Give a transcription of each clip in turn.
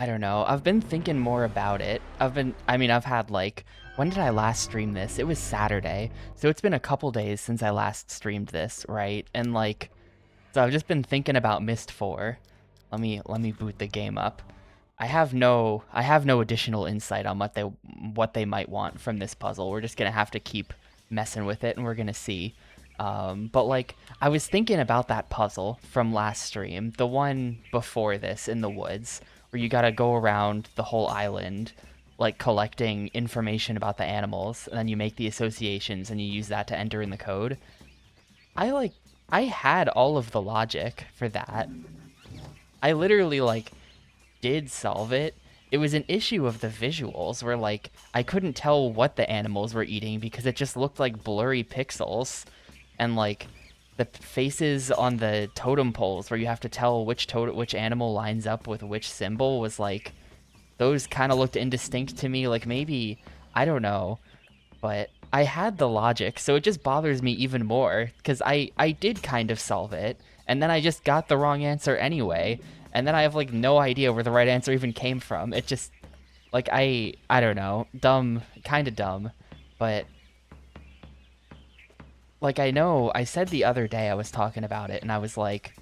I don't know. I've been thinking more about it. I've had like, when did I last stream this? It was Saturday. So it's been a couple days since I last streamed this, right? And like, so I've just been thinking about Myst 4. Let me boot the game up. I have no additional insight on what they might want from this puzzle. We're just gonna have to keep messing with it and we're gonna see. But like, I was thinking about that puzzle from last stream, the one before this in the woods, where you gotta go around the whole island, like collecting information about the animals, and then you make the associations and you use that to enter in the code. I like, I had all of the logic for that. I literally like did solve it. It was an issue of the visuals where like I couldn't tell what the animals were eating because it just looked like blurry pixels, and like the faces on the totem poles where you have to tell which animal lines up with which symbol was like, those kind of looked indistinct to me. Like, maybe, I don't know, but I had the logic, so it just bothers me even more because I did kind of solve it, and then I just got the wrong answer anyway, and then I have like no idea where the right answer even came from. It just, like, I don't know, dumb, kind of dumb, but like, I know I said the other day I was talking about it and I was like,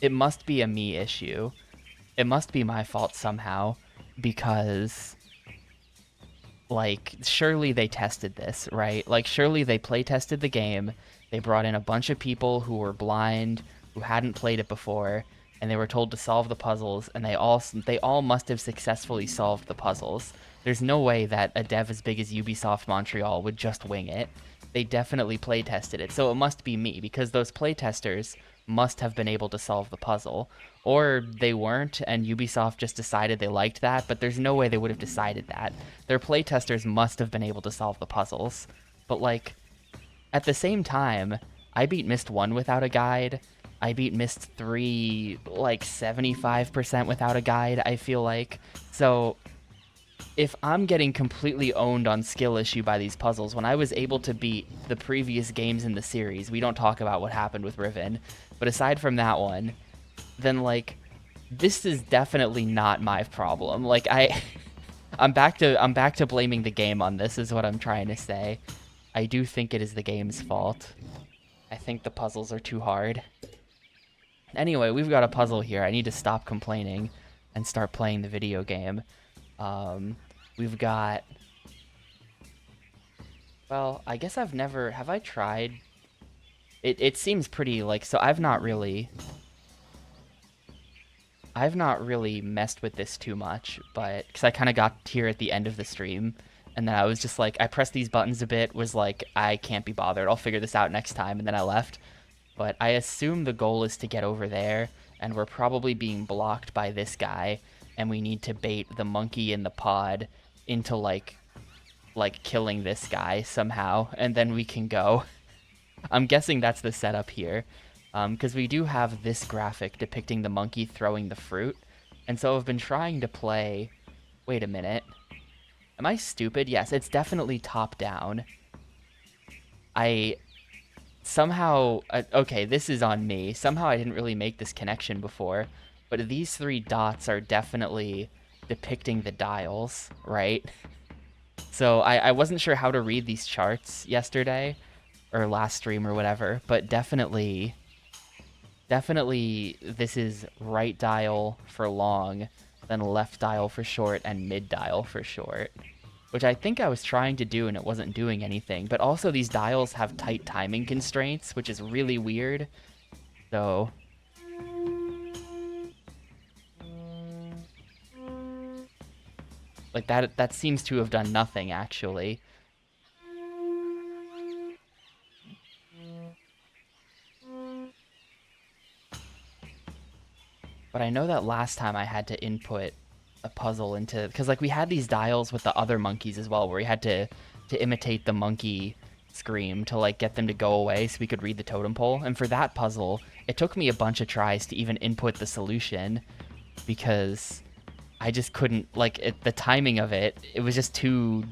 it must be a me issue. It must be my fault somehow because like, surely they tested this, right? Like, surely they play tested the game. They brought in a bunch of people who were blind, who hadn't played it before, and they were told to solve the puzzles, and they all must have successfully solved the puzzles. There's no way that a dev as big as Ubisoft Montreal would just wing it. They definitely play tested it, so it must be me because those play testers must have been able to solve the puzzle, or they weren't, and Ubisoft just decided they liked that, but there's no way they would have decided that. Their playtesters must have been able to solve the puzzles. But, like, at the same time, I beat Myst 1 without a guide. I beat Myst 3, like, 75% without a guide, I feel like. So, if I'm getting completely owned on skill issue by these puzzles, when I was able to beat the previous games in the series, we don't talk about what happened with Riven, but aside from that one, then, like, this is definitely not my problem. Like, I'm back to blaming the game on this is what I'm trying to say. I do think it is the game's fault. I think the puzzles are too hard. Anyway, we've got a puzzle here. I need to stop complaining and start playing the video game. Um, we've got... Well, I guess I've never... Have I tried? It seems pretty, like... So I've not really messed with this too much, but because I kind of got here at the end of the stream, and then I was just like, I pressed these buttons a bit, was like, I can't be bothered. I'll figure this out next time, and then I left. But I assume the goal is to get over there, and we're probably being blocked by this guy, and we need to bait the monkey in the pod into like killing this guy somehow, and then we can go. I'm guessing that's the setup here, because we do have this graphic depicting the monkey throwing the fruit, and so I've been trying to play... Wait a minute. Am I stupid? Yes, it's definitely top down. I somehow... okay, this is on me. Somehow I didn't really make this connection before, but these three dots are definitely depicting the dials, right? So I wasn't sure how to read these charts yesterday, or last stream or whatever, but definitely this is right dial for long, then left dial for short, and mid dial for short, which I think I was trying to do and it wasn't doing anything. But also these dials have tight timing constraints, which is really weird. So like that seems to have done nothing actually. But I know that last time I had to input a puzzle into, because like we had these dials with the other monkeys as well, where we had to imitate the monkey scream to like get them to go away so we could read the totem pole. And for that puzzle, it took me a bunch of tries to even input the solution because I just couldn't, like, the timing of it, it was just too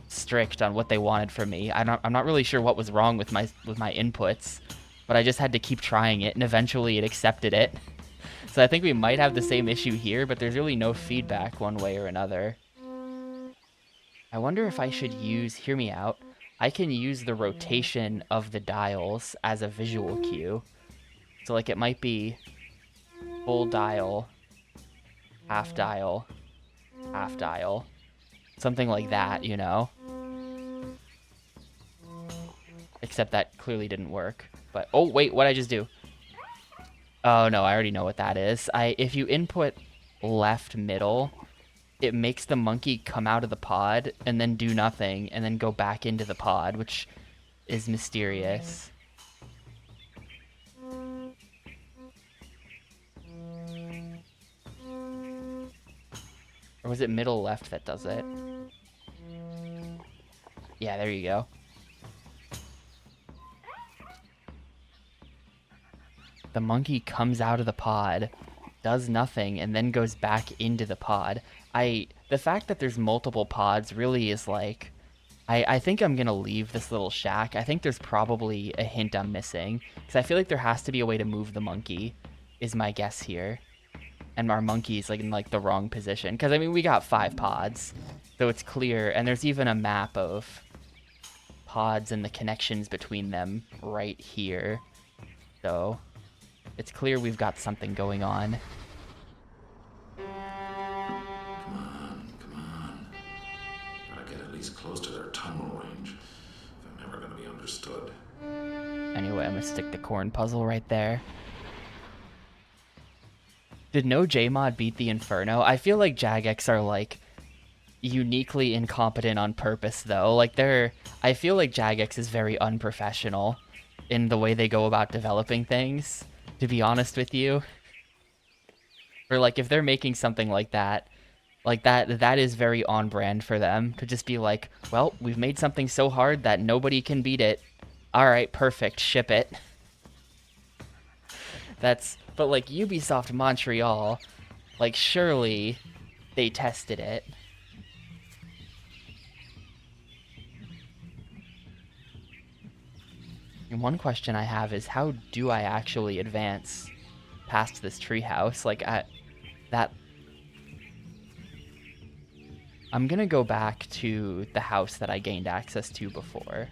strict on what they wanted from me. I'm not really sure what was wrong with my inputs, but I just had to keep trying it, and eventually it accepted it. So I think we might have the same issue here, but there's really no feedback one way or another. I wonder if I should use, hear me out, I can use the rotation of the dials as a visual cue. So like it might be full dial, half dial, half dial, something like that, you know? Except that clearly didn't work. But, oh wait, what'd I just do? Oh no, I already know what that is. If you input left middle, it makes the monkey come out of the pod and then do nothing and then go back into the pod, which is mysterious. Or was it middle left that does it? Yeah, there you go. The monkey comes out of the pod, does nothing, and then goes back into the pod. The fact that there's multiple pods really is like, I think I'm gonna leave this little shack. I think there's probably a hint I'm missing, because I feel like there has to be a way to move the monkey, is my guess here. And our monkey's like in like the wrong position, because I mean we got 5 pods, so it's clear, and there's even a map of pods and the connections between them right here. So it's clear we've got something going on. Come on, come on. Gotta get at least close to their tunnel range if I'm ever gonna be understood. Anyway, I'm gonna stick the corn puzzle right there. Did no Jmod beat the Inferno? I feel like Jagex are like uniquely incompetent on purpose though. Like I feel like Jagex is very unprofessional in the way they go about developing things, to be honest with you. Or like if they're making something like that is very on brand for them to just be like, well, we've made something so hard that nobody can beat it. All right, perfect, ship it. But like Ubisoft Montreal, like surely they tested it. And one question I have is, how do I actually advance past this treehouse? Like I'm gonna go back to the house that I gained access to before.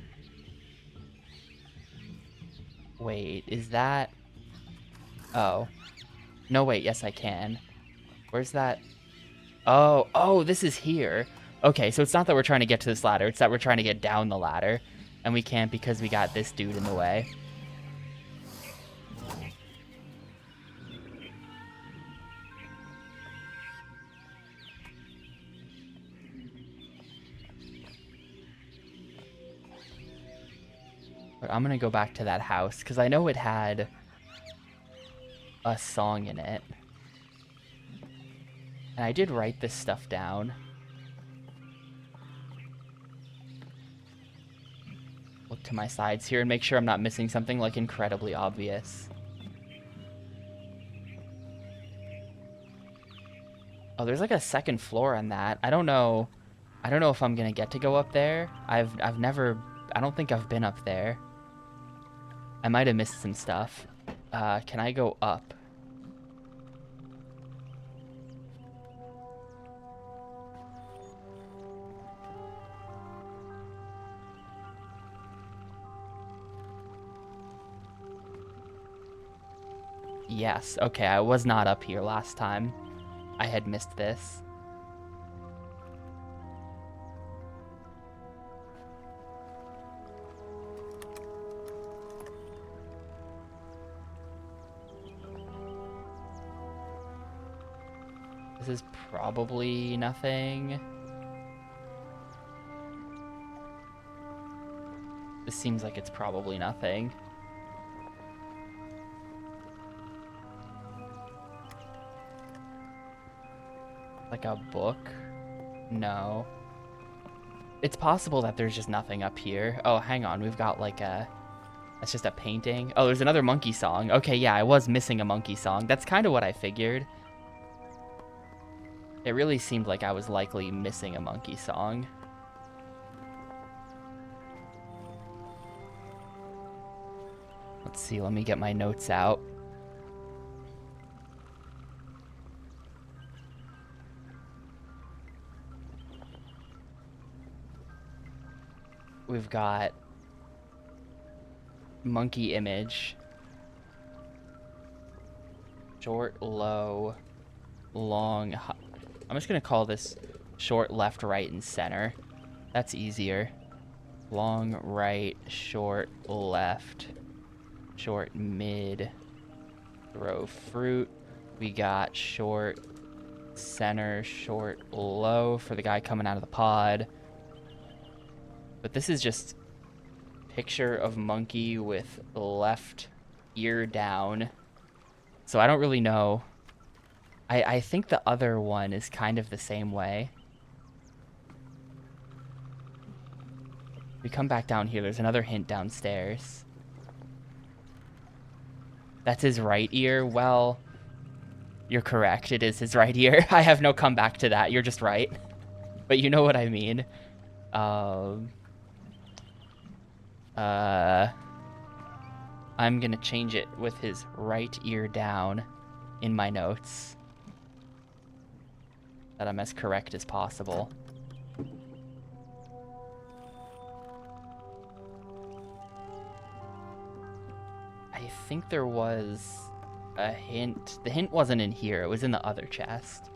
Wait, is that? Oh. No, wait, yes I can. Where's that? Oh, this is here. Okay, so it's not that we're trying to get to this ladder, it's that we're trying to get down the ladder. And we can't because we got this dude in the way. But I'm gonna go back to that house, because I know it had a song in it. And I did write this stuff down. Look to my sides here and make sure I'm not missing something like incredibly obvious. Oh, there's like a second floor on that. I don't know if I'm gonna get to go up there. I don't think I've been up there. I might have missed some stuff. Can I go up? Yes, okay, I was not up here last time. I had missed this. This is probably nothing. This seems like it's probably nothing. Like a book? No. It's possible that there's just nothing up here. Oh, hang on. We've got like that's just a painting. Oh, there's another monkey song. Okay, yeah, I was missing a monkey song. That's kind of what I figured. It really seemed like I was likely missing a monkey song. Let's see, let me get my notes out. we've got monkey image. Short, low, long. I'm just gonna call this short, left, right, and center. That's easier. Long, right, short, left, short, mid, throw, fruit. We got short, center, short, low for the guy coming out of the pod. But this is just picture of monkey with left ear down. So I don't really know. I think the other one is kind of the same way. We come back down here. There's another hint downstairs. That's his right ear. Well, you're correct. It is his right ear. I have no comeback to that. You're just right. But you know what I mean. I'm gonna change it with his right ear down in my notes. That I'm as correct as possible. I think there was a hint. The hint wasn't in here. It was in the other chest.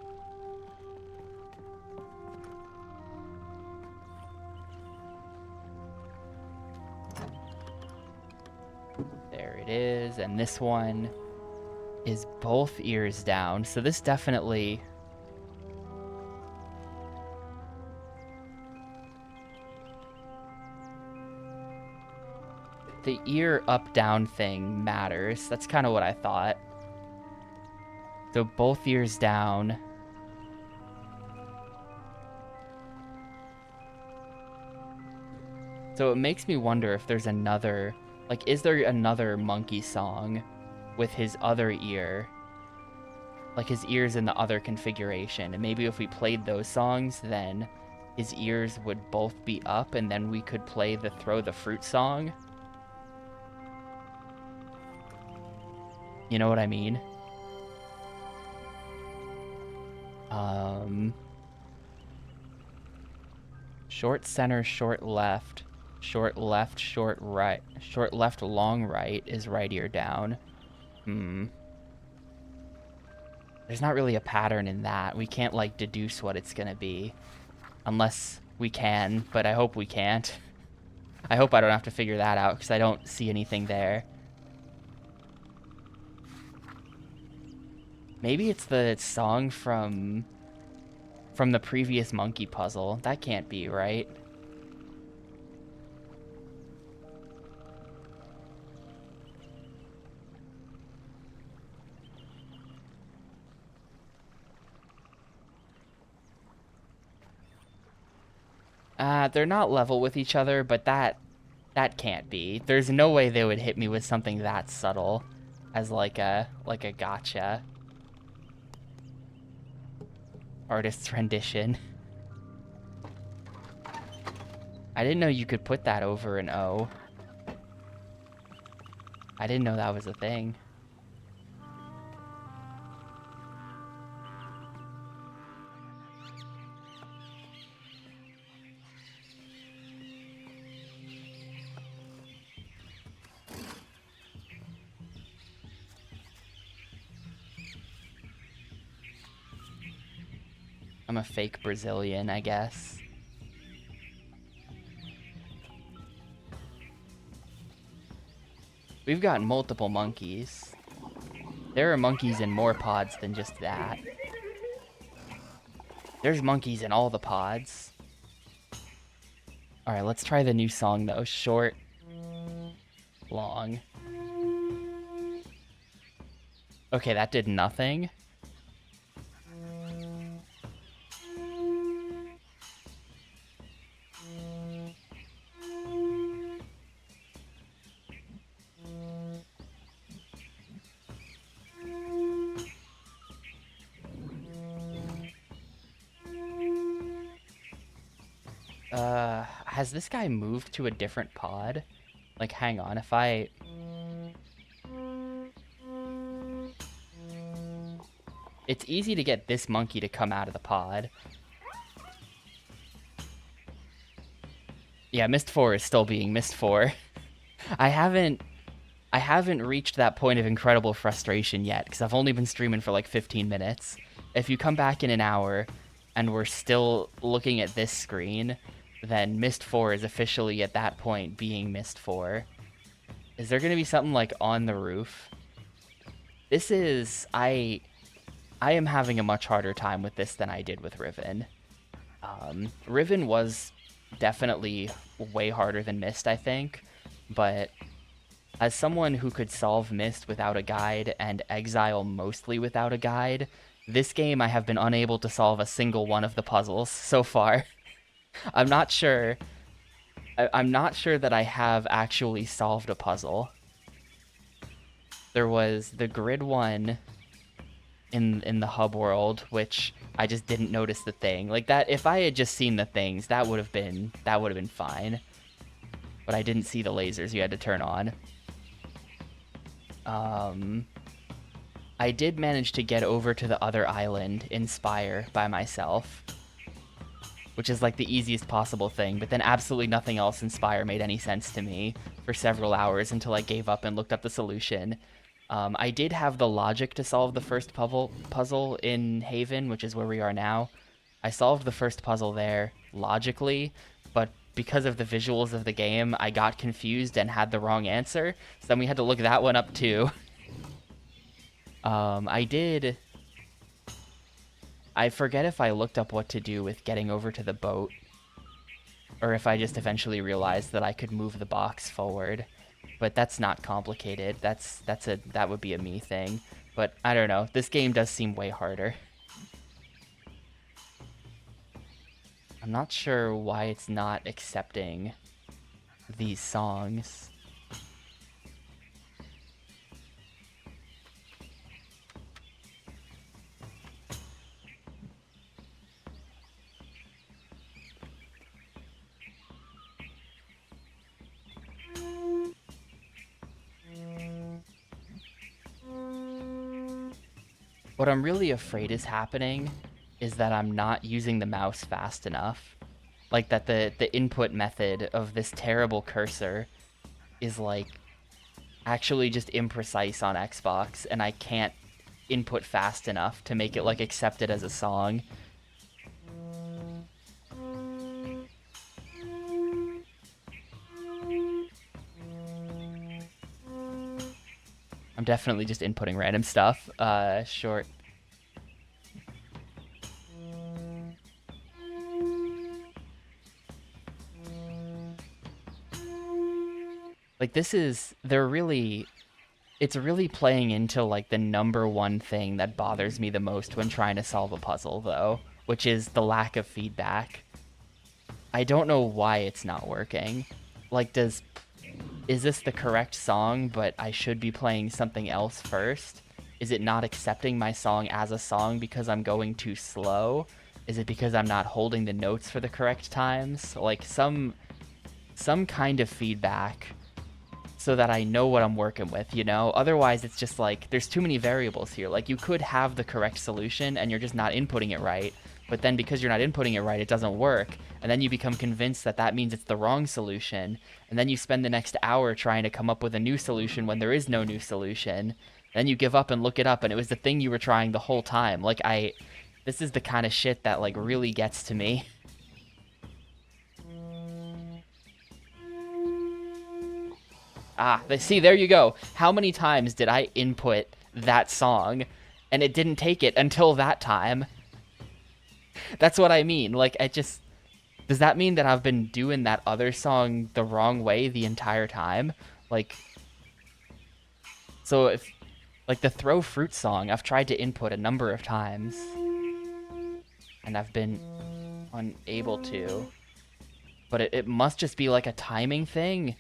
There it is. And this one is both ears down. So this definitely... The ear up-down thing matters. That's kind of what I thought. So both ears down. So it makes me wonder if there's another... Like, is there another monkey song with his other ear? Like, his ears in the other configuration. And maybe if we played those songs, then his ears would both be up, and then we could play the Throw the Fruit song. You know what I mean? Short center, short left, short left, short right, short left, long right is right ear down. There's not really a pattern in that. We can't, like, deduce what it's gonna be. Unless we can, but I hope we can't. I hope I don't have to figure that out, because I don't see anything there. Maybe it's the song from the previous monkey puzzle. That can't be, right? They're not level with each other, but that can't be. There's no way they would hit me with something that subtle as like a gotcha. Artist's rendition. I didn't know you could put that over an O. I didn't know that was a thing. I'm a fake Brazilian, I guess. We've got multiple monkeys. There are monkeys in more pods than just that. There's monkeys in all the pods. Alright, let's try the new song, though. Short, long. Okay, that did nothing. Has this guy moved to a different pod? Like, hang on, if I... It's easy to get this monkey to come out of the pod. Yeah, Myst 4 is still being Myst 4. I haven't I haven't reached that point of incredible frustration yet because I've only been streaming for like 15 minutes. If you come back in an hour and we're still looking at this screen, then Myst 4 is officially at that point being Myst 4. Is there going to be something like on the roof? This is I am having a much harder time with this than I did with Riven. Riven was definitely way harder than Myst, I think, but as someone who could solve Myst without a guide and Exile mostly without a guide, this game I have been unable to solve a single one of the puzzles so far. I'm not sure. I'm not sure that I have actually solved a puzzle. There was the grid one in the hub world, which I just didn't notice the thing. Like that, if I had just seen the things, that would have been fine. But I didn't see the lasers you had to turn on. Um, I did manage to get over to the other island, Inspire, by myself, which is like the easiest possible thing, but then absolutely nothing else Inspire made any sense to me for several hours until I gave up and looked up the solution. I did have the logic to solve the first puzzle in Haven, which is where we are now. I solved the first puzzle there logically, but because of the visuals of the game, I got confused and had the wrong answer. So then we had to look that one up too. I did. I forget if I looked up what to do with getting over to the boat, or if I just eventually realized that I could move the box forward. But that's not complicated. That would be a me thing. But I don't know. This game does seem way harder. I'm not sure why it's not accepting these songs. What I'm really afraid is happening is that I'm not using the mouse fast enough. Like that the input method of this terrible cursor is like actually just imprecise on Xbox, and I can't input fast enough to make it like accepted as a song. I'm definitely just inputting random stuff. Short. Like this is it's really playing into like the number one thing that bothers me the most when trying to solve a puzzle though, which is the lack of feedback. I don't know why it's not working. Like is this the correct song, but I should be playing something else first? Is it not accepting my song as a song because I'm going too slow? Is it because I'm not holding the notes for the correct times? Like some kind of feedback so that I know what I'm working with, you know? Otherwise, it's just like there's too many variables here. Like you could have the correct solution and you're just not inputting it right, but then because you're not inputting it right, it doesn't work. And then you become convinced that that means it's the wrong solution. And then you spend the next hour trying to come up with a new solution when there is no new solution. Then you give up and look it up and it was the thing you were trying the whole time. This is the kind of shit that like really gets to me. See, there you go. How many times did I input that song and it didn't take it until that time? That's what I mean. Like, does that mean that I've been doing that other song the wrong way the entire time? Like, so if, like, the throw fruit song, I've tried to input a number of times and I've been unable to. But it must just be like a timing thing,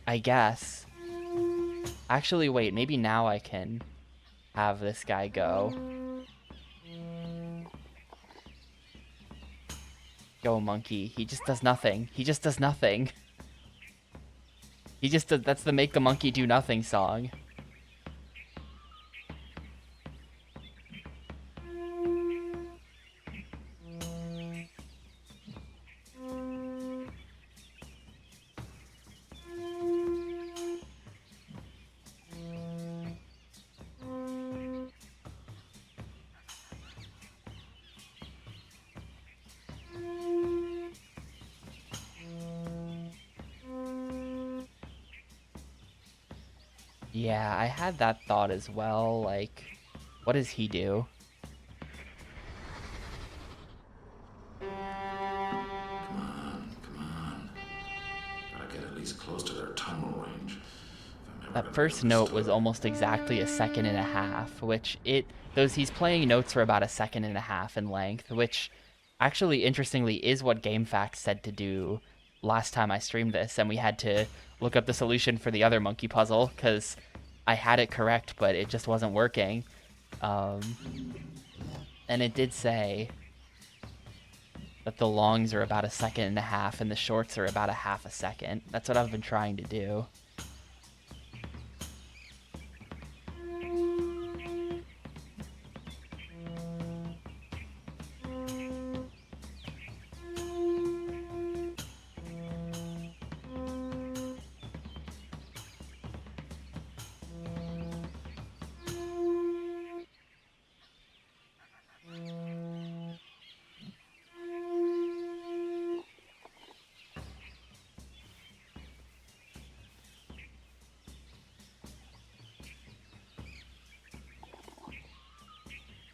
I guess. Actually, wait, maybe now I can have this guy go. Go, monkey. He just does nothing. He just does nothing. That's the Make the Monkey Do Nothing song. Yeah, I had that thought as well. Like, what does he do? Come on, come on. Gotta get at least close to their tonal range if I'm ever That gonna be first note was understood. almost exactly a second and a half, which those he's playing notes for about a second and a half in length, which actually interestingly is what GameFAQs said to do last time I streamed this, and we had to look up the solution for the other monkey puzzle because I had it correct, but it just wasn't working. Um, and it did say that the longs are about a second and a half and the shorts are about a half a second. That's what I've been trying to do.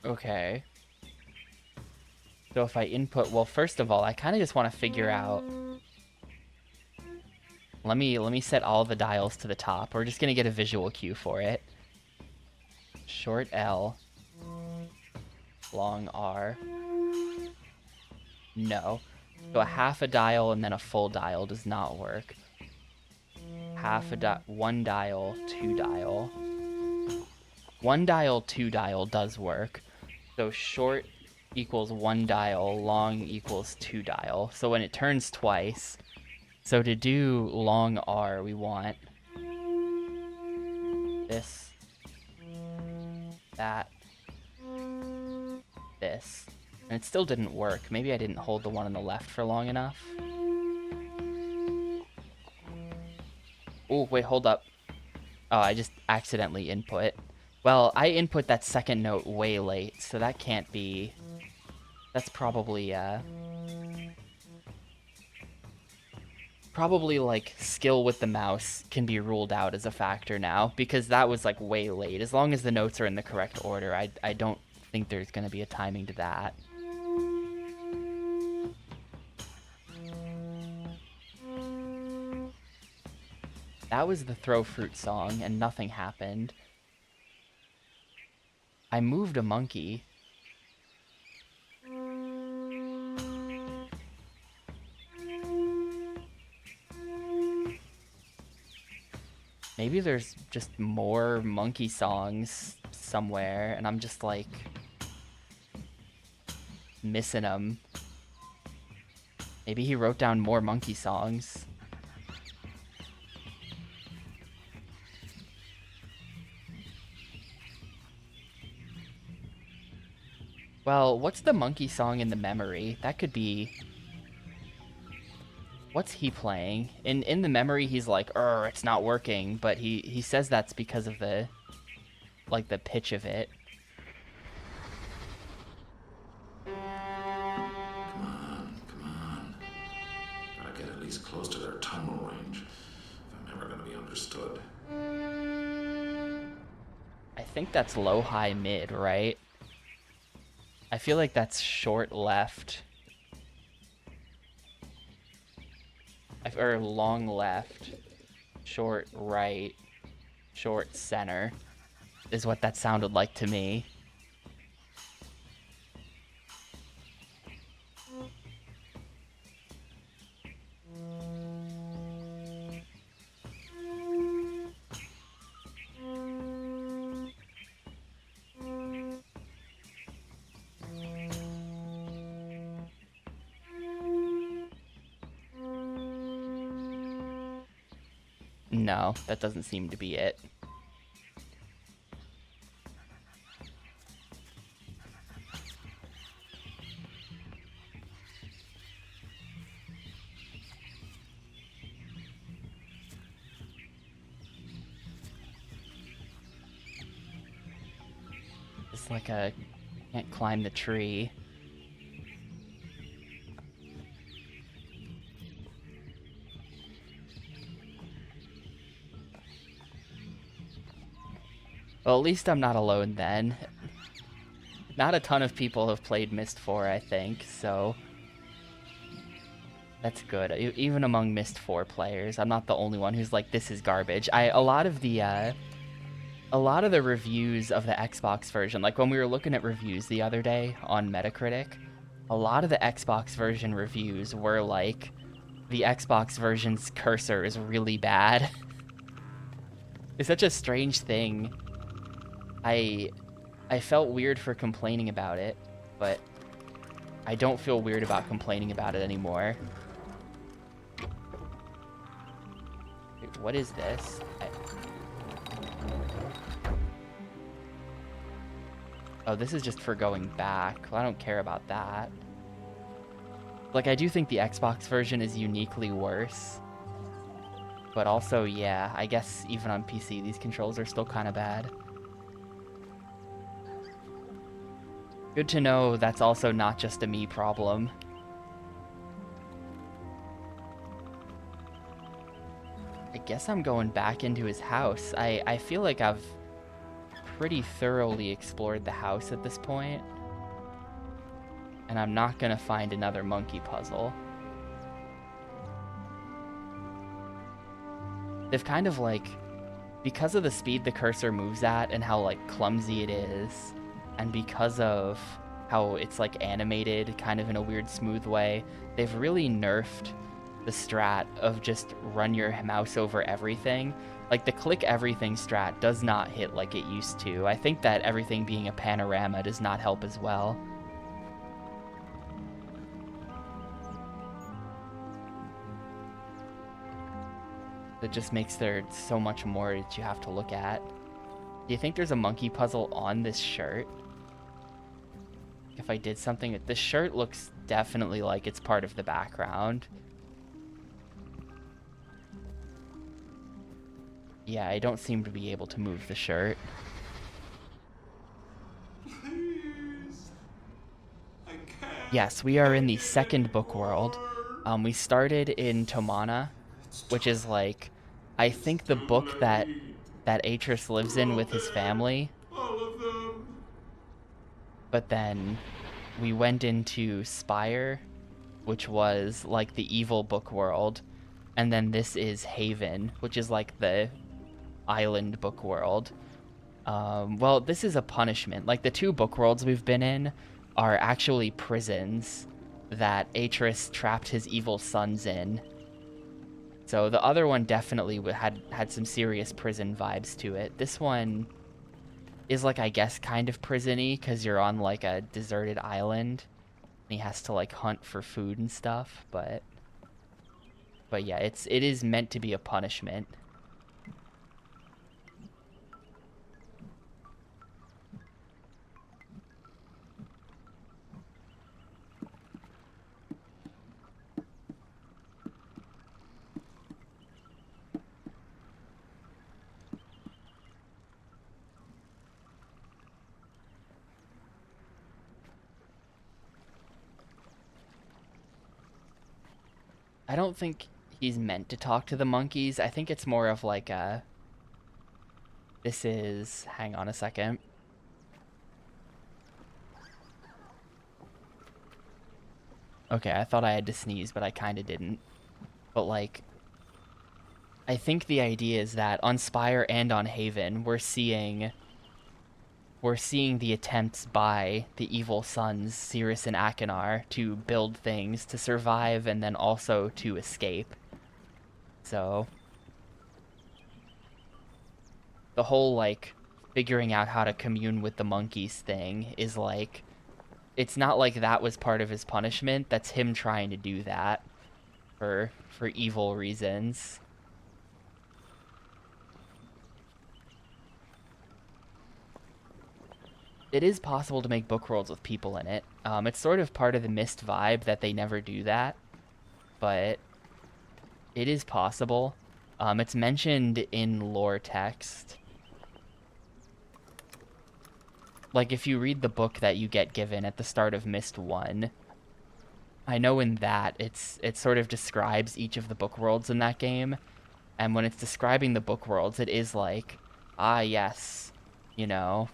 Okay. So if I input, well, first of all, I kind of just want to figure out. Let me set all the dials to the top. We're just gonna get a visual cue for it. Short L, long R. No. So a half a dial and then a full dial does not work. One dial, two dial. One dial, two dial does work. So short equals one dial, long equals two dial. So when it turns twice, so to do long R, we want this, that, this. And it still didn't work. Maybe I didn't hold the one on the left for long enough. Oh, wait, hold up. Oh, I just accidentally input. Well, I input that second note way late, so that can't be... That's probably like skill with the mouse can be ruled out as a factor now because that was like way late. As long as the notes are in the correct order, I don't think there's going to be a timing to that. That was the throw fruit song and nothing happened. I moved a monkey. Maybe there's just more monkey songs somewhere and I'm just like missing them. Maybe he wrote down more monkey songs. Well, what's the monkey song in the memory? That could be... What's he playing? In the memory, he's like, it's not working," but he says that's because of the, like, the pitch of it. Come on, come on. Gotta get at least close to their tonal range if I'm ever gonna be understood. I think that's low, high, mid, right? I feel like that's short left. Or long left, short right, short center is what that sounded like to me. No, that doesn't seem to be it. It's like a can't climb the tree. Well, at least I'm not alone then. Not a ton of people have played Myst 4, I think, so that's good. Even among Myst 4 players, I'm not the only one who's like, this is garbage. A lot of the reviews of the Xbox version, like when we were looking at reviews the other day on Metacritic, a lot of the Xbox version reviews were like, the Xbox version's cursor is really bad. It's such a strange thing. I I felt weird for complaining about it, but I don't feel weird about complaining about it anymore. Wait, what is this? Oh, this is just for going back. Well, I don't care about that. Like, I do think the Xbox version is uniquely worse. But also, yeah, I guess even on PC, these controls are still kind of bad. Good to know that's also not just a me problem. I guess I'm going back into his house. I feel like I've pretty thoroughly explored the house at this point. And I'm not gonna find another monkey puzzle. They've kind of like, because of the speed the cursor moves at and how like clumsy it is, and because of how it's like animated kind of in a weird smooth way, they've really nerfed the strat of just run your mouse over everything. Like the click everything strat does not hit like it used to. I think that everything being a panorama does not help as well. It just makes there so much more that you have to look at. Do you think there's a monkey puzzle on this shirt? If I did something, this shirt looks definitely like it's part of the background. Yeah, I don't seem to be able to move the shirt. Please. I can't. Yes, we are in the second book world. We started in Tomana, which is like, I think the Too book that late. Atreus lives They're in all with his dead. family. All of them. But then we went into Spire, which was like the evil book world. And then this is Haven, which is like the island book world. Well, this is a punishment. Like the two book worlds we've been in are actually prisons that Atreus trapped his evil sons in. So the other one definitely had some serious prison vibes to it. This one is like, I guess, kind of prison-y because you're on like a deserted island and he has to like hunt for food and stuff, but yeah, it is meant to be a punishment. I don't think he's meant to talk to the monkeys. I think it's more of like a, this is, hang on a second. Okay, I thought I had to sneeze, but I kind of didn't. But like, I think the idea is that on Spire and on Haven, we're seeing the attempts by the evil sons, Cirrus and Akinar, to build things to survive and then also to escape. So the whole like figuring out how to commune with the monkeys thing is like, it's not like that was part of his punishment. That's him trying to do that for evil reasons. It is possible to make book worlds with people in it. It's sort of part of the Myst vibe that they never do that, but it is possible. It's mentioned in lore text. Like if you read the book that you get given at the start of Myst 1, I know in that it sort of describes each of the book worlds in that game, and when it's describing the book worlds, it is like, ah yes, you know,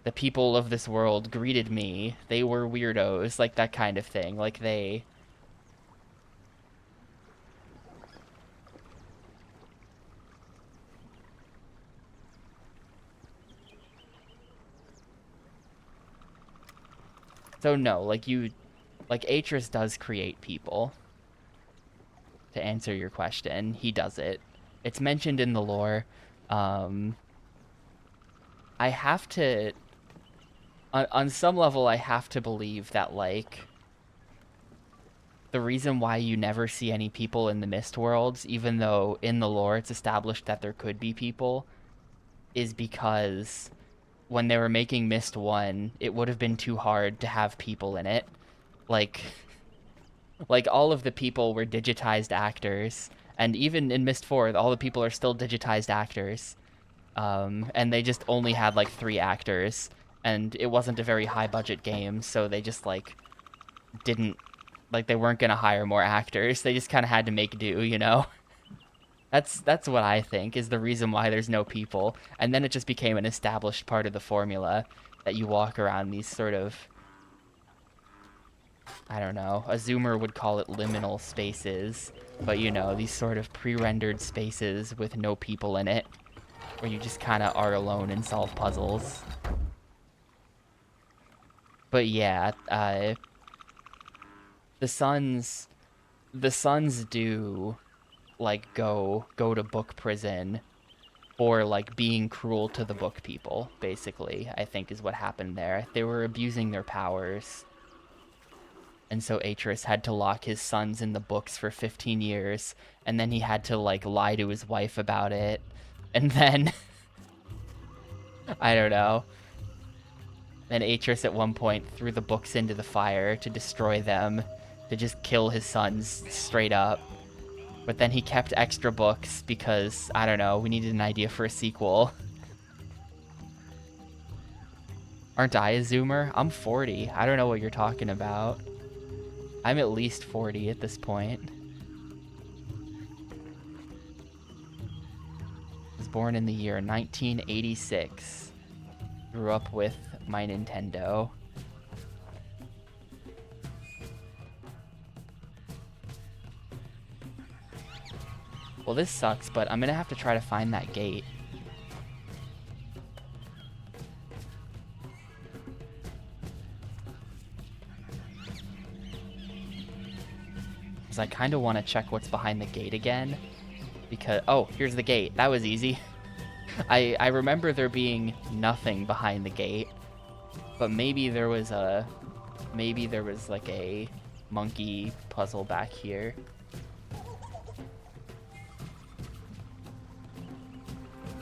the people of this world greeted me. They were weirdos, like that kind of thing. Like they So no, like Atris does create people. To answer your question, he does it. It's mentioned in the lore. Um I have to on some level I have to believe that like the reason why you never see any people in the Myst worlds, even though in the lore it's established that there could be people, is because when they were making Myst 1, it would have been too hard to have people in it. Like like all of the people were digitized actors, and even in Myst 4, all the people are still digitized actors. And they just only had like 3 actors, and it wasn't a very high budget game, so they just like didn't like they weren't gonna hire more actors. They just kind of had to make do, you know. That's what I think is the reason why there's no people, and then it just became an established part of the formula that you walk around these sort of, I don't know, a zoomer would call it liminal spaces, but you know, these sort of pre-rendered spaces with no people in it, where you just kind of are alone and solve puzzles. But yeah, the Suns, the Suns do like go to book prison for like being cruel to the book people. Basically, I think is what happened there. They were abusing their powers. And so Atreus had to lock his sons in the books for 15 years, and then he had to like lie to his wife about it. And then I don't know. Then Atreus at one point threw the books into the fire to destroy them, to just kill his sons straight up. But then he kept extra books because, I don't know, we needed an idea for a sequel. Aren't I a zoomer? I'm 40. I don't know what you're talking about. I'm at least 40 at this point. Was born in the year 1986. Grew up with my Nintendo. Well, this sucks, but I'm gonna have to try to find that gate. Because I kind of want to check what's behind the gate again. Because, oh, here's the gate. That was easy. I remember there being nothing behind the gate, but maybe there was like a monkey puzzle back here.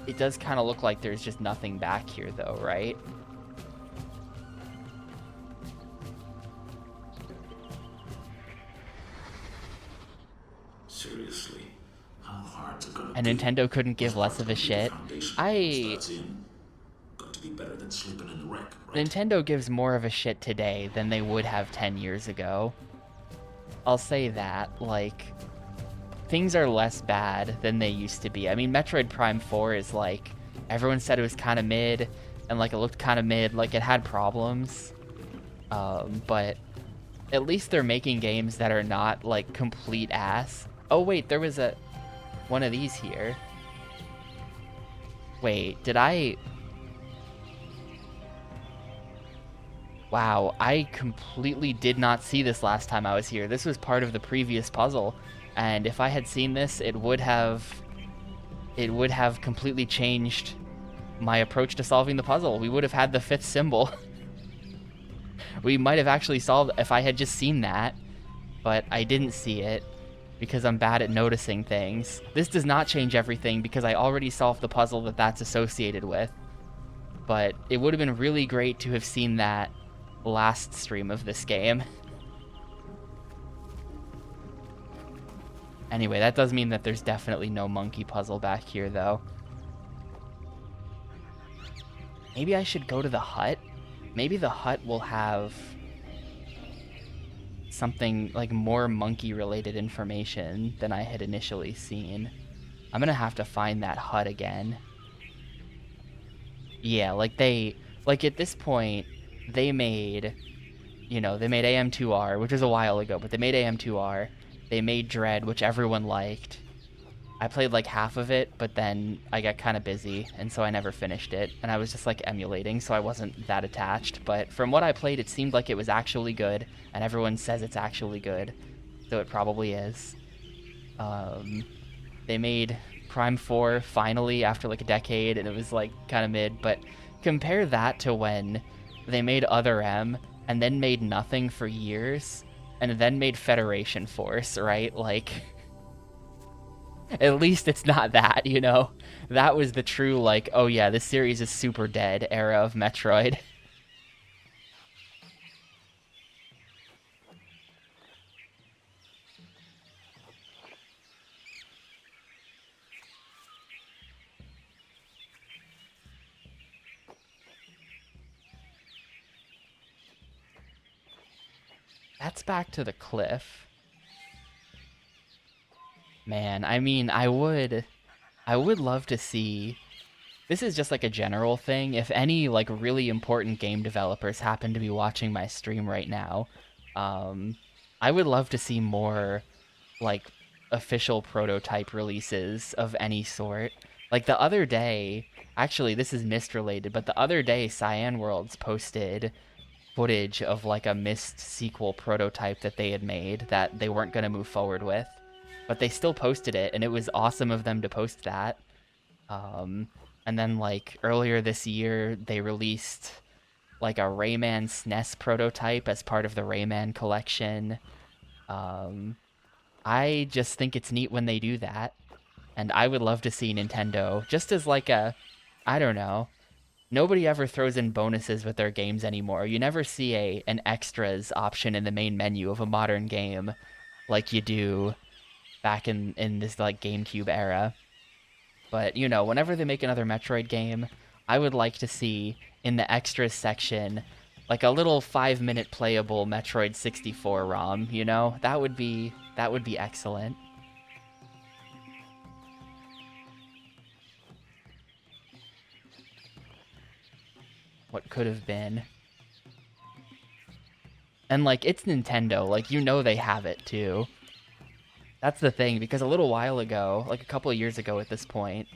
It does kind of look like there's just nothing back here though, right? Seriously, how hard's it gonna And be? Nintendo couldn't give Most less parts of a gonna be the shit. foundation. I Studs in. Got to be better than sleeping in the wreck, right? Nintendo gives more of a shit today than they would have 10 years ago. I'll say that, like, things are less bad than they used to be. I mean, Metroid Prime 4 is like, everyone said it was kind of mid, and like it looked kind of mid, like it had problems. But at least they're making games that are not like complete ass. Oh wait, there was one of these here. Wait, did I... Wow, I completely did not see this last time I was here. This was part of the previous puzzle, and if I had seen this, it would have completely changed my approach to solving the puzzle. We would have had the 5th symbol. We might have actually solved if I had just seen that, but I didn't see it because I'm bad at noticing things. This does not change everything because I already solved the puzzle that that's associated with, but it would have been really great to have seen that last stream of this game. Anyway, that does mean that there's definitely no monkey puzzle back here, though. Maybe I should go to the hut? Maybe the hut will have something like more monkey-related information than I had initially seen. I'm gonna have to find that hut again. Yeah, like at this point they made, they made AM2R, which was a while ago, but they made AM2R. They made Dread, which everyone liked. I played like half of it, but then I got kind of busy, and so I never finished it. And I was just like emulating, so I wasn't that attached. But from what I played, it seemed like it was actually good, and everyone says it's actually good, so it probably is. Um, they made Prime 4 finally after like a decade, and it was like kind of mid. But compare that to when they made Other M and then made nothing for years, and then made Federation Force, right? Like, at least it's not that, you know? That was the true, like, oh yeah, this series is super dead era of Metroid. That's back to the cliff. Man, I mean, I would love to see. This is just like a general thing. If any like really important game developers happen to be watching my stream right now, um, I would love to see more like official prototype releases of any sort. Like the other day, actually, this is Myst related, but the other day, Cyan Worlds posted footage of like a Myst sequel prototype that they had made that they weren't going to move forward with, but they still posted it, and it was awesome of them to post that. Um, and then like earlier this year, they released like a Rayman SNES prototype as part of the Rayman collection. Um, I just think it's neat when they do that, and I would love to see Nintendo just as like a, I don't know. Nobody ever throws in bonuses with their games anymore. You never see a an extras option in the main menu of a modern game like you do back in this like GameCube era. But whenever they make another Metroid game, I would like to see in the extras section like a little 5-minute playable Metroid 64 ROM, that would be excellent. What could have been. And like it's Nintendo, like they have it too. That's the thing, because a little while ago, like a couple of years ago at this point,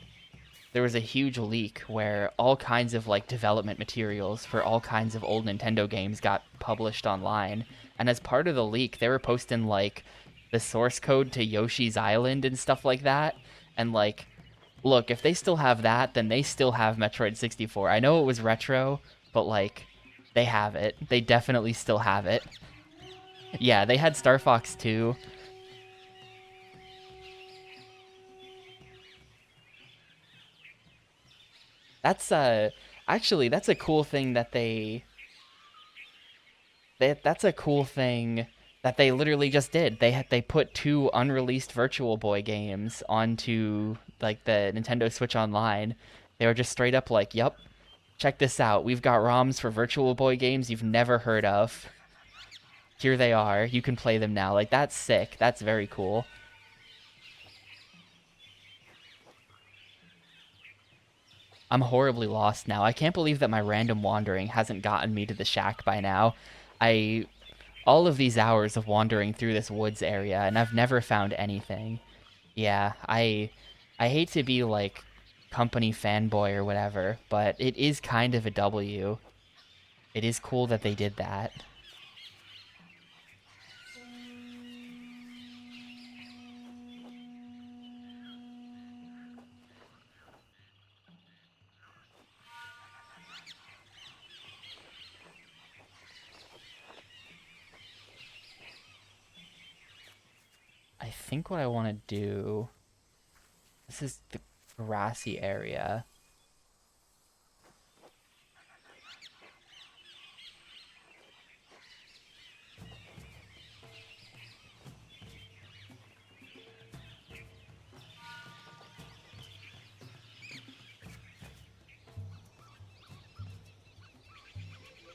there was a huge leak where all kinds of like development materials for all kinds of old Nintendo games got published online. And as part of the leak, they were posting like the source code to Yoshi's Island and stuff like that. And like, look, if they still have that, then they still have Metroid 64. I know it was retro, but like they have it. They definitely still have it. Yeah, they had Star Fox 2. That's actually that's a cool thing that's a cool thing that they literally just did. They put two unreleased Virtual Boy games onto like the Nintendo Switch Online. They were just straight up like, "Yup, check this out. We've got ROMs for Virtual Boy games you've never heard of. Here they are. You can play them now." Like that's sick. That's very cool. I'm horribly lost now. I can't believe that my random wandering hasn't gotten me to the shack by now. I all of these hours of wandering through this woods area, and I've never found anything. Yeah, I hate to be like company fanboy or whatever, but it is kind of a W. It is cool that they did that. I think what I want to do. This is the grassy area.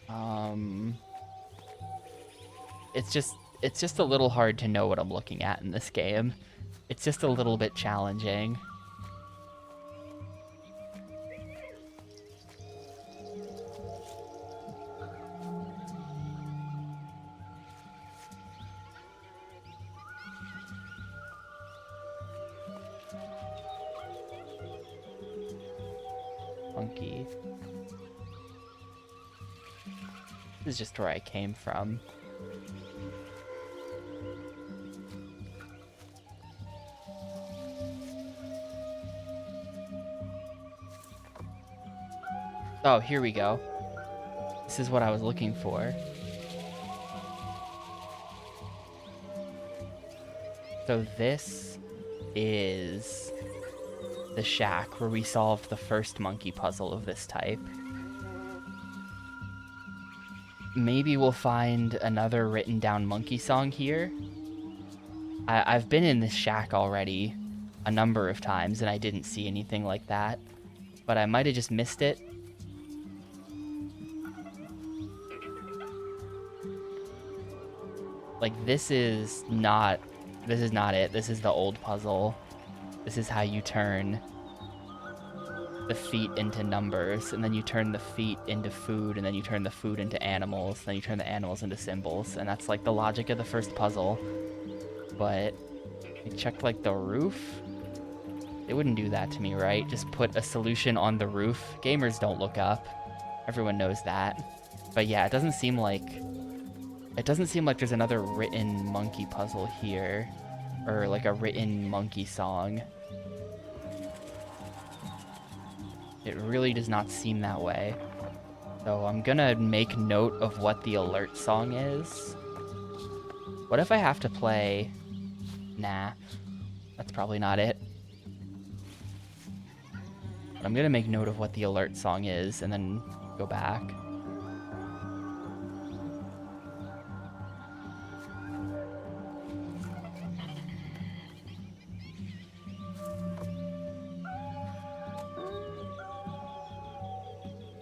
Um, it's just a little hard to know what I'm looking at in this game. It's just a little bit challenging. monkey. This is just where I came from. Oh, here we go. This is what I was looking for. So this is the shack where we solved the first monkey puzzle of this type. Maybe we'll find another written down monkey song here. I've been in this shack already a number of times and I didn't see anything like that, but I might have just missed it. Like this is not it. This is the old puzzle. This is how you turn the feet into numbers, and then you turn the feet into food, and then you turn the food into animals, and then you turn the animals into symbols, and that's like the logic of the first puzzle. But I checked like the roof. They wouldn't do that to me, right? Just put a solution on the roof. Gamers don't look up. Everyone knows that. But yeah, it doesn't seem like there's another written monkey puzzle here, or like a written monkey song. It really does not seem that way. So I'm gonna make note of what the alert song is. What if I have to play... Nah, that's probably not it. But I'm gonna make note of what the alert song is and then go back.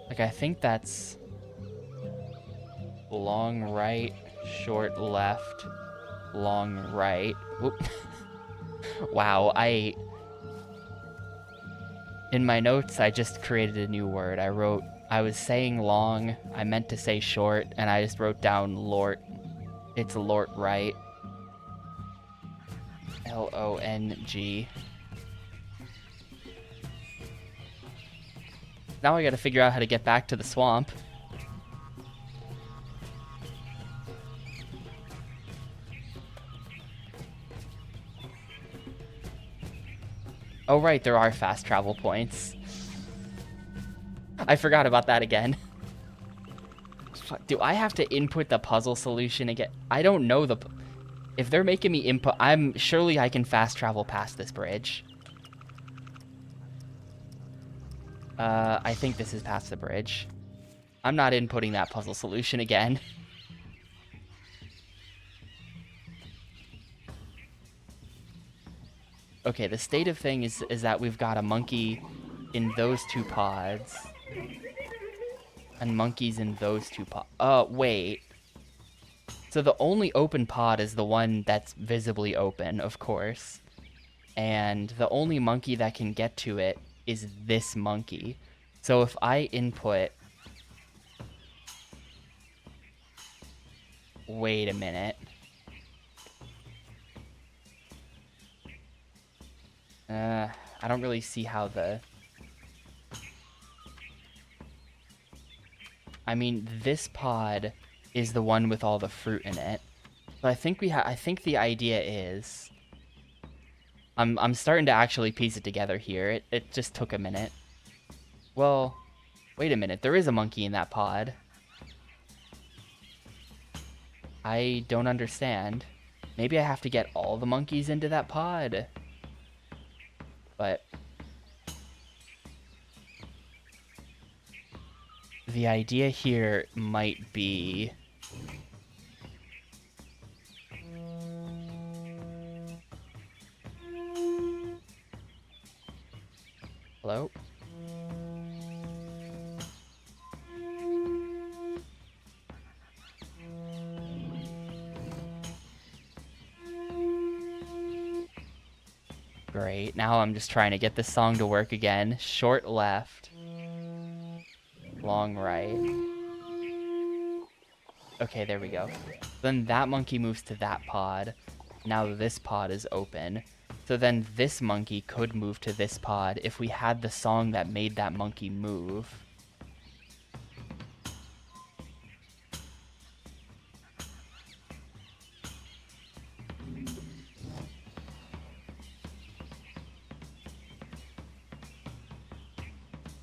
Like, I think that's long right, short left, long right. Whoop. Wow, in my notes, I just created a new word. I was saying long, I meant to say short, and I just wrote down lort. It's lort right. L-O-N-G. Now I gotta figure out how to get back to the swamp. Oh right, there are fast travel points. I forgot about that again. Do I have to input the puzzle solution again? I don't know if they're making me input, surely I can fast travel past this bridge. I think this is past the bridge. I'm not inputting that puzzle solution again. Okay, the state of thing is that we've got a monkey in those two pods. And monkeys in those two pods. Wait. So the only open pod is the one that's visibly open, of course. And the only monkey that can get to it is this monkey. So if I input... Wait a minute. I don't really see how I mean, this pod is the one with all the fruit in it. So I think I think the idea is... I'm starting to actually piece it together here. It just took a minute. Well, wait a minute. There is a monkey in that pod. I don't understand. Maybe I have to get all the monkeys into that pod. But the idea here might be... Hello? Great. Now I'm just trying to get this song to work again. Short left. Long right. Okay, there we go. Then that monkey moves to that pod. Now this pod is open. So then this monkey could move to this pod if we had the song that made that monkey move.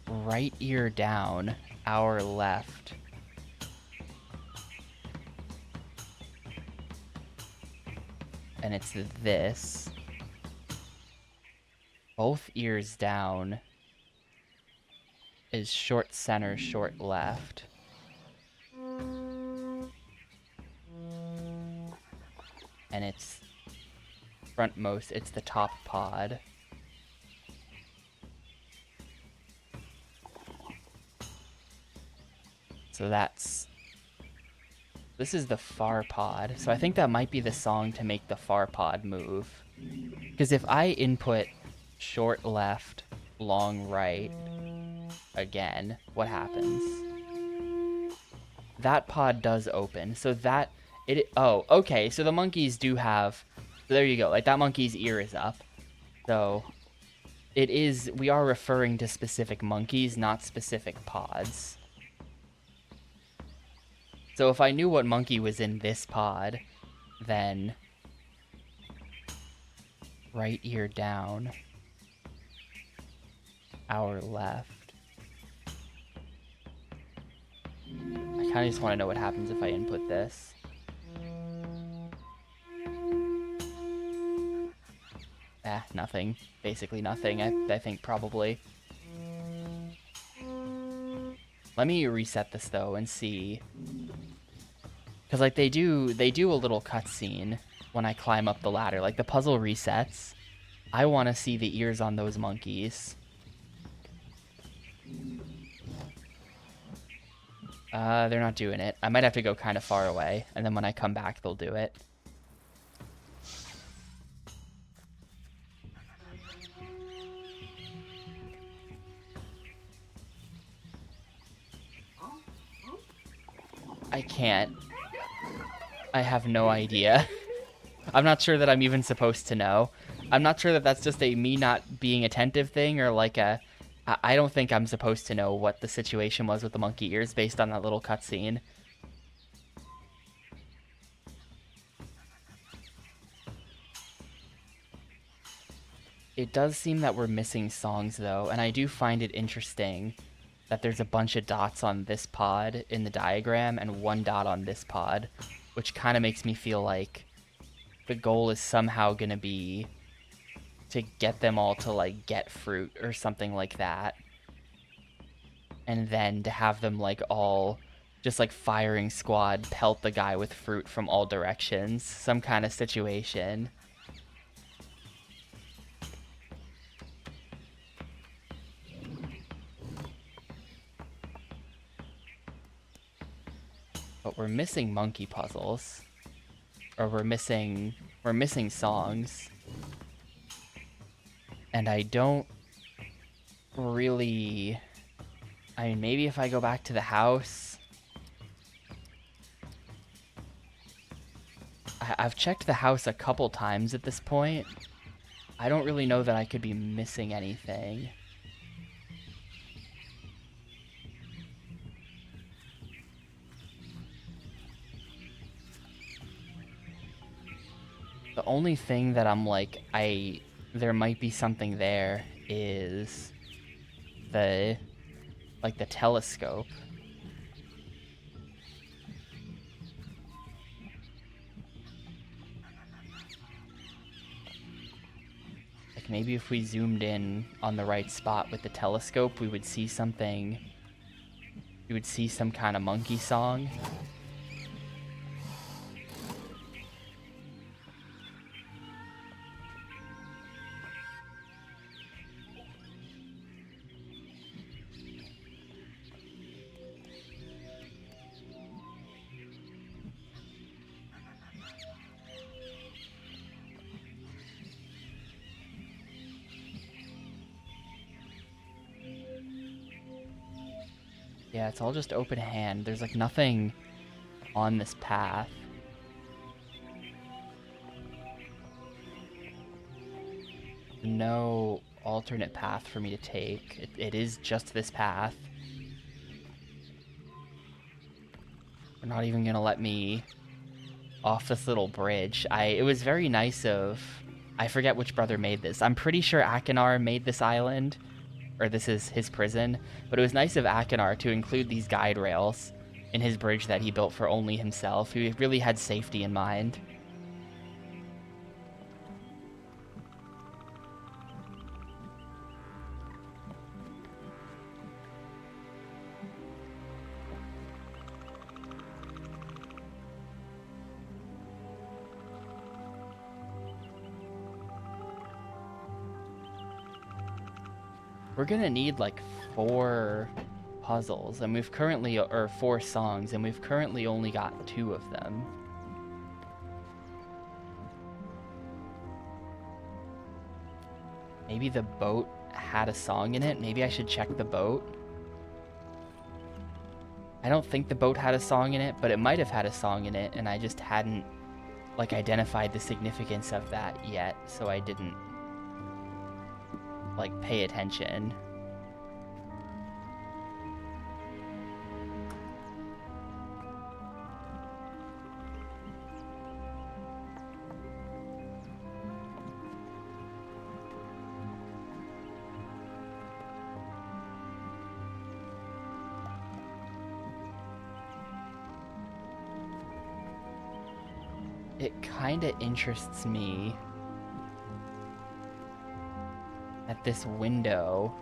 Right ear down, our left. And it's this. Both ears down is short center, short left. And it's frontmost, it's the top pod. So this is the far pod. So I think that might be the song to make the far pod move. Because if I input short left, long right again, what happens? That pod does open. So oh, okay. So the monkeys do have, so there you go. Like that monkey's ear is up. So we are referring to specific monkeys, not specific pods. So if I knew what monkey was in this pod, then right ear down, our left. I kind of just want to know what happens if I input this. Nothing. Basically nothing, I think probably. Let me reset this though and see. Because like they do a little cutscene when I climb up the ladder. Like the puzzle resets. I want to see the ears on those monkeys. They're not doing it. I might have to go kind of far away, and then when I come back, they'll do it. I can't. I have no idea. I'm not sure that I'm even supposed to know. I'm not sure that that's just a me not being attentive thing or like a... I don't think I'm supposed to know what the situation was with the monkey ears based on that little cutscene. It does seem that we're missing songs though, and I do find it interesting that there's a bunch of dots on this pod in the diagram and one dot on this pod, which kind of makes me feel like the goal is somehow going to be to get them all to like get fruit or something like that. And then to have them like all just like firing squad pelt the guy with fruit from all directions. Some kind of situation. But we're missing monkey puzzles. Or we're missing songs. And I don't really... I mean, maybe if I go back to the house... I've checked the house a couple times at this point. I don't really know that I could be missing anything. The only thing that I'm like, there might be something there is the telescope. Like maybe if we zoomed in on the right spot with the telescope, we would see something. We would see some kind of monkey song. Yeah, it's all just open hand. There's like nothing on this path. no alternate path for me to take. It is just this path. They're not even gonna let me off this little bridge. It was very nice of, I forget which brother made this. I'm pretty sure Akinar made this island, or this is his prison, but it was nice of Akinar to include these guide rails in his bridge that he built for only himself. He really had safety in mind. We're gonna need like 4 puzzles, and we've currently, or 4 songs, and we've currently only got 2 of them. Maybe the boat had a song in it. Maybe I should check the boat. I don't think the boat had a song in it, but it might have had a song in it, and I just hadn't like identified the significance of that yet, so I didn't like pay attention. It kind of interests me that this window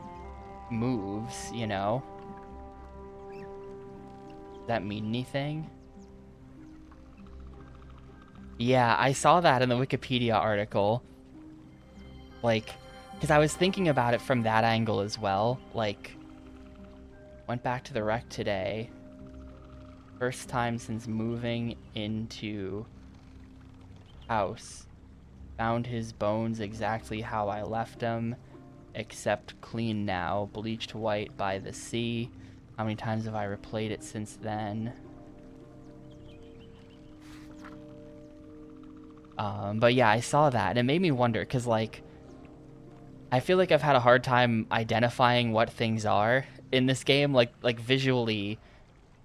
moves, you know? Does that mean anything? Yeah, I saw that in the Wikipedia article. Like, because I was thinking about it from that angle as well. Like, went back to the wreck today. First time since moving into house. Found his bones exactly how I left them, except clean now, bleached white by the sea. How many times have I replayed it since then? But yeah, I saw that, and it made me wonder, because, like, I feel like I've had a hard time identifying what things are in this game. Like visually,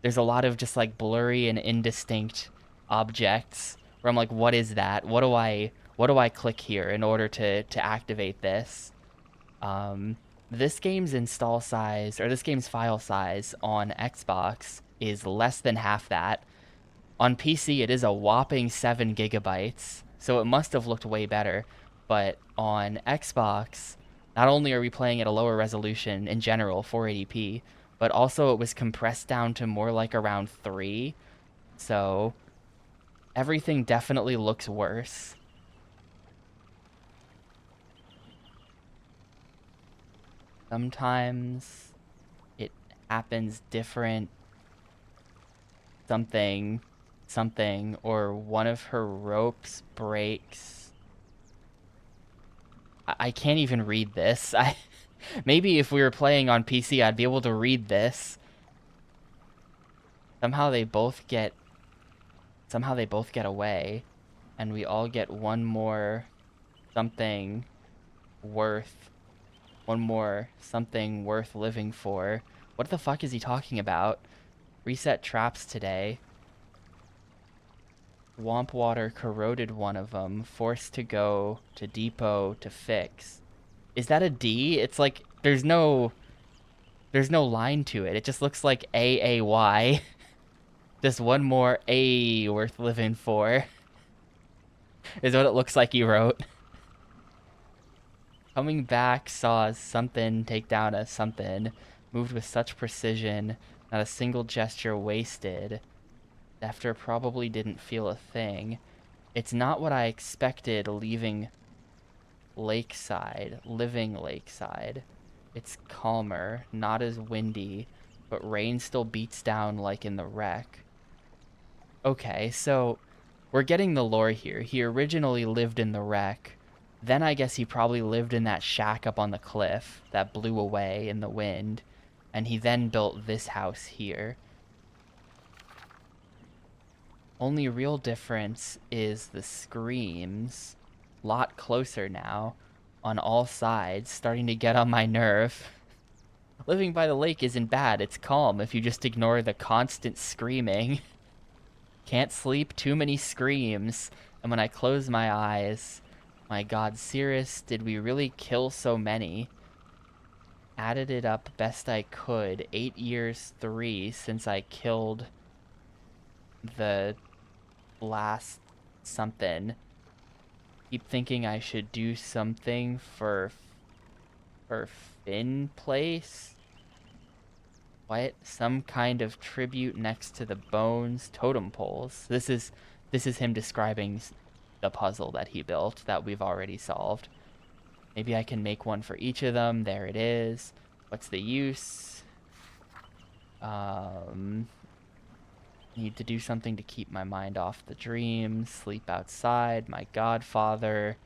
there's a lot of just, like, blurry and indistinct objects where I'm like, what is that? What do I click here in order to activate this? This game's install size, or this game's file size on Xbox is less than half that. On PC, it is a whopping 7 gigabytes, so it must have looked way better. But on Xbox, not only are we playing at a lower resolution in general, 480p, but also it was compressed down to more like around 3. So everything definitely looks worse. Sometimes it happens different. Something, or one of her ropes breaks. I can't even read this. Maybe if we were playing on PC, I'd be able to read this. Somehow they both get away, and we all get something worth one more something worth living for. What the fuck is he talking about? Reset traps today. Swamp water corroded one of them. Forced to go to depot to fix. Is that a D? It's like there's no line to it. It just looks like AAY. Just one more A worth living for. Is what it looks like you wrote. Coming back, saw something take down a something. Moved with such precision, not a single gesture wasted. After probably didn't feel a thing. It's not what I expected living lakeside. It's calmer, not as windy, but rain still beats down like in the wreck. Okay, so we're getting the lore here. He originally lived in the wreck. Then I guess he probably lived in that shack up on the cliff that blew away in the wind. And he then built this house here. Only real difference is the screams. Lot closer now. on all sides, starting to get on my nerve. Living by the lake isn't bad. It's calm if you just ignore the constant screaming. Can't sleep, too many screams. And when I close my eyes, my god, Cirrus, did we really kill so many? Added it up best I could. 8 years, 3 since I killed the last something. Keep thinking I should do something for Finn Place? What? Some kind of tribute next to the bones totem poles. This is him describing the puzzle that he built that we've already solved. Maybe I can make one for each of them. There it is. What's the use? Need to do something to keep my mind off the dreams. Sleep outside. My godfather.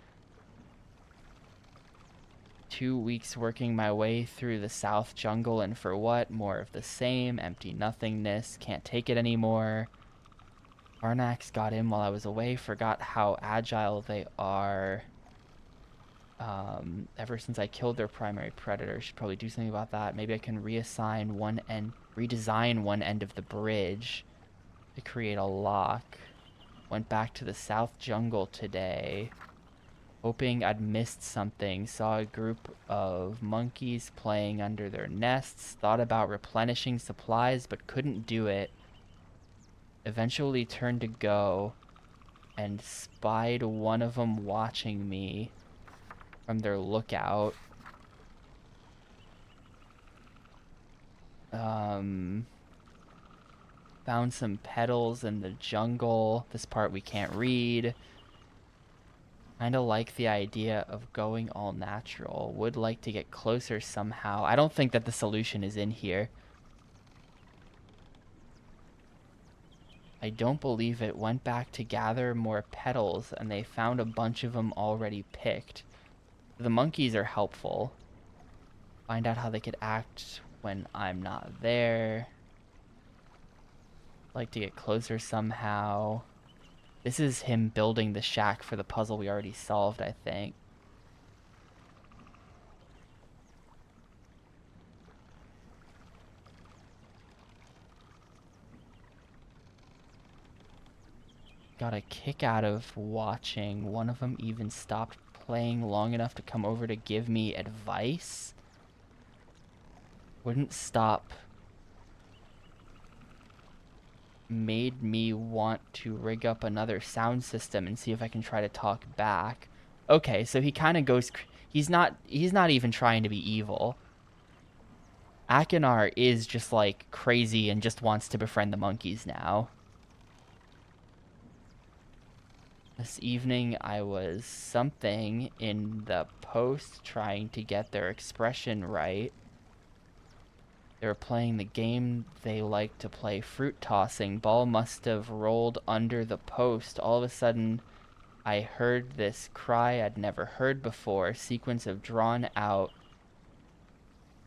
2 weeks working my way through the South Jungle, and for what? More of the same. Empty nothingness. Can't take it anymore. Arnax got in while I was away. Forgot how agile they are. Ever since I killed their primary predator. Should probably do something about that. Maybe I can redesign one end of the bridge to create a lock. Went back to the South Jungle today, hoping I'd missed something. Saw a group of monkeys playing under their nests. Thought about replenishing supplies, but couldn't do it. Eventually turned to go and spied one of them watching me from their lookout. Found some petals in the jungle. This part we can't read. Kinda like the idea of going all natural. Would like to get closer somehow. I don't think that the solution is in here. I don't believe it. Went back to gather more petals, and they found a bunch of them already picked. The monkeys are helpful. Find out how they could act when I'm not there. Like to get closer somehow. This is him building the shack for the puzzle we already solved, I think. Got a kick out of watching. One of them even stopped playing long enough to come over to give me advice. Wouldn't stop. Made me want to rig up another sound system and see if I can try to talk back. Okay, so he kind of goes... He's not even trying to be evil. Akinar is just, like, crazy and just wants to befriend the monkeys now. This evening I was something in the post trying to get their expression right. They were playing the game they like to play, fruit tossing. Ball must have rolled under the post. All of a sudden, I heard this cry I'd never heard before. A sequence of drawn out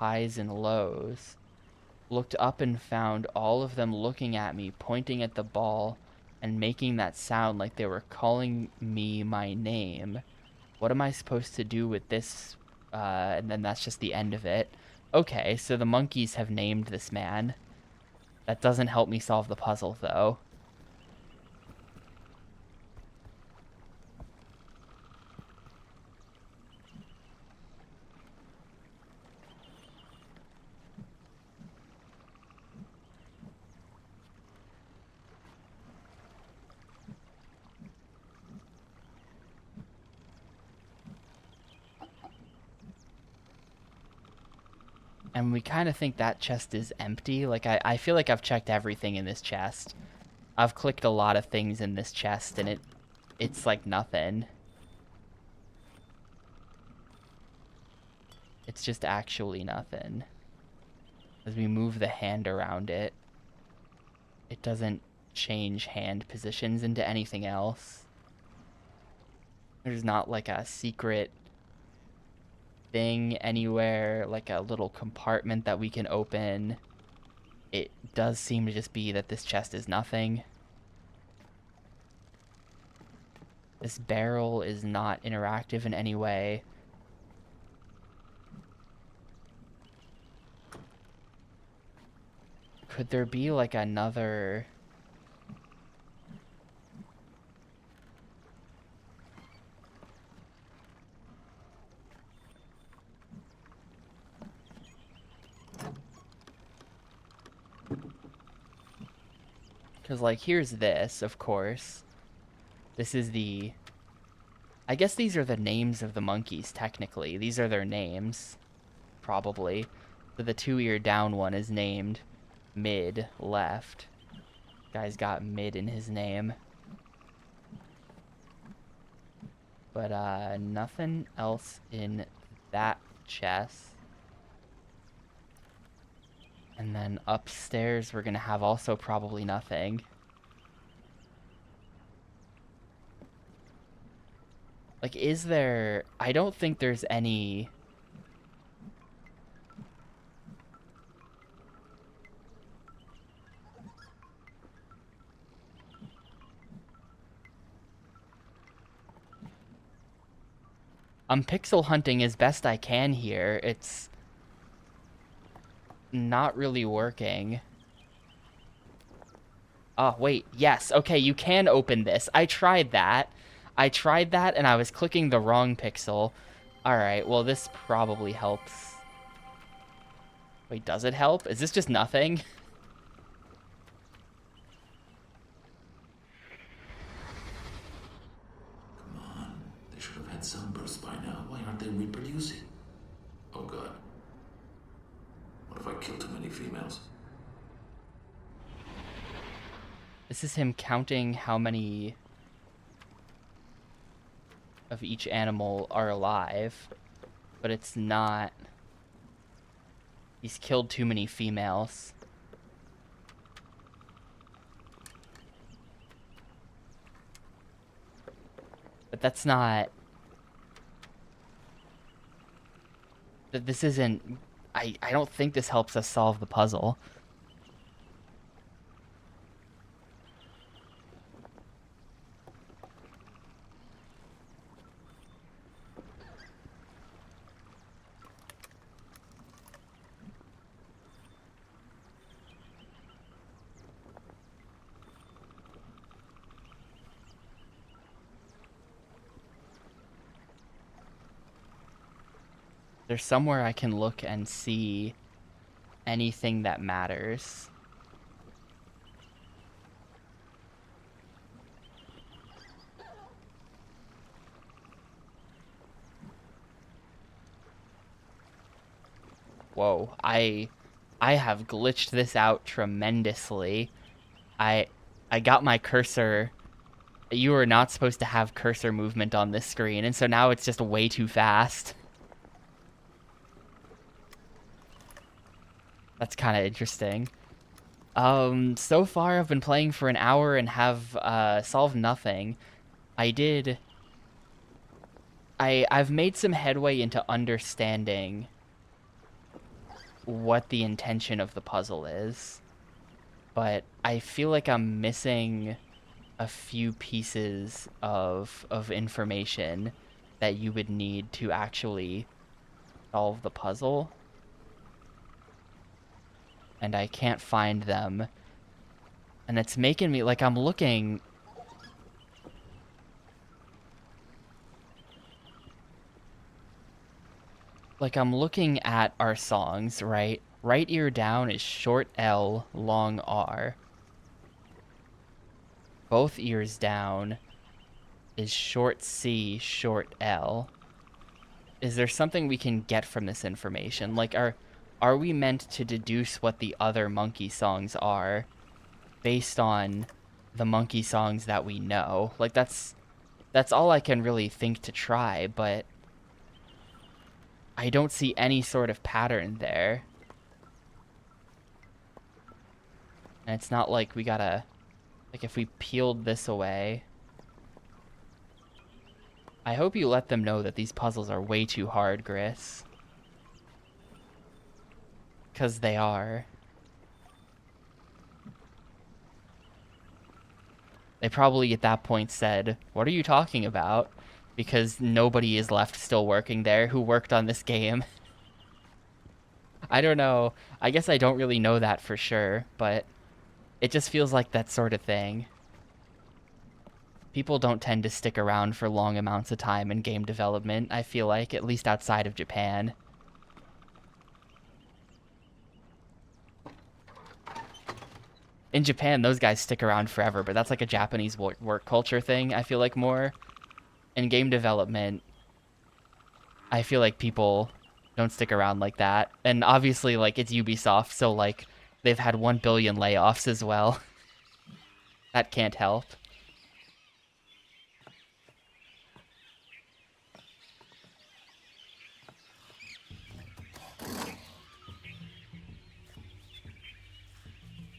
highs and lows. Looked up and found all of them looking at me, pointing at the ball, and making that sound like they were calling me my name. What am I supposed to do with this? And then that's just the end of it. Okay, so the monkeys have named this man. That doesn't help me solve the puzzle, though. And we kind of think that chest is empty. Like, I feel like I've checked everything in this chest. I've clicked a lot of things in this chest, and it's like nothing. It's just actually nothing. As we move the hand around it, it doesn't change hand positions into anything else. There's not like a secret thing anywhere, like a little compartment that we can open. It does seem to just be that this chest is nothing. This barrel is not interactive in any way. Could there be like another... Because, like, here's this, of course. This is the... I guess these are the names of the monkeys, technically. These are their names, probably. So the two-ear down one is named Mid Left. Guy's got Mid in his name. But, nothing else in that chest. And then upstairs, we're gonna have also probably nothing. Like, is there... I don't think there's any... I'm pixel hunting as best I can here. It's not really working. Oh, wait. Yes. Okay, you can open this. I tried that. And I was clicking the wrong pixel. Alright, well, this probably helps. Wait, does it help? Is this just nothing? Come on. They should have had sunbursts by now. Why aren't they reproducing? Oh, God. What if I kill too many females? This is him counting how many of each animal are alive. But it's not... He's killed too many females. But that's not... This isn't... I don't think this helps us solve the puzzle. There's somewhere I can look and see anything that matters. Whoa, I have glitched this out tremendously. I got my cursor. You are not supposed to have cursor movement on this screen, and so now it's just way too fast. That's kind of interesting. So far I've been playing for an hour and have solved nothing. I've made some headway into understanding what the intention of the puzzle is, but I feel like I'm missing a few pieces of information that you would need to actually solve the puzzle. And I can't find them. And it's making me, like, I'm looking... Like, I'm looking at our songs, right? Right ear down is short L, long R. Both ears down is short C, short L. Is there something we can get from this information? Like, are we meant to deduce what the other monkey songs are based on the monkey songs that we know? Like, that's all I can really think to try, but I don't see any sort of pattern there. And it's not like we gotta... Like, if we peeled this away... I hope you let them know that these puzzles are way too hard, Gris. 'Cause they are. They probably at that point said, "What are you talking about?" Because nobody is left still working there who worked on this game. I don't know. I guess I don't really know that for sure, but it just feels like that sort of thing. People don't tend to stick around for long amounts of time in game development, I feel like, at least outside of Japan. In Japan, those guys stick around forever, but that's like a Japanese work culture thing, I feel like more. In game development, I feel like people don't stick around like that. And obviously, like, it's Ubisoft, so, like, they've had 1 billion layoffs as well. That can't help.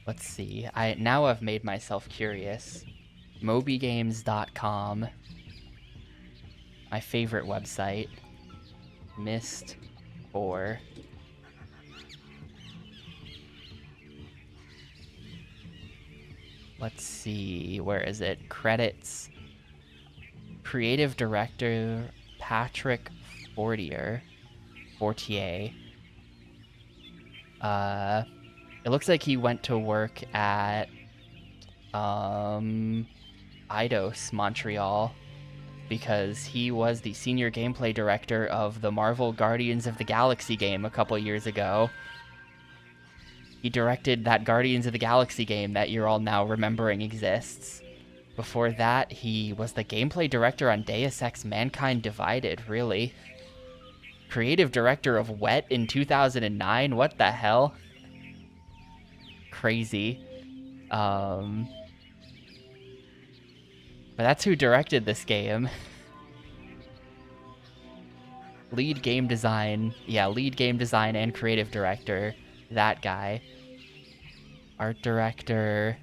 Let's see. Now I've made myself curious. MobyGames.com, my favorite website. Myst 4. Let's see. Where is it? Credits. Creative director Patrick Fortier. Fortier. It looks like he went to work at Eidos Montreal because he was the senior gameplay director of the Marvel Guardians of the Galaxy game a couple years ago. He directed that Guardians of the Galaxy game that you're all now remembering exists. Before that, he was the gameplay director on Deus Ex Mankind Divided, really. Creative director of Wet in 2009? What the hell? Crazy. But that's who directed this game. Lead game design. Yeah, lead game design and creative director. That guy. Art director.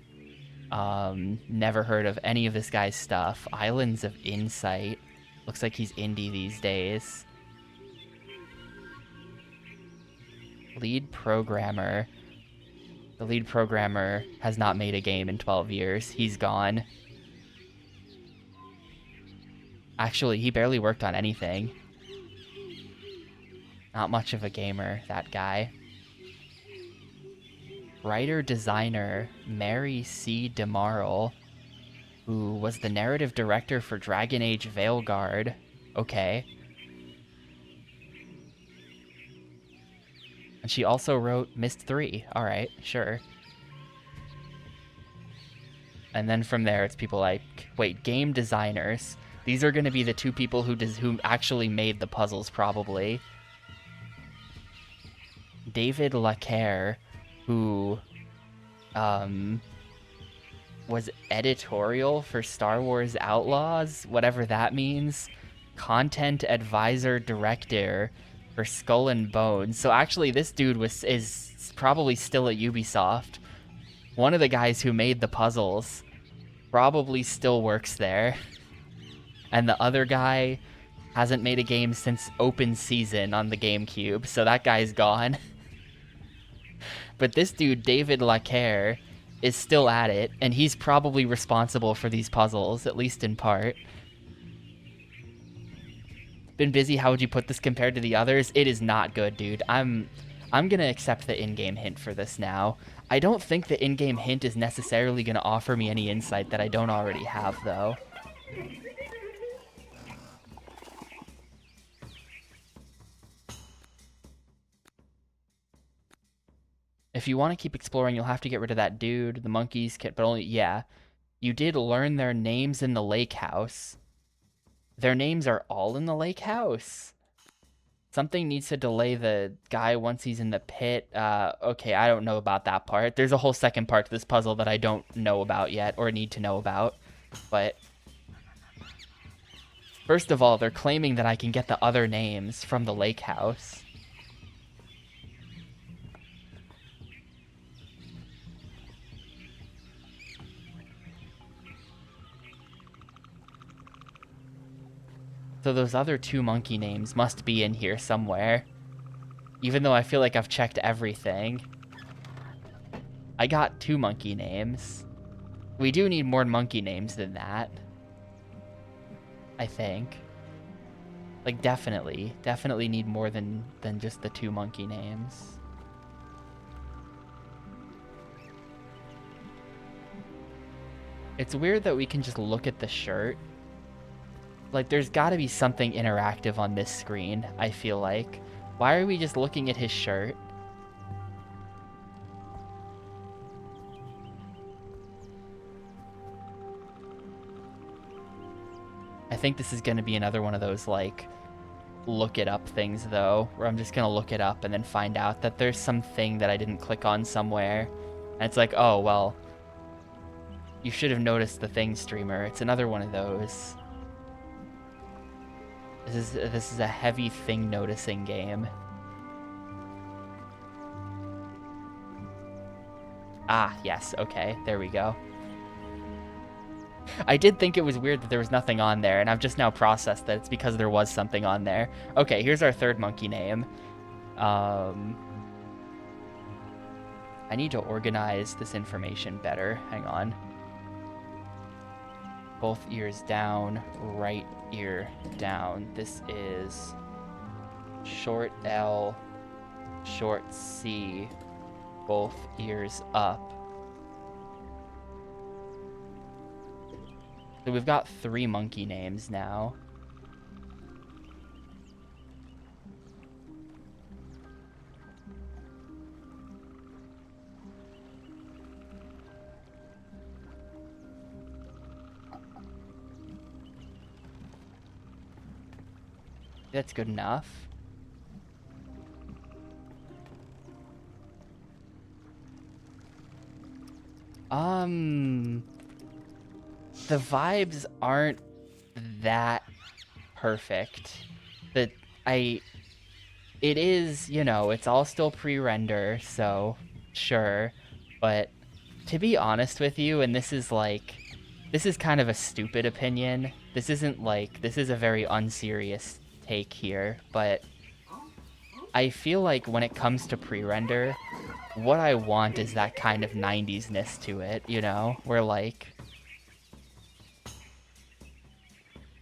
Never heard of any of this guy's stuff. Islands of Insight. Looks like he's indie these days. Lead programmer. The lead programmer has not made a game in 12 years. He's gone. Actually, he barely worked on anything. Not much of a gamer, that guy. Writer-designer Mary C. DeMarle, who was the narrative director for Dragon Age Veilguard. Okay. And she also wrote Myst 3. Alright, sure. And then from there, it's people like, wait, game designers. These are going to be the two people who actually made the puzzles, probably. David Lacaire, who was editorial for Star Wars Outlaws, whatever that means. Content advisor director for Skull and Bones. So actually, this dude is probably still at Ubisoft. One of the guys who made the puzzles probably still works there. And the other guy hasn't made a game since open season on the GameCube, so that guy's gone. But this dude, David Lacaire, is still at it, and he's probably responsible for these puzzles, at least in part. Been busy, how would you put this compared to the others? It is not good, dude. I'm gonna accept the in-game hint for this now. I don't think the in-game hint is necessarily gonna offer me any insight that I don't already have, though. If you want to keep exploring, you'll have to get rid of that dude. The monkeys can, but only, yeah. You did learn their names in the lake house. Their names are all in the lake house. Something needs to delay the guy once he's in the pit. Okay, I don't know about that part. There's a whole second part to this puzzle that I don't know about yet or need to know about. But first of all, they're claiming that I can get the other names from the lake house. So those other two monkey names must be in here somewhere. Even though I feel like I've checked everything. I got 2 monkey names. We do need more monkey names than that. I think. Like, definitely. Definitely need more than just the 2 monkey names. It's weird that we can just look at the shirt. Like, there's got to be something interactive on this screen, I feel like. Why are we just looking at his shirt? I think this is going to be another one of those, like, look it up things, though, where I'm just going to look it up and then find out that there's something that I didn't click on somewhere. And it's like, oh, well, you should have noticed the thing, streamer. It's another one of those. This is a heavy thing noticing game. Ah, yes, okay, there we go. I did think it was weird that there was nothing on there, and I've just now processed that it's because there was something on there. Okay, here's our third monkey name. I need to organize this information better. Hang on. Both ears down, right ear down. This is short L, short C, both ears up. So we've got 3 monkey names now. That's good enough. The vibes aren't that perfect. That it is, you know, it's all still pre-render, so sure. But to be honest with you, and this is kind of a stupid opinion. This isn't like, this is a very unserious take here, but I feel like when it comes to pre-render, what I want is that kind of 90s-ness to it, you know? Where, like,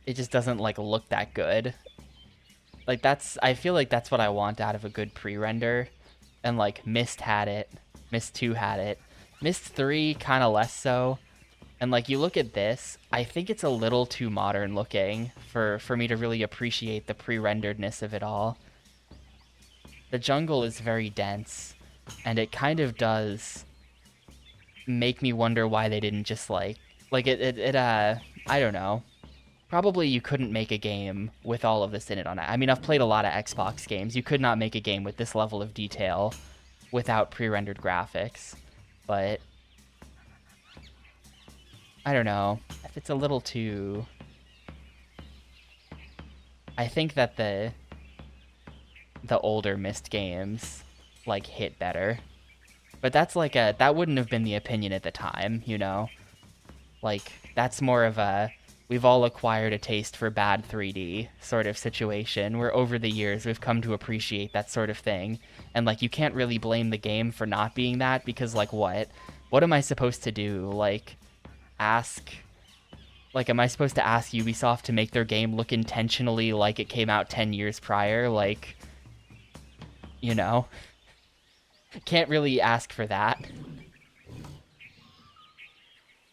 it just doesn't, like, look that good. Like, I feel like that's what I want out of a good pre-render. And, like, Myst had it. Myst 2 had it. Myst 3, kind of less so. And, like, you look at this, I think it's a little too modern looking for me to really appreciate the pre-renderedness of it all. The jungle is very dense, and it kind of does make me wonder why they didn't just, like I don't know. Probably you couldn't make a game with all of this in it on it. I mean, I've played a lot of Xbox games. You could not make a game with this level of detail without pre-rendered graphics. But I don't know. If it's a little too... I think that the older Myst games, like, hit better. But that's like that wouldn't have been the opinion at the time, you know? Like, that's more of a, we've all acquired a taste for bad 3D sort of situation, where over the years we've come to appreciate that sort of thing. And, like, you can't really blame the game for not being that, because, like, what? What am I supposed to do? Like, am I supposed to ask Ubisoft to make their game look intentionally like it came out 10 years prior? Like, you know? Can't really ask for that.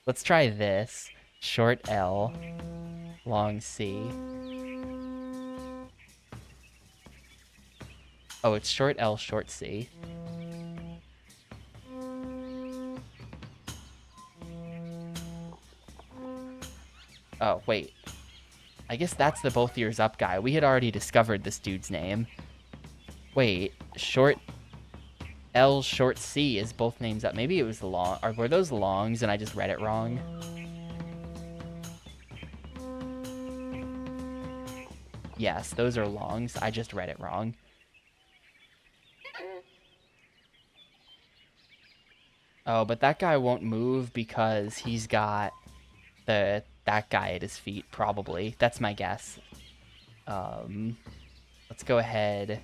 Let's try this. Short L, long C. Oh, it's short L, short C. Oh, wait. I guess that's the both ears up guy. We had already discovered this dude's name. Wait, short L, short C is both names up. Maybe it was the long, or were those longs and I just read it wrong? Yes, those are longs. I just read it wrong. Oh, but that guy won't move because he's got that guy at his feet, probably. That's my guess. Let's go ahead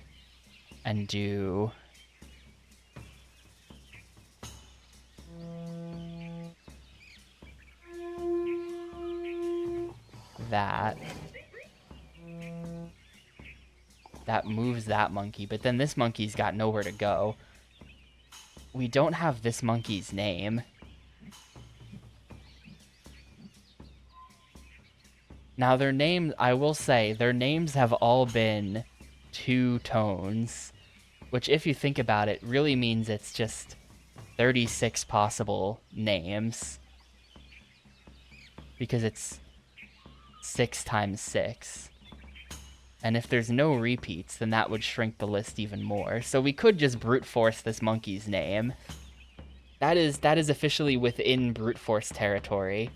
and do that. That moves that monkey, but then this monkey's got nowhere to go. We don't have this monkey's name. Now their names, I will say, their names have all been 2 tones, which if you think about it, really means it's just 36 possible names because it's 6 times 6. And if there's no repeats, then that would shrink the list even more. So we could just brute force this monkey's name. That is officially within brute force territory,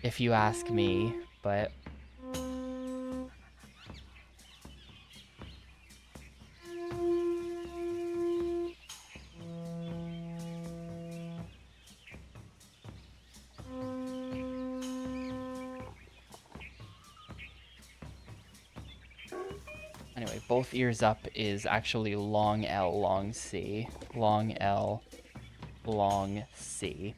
if you ask me, but anyway, both ears up is actually long L, long C. Long L, long C.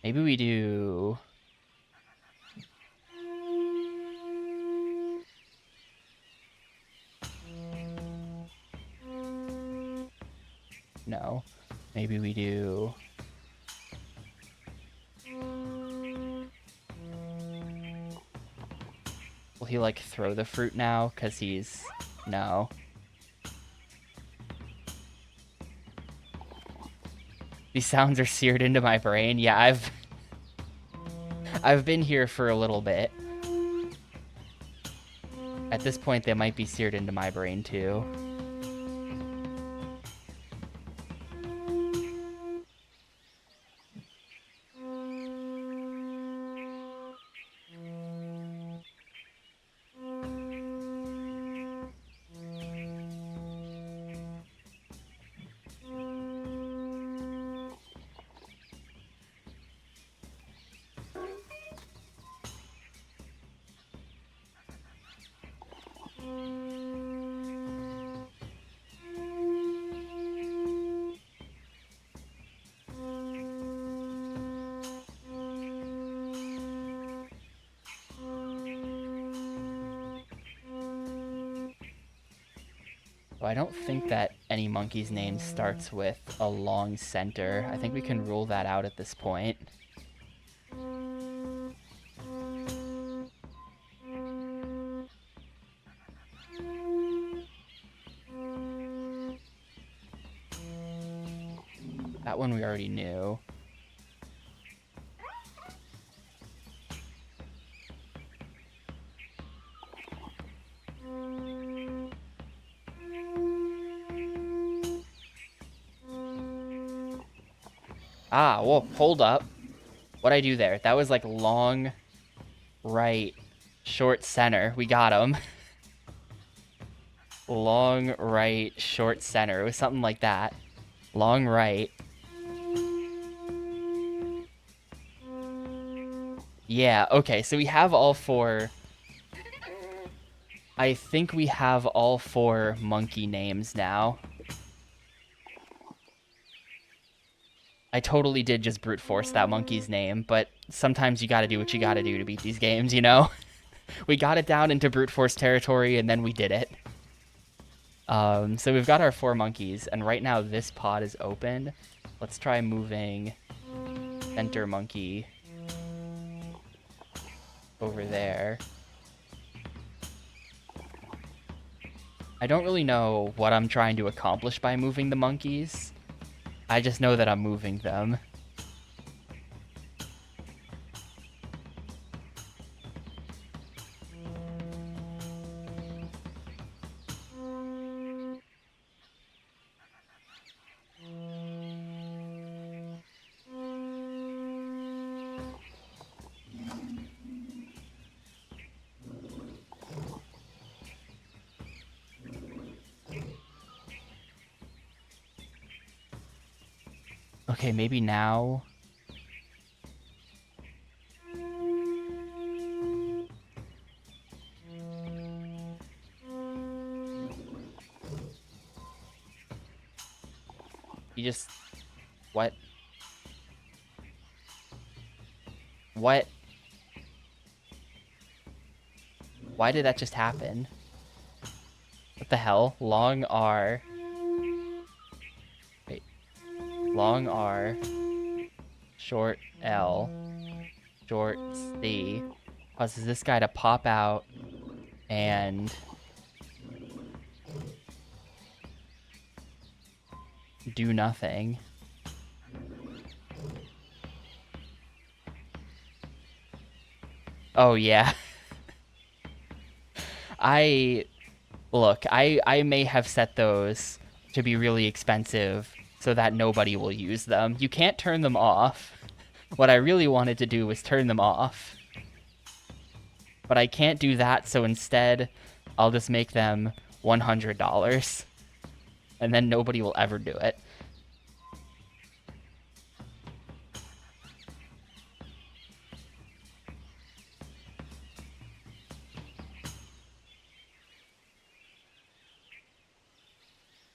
Maybe we do... No. Maybe we do... Will he, like, throw the fruit now? Because he's... No. These sounds are seared into my brain. Yeah, I've been here for a little bit. At this point, they might be seared into my brain, too. So I don't think that any monkey's name starts with a long center. I think we can rule that out at this point. That one we already knew. Ah, whoa, hold up. What'd I do there? That was like long, right, short center. We got him. Long, right, short center. It was something like that. Long, right. Yeah, okay, so we have all four. I think we have all four monkey names now. I totally did just brute force that monkey's name, but sometimes you gotta do what you gotta do to beat these games, you know? We got it down into brute force territory, and then we did it. So we've got our 4 monkeys, and right now this pod is open. Let's try moving center monkey over there. I don't really know what I'm trying to accomplish by moving the monkeys. I just know that I'm moving them. Okay, maybe now... You just... What? What? Why did that just happen? What the hell? Long R. Wait. Long R. short L, short C, causes this guy to pop out and do nothing. Oh yeah. I look, I may have set those to be really expensive so that nobody will use them. You can't turn them off. What I really wanted to do was turn them off. But I can't do that, so instead I'll just make them $100 and then nobody will ever do it.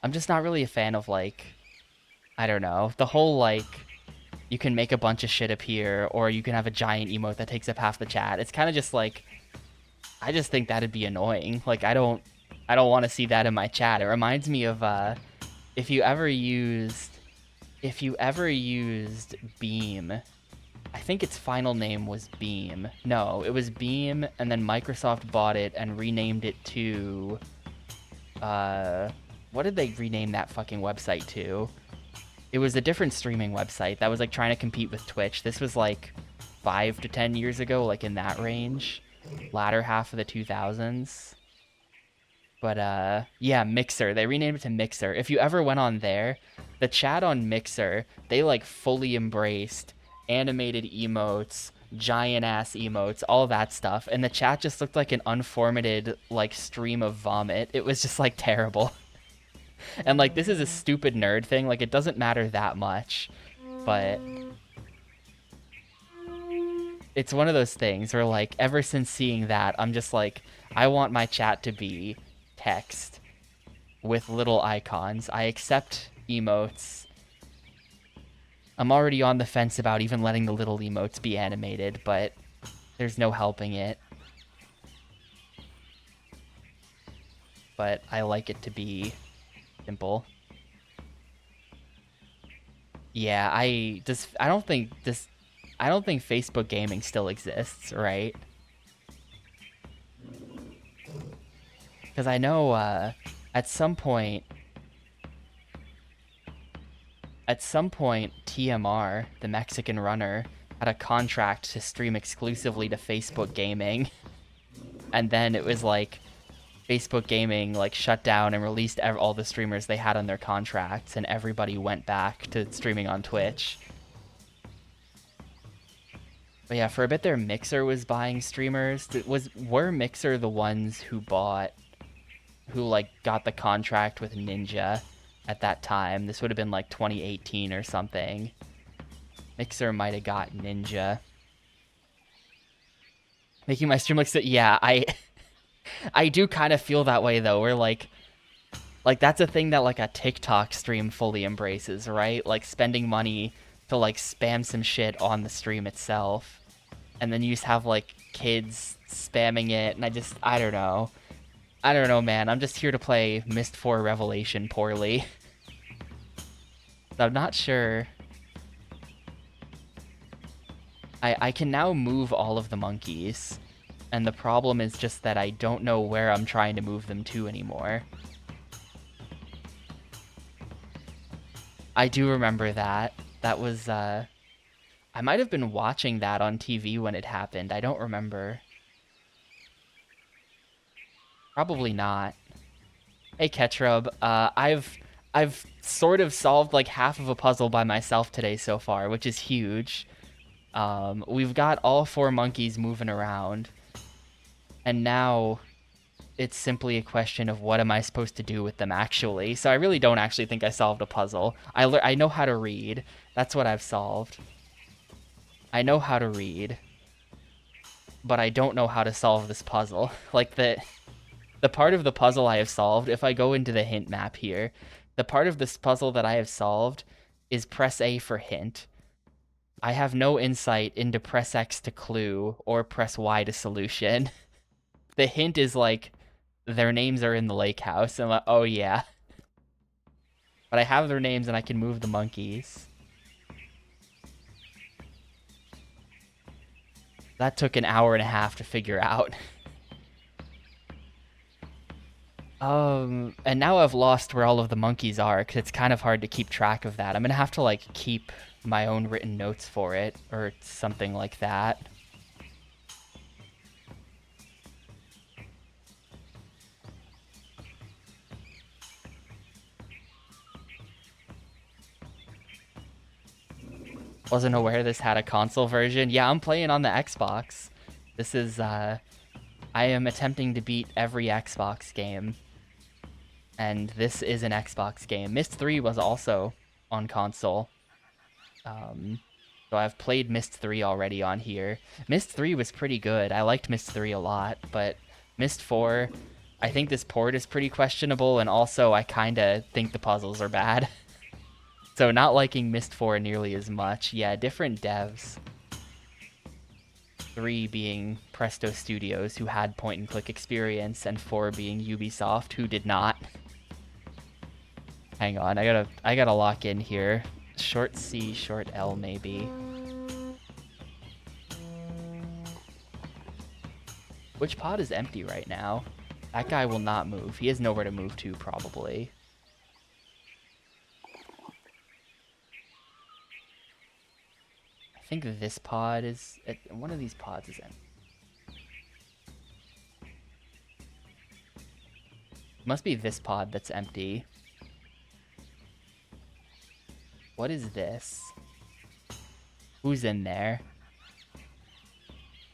I'm just not really a fan of like, I don't know, the whole like you can make a bunch of shit appear or you can have a giant emote that takes up half the chat. It's kind of just like I just think that'd be annoying. Like I don't want to see that in my chat. It reminds me of if you ever used if you ever used Beam. I think its final name was Beam. No, it was Beam and then Microsoft bought it and renamed it to what did they rename that fucking website to? It was a different streaming website that was like trying to compete with Twitch. This was like 5 to 10 years ago, like in that range, latter half of the 2000s. But yeah, Mixer. They renamed it to Mixer. If you ever went on there, the chat on Mixer, they like fully embraced animated emotes, giant ass emotes, all that stuff. And the chat just looked like an unformatted like stream of vomit. It was just like terrible. And like this is a stupid nerd thing, like it doesn't matter that much, but it's one of those things where like ever since seeing that, I'm just like I want my chat to be text with little icons. I accept emotes. I'm already on the fence about even letting the little emotes be animated, but there's no helping it. But I like it to be simple. Yeah, I don't think Facebook gaming still exists, right? Because I know at some point TMR, the Mexican runner, had a contract to stream exclusively to Facebook gaming, and then it was like Facebook gaming like shut down and released all the streamers they had on their contracts, and everybody went back to streaming on Twitch. But yeah, for a bit there, Mixer was buying streamers. Were Mixer the ones who like got the contract with Ninja at that time? This would have been like 2018 or something. Mixer might have got Ninja. Making my stream look so yeah, I do kind of feel that way though. Where like that's a thing that like a TikTok stream fully embraces, right? Like spending money to like spam some shit on the stream itself. And then you just have like kids spamming it, and I don't know. I don't know, man. I'm just here to play Myst 4 Revelation poorly. So I'm not sure. I can now move all of the monkeys, and the problem is just that I don't know where I'm trying to move them to anymore. I do remember that. That was, I might have been watching that on TV when it happened. I don't remember. Probably not. Hey, Ketrub. I've sort of solved like half of a puzzle by myself today so far, which is huge. We've got all 4 monkeys moving around, and now it's simply a question of what am I supposed to do with them actually. So I really don't actually think I solved a puzzle. I know how to read. That's what I've solved. I know how to read, but I don't know how to solve this puzzle. Like the part of the puzzle I have solved, if I go into the hint map here, the part of this puzzle that I have solved is press A for hint. I have no insight into press X to clue or press Y to solution. The hint is like, their names are in the lake house. And I'm like, oh yeah. But I have their names and I can move the monkeys. That took an hour and a half to figure out. And now I've lost where all of the monkeys are, because it's kind of hard to keep track of that. I'm gonna have to, like, keep my own written notes for it, or something like that. Wasn't aware this had a console version. Yeah, I'm playing on the Xbox. This is, I am attempting to beat every Xbox game. And this is an Xbox game. Myst 3 was also on console. So I've played Myst 3 already on here. Myst 3 was pretty good. I liked Myst 3 a lot, but Myst 4, I think this port is pretty questionable, and also I kind of think the puzzles are bad. So not liking Myst 4 nearly as much. Yeah, different devs. 3 being Presto Studios, who had point-and-click experience, and 4 being Ubisoft, who did not. Hang on, I gotta lock in here. Short C, short L, maybe. Which pod is empty right now? That guy will not move. He has nowhere to move to, probably. I think this pod is... one of these pods is empty. It must be this pod that's empty. What is this? Who's in there?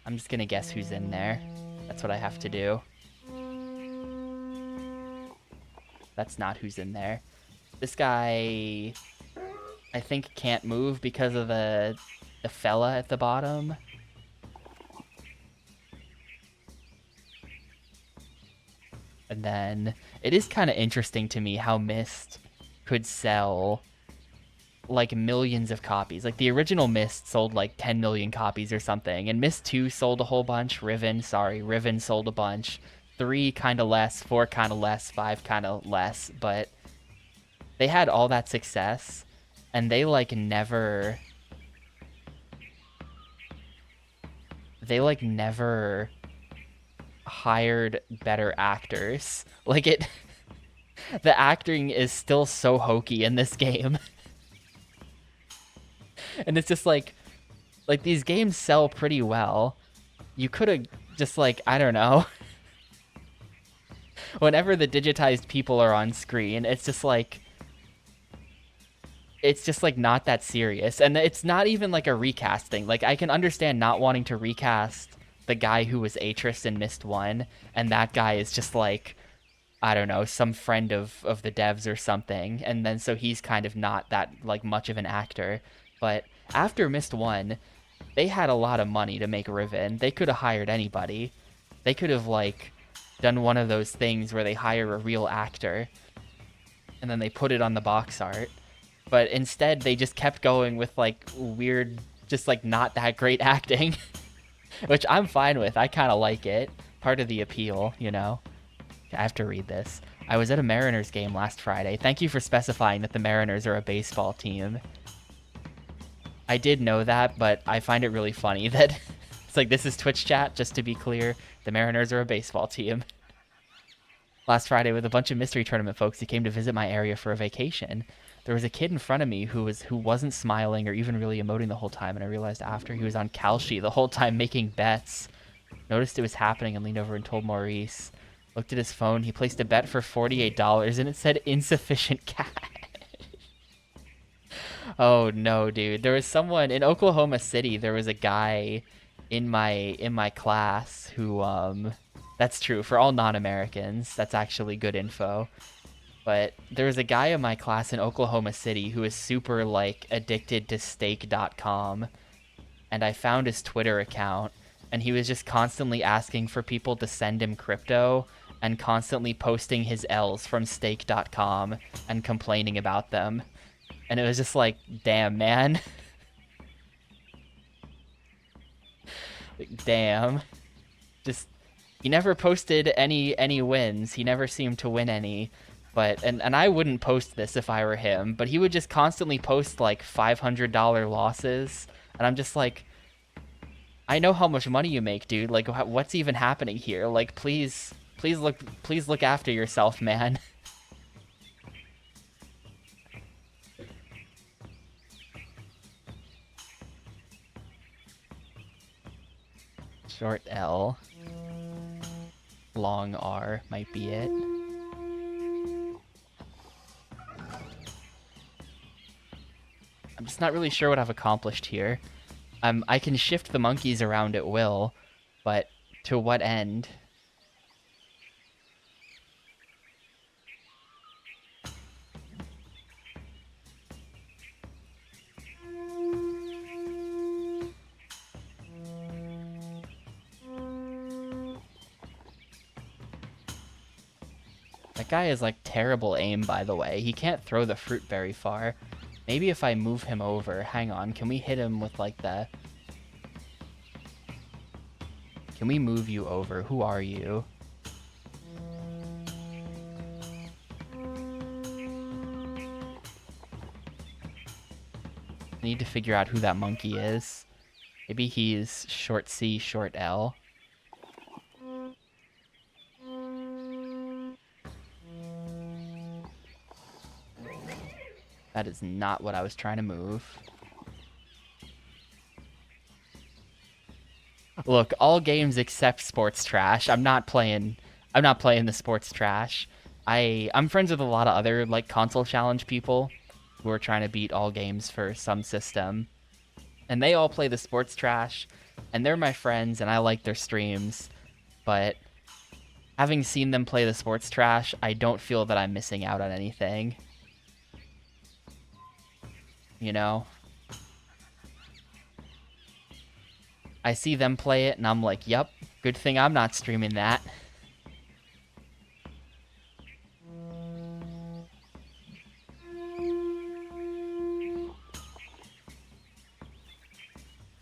I'm just gonna guess who's in there. That's what I have to do. That's not who's in there. This guy, I think, can't move because of the fella at the bottom. And then it is kind of interesting to me how Myst could sell like millions of copies. Like the original Myst sold like 10 million copies or something, and Myst 2 sold a whole bunch. Riven sold a bunch. 3 kind of less, 4 kind of less, 5 kind of less, but they had all that success, and they never hired better actors. Like it the acting is still so hokey in this game. And it's just like these games sell pretty well. You could have just I don't know. Whenever the digitized people are on screen, it's just not that serious. And it's not even like a recast thing. Like I can understand not wanting to recast the guy who was Atris in Myst 1, and that guy is just I don't know, some friend of the devs or something, and then so he's kind of not that much of an actor. But after Myst 1, they had a lot of money to make Riven. They could have hired anybody. They could have done one of those things where they hire a real actor and then they put it on the box art. But instead they just kept going with weird, just not that great acting. Which I'm fine with. I kind of like it. Part of the appeal, you know? I have to read this. I was at a Mariners game last Friday. Thank you for specifying that the Mariners are a baseball team. I did know that, but I find it really funny that it's this is Twitch chat, just to be clear. The Mariners are a baseball team. Last Friday, with a bunch of mystery tournament folks who came to visit my area for a vacation, there was a kid in front of me who wasn't smiling or even really emoting the whole time, and I realized after he was on Kalshi the whole time making bets. Noticed it was happening and leaned over and told Maurice. Looked at his phone. He placed a bet for $48, and it said insufficient cash. Oh no, dude. There was someone in Oklahoma City. There was a guy in my class who that's true for all non-Americans. That's actually good info. But there was a guy in my class in Oklahoma City who is super addicted to stake.com, and I found his Twitter account, and he was just constantly asking for people to send him crypto and constantly posting his L's from stake.com and complaining about them. And it was just damn, man. Damn. Just, he never posted any wins. He never seemed to win any. But, and I wouldn't post this if I were him, but he would just constantly post $500 losses. And I'm just I know how much money you make, dude. Like, what's even happening here? Like, please look after yourself, man. Short L, long R might be it. I'm just not really sure what I've accomplished here. I can shift the monkeys around at will, but to what end? That guy is like terrible aim, by the way. He can't throw the fruit very far. Maybe if I move him over, hang on, can we hit him with like the... Can we move you over? Who are you? I need to figure out who that monkey is. Maybe he's short C, short L. That is not what I was trying to move. Look, all games except sports trash. I'm not playing the sports trash. I'm friends with a lot of other like console challenge people who are trying to beat all games for some system. And they all play the sports trash, and they're my friends and I like their streams, but having seen them play the sports trash, I don't feel that I'm missing out on anything. You know? I see them play it and I'm like, yep, good thing I'm not streaming that.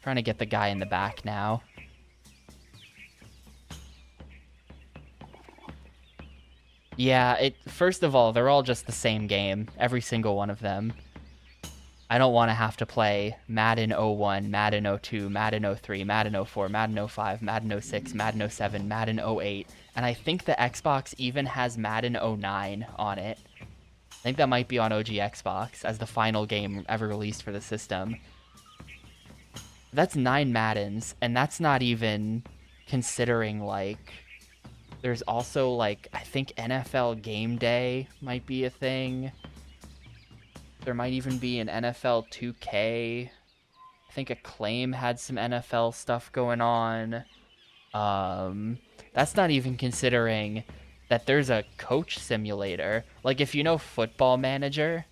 Trying to get the guy in the back now. Yeah, first of all, they're all just the same game, every single one of them. I don't want to have to play Madden 01, Madden 02, Madden 03, Madden 04, Madden 05, Madden 06, Madden 07, Madden 08, and I think the Xbox even has Madden 09 on it. I think that might be on OG Xbox as the final game ever released for the system. That's 9 Maddens, and that's not even considering, like, there's also, like, I think NFL Game Day might be a thing. There might even be an NFL 2K. I think Acclaim had some NFL stuff going on. That's not even considering that there's a coach simulator. Like, if you know Football Manager,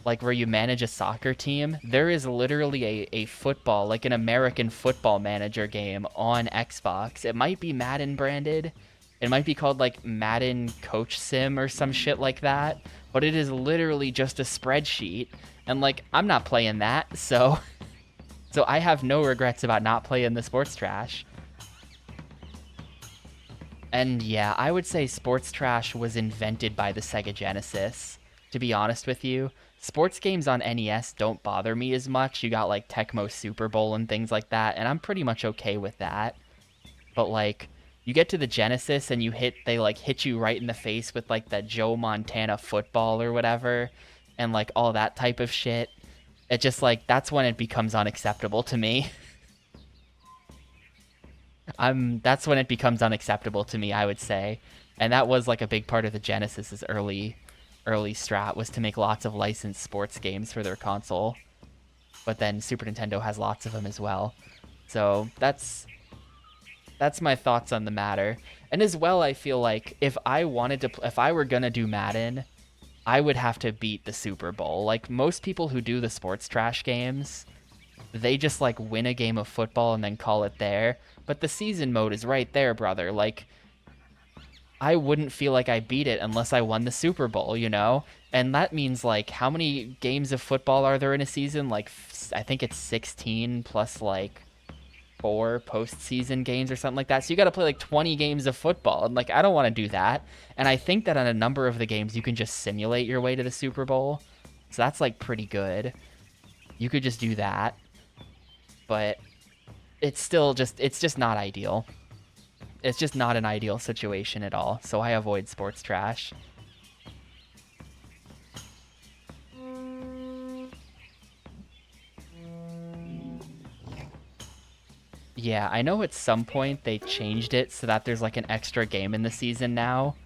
like where you manage a soccer team, there is literally a football, like an American Football Manager game on Xbox. It might be Madden branded. It might be called like Madden Coach Sim or some shit like that. But it is literally just a spreadsheet. And like, I'm not playing that, so I have no regrets about not playing the sports trash. And yeah, I would say sports trash was invented by the Sega Genesis, to be honest with you. Sports games on NES don't bother me as much. You got like Tecmo Super Bowl and things like that, and I'm pretty much okay with that. But like, you get to the Genesis and they like hit you right in the face with like that Joe Montana football or whatever, and like all that type of shit. It just like, that's when it becomes unacceptable to me. That's when it becomes unacceptable to me, I would say. And that was like a big part of the Genesis's early strat, was to make lots of licensed sports games for their console. But then Super Nintendo has lots of them as well. So that's my thoughts on the matter. And as well, I feel like if I were gonna do Madden, I would have to beat the Super Bowl. Like, most people who do the sports trash games, they just like win a game of football and then call it there. But the season mode is right there, brother. Like, I wouldn't feel like I beat it unless I won the Super Bowl, you know? And that means, like, how many games of football are there in a season? Like, I think it's 16 plus, like, 4 postseason games or something like that. So you got to play, like, 20 games of football. And, like, I don't want to do that. And I think that on a number of the games, you can just simulate your way to the Super Bowl. So that's, like, pretty good. You could just do that. But it's just not ideal. It's just not an ideal situation at all. So I avoid sports trash. Yeah, I know at some point they changed it so that there's like an extra game in the season now,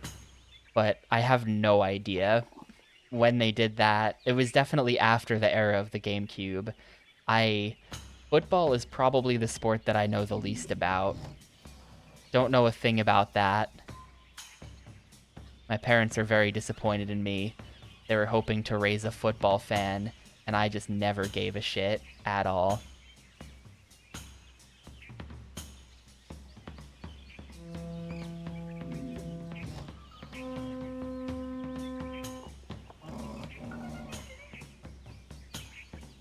but I have no idea when they did that. It was definitely after the era of the GameCube. I Football is probably the sport that I know the least about. Don't know a thing about that. My parents are very disappointed in me. They were hoping to raise a football fan, and I just never gave a shit at all.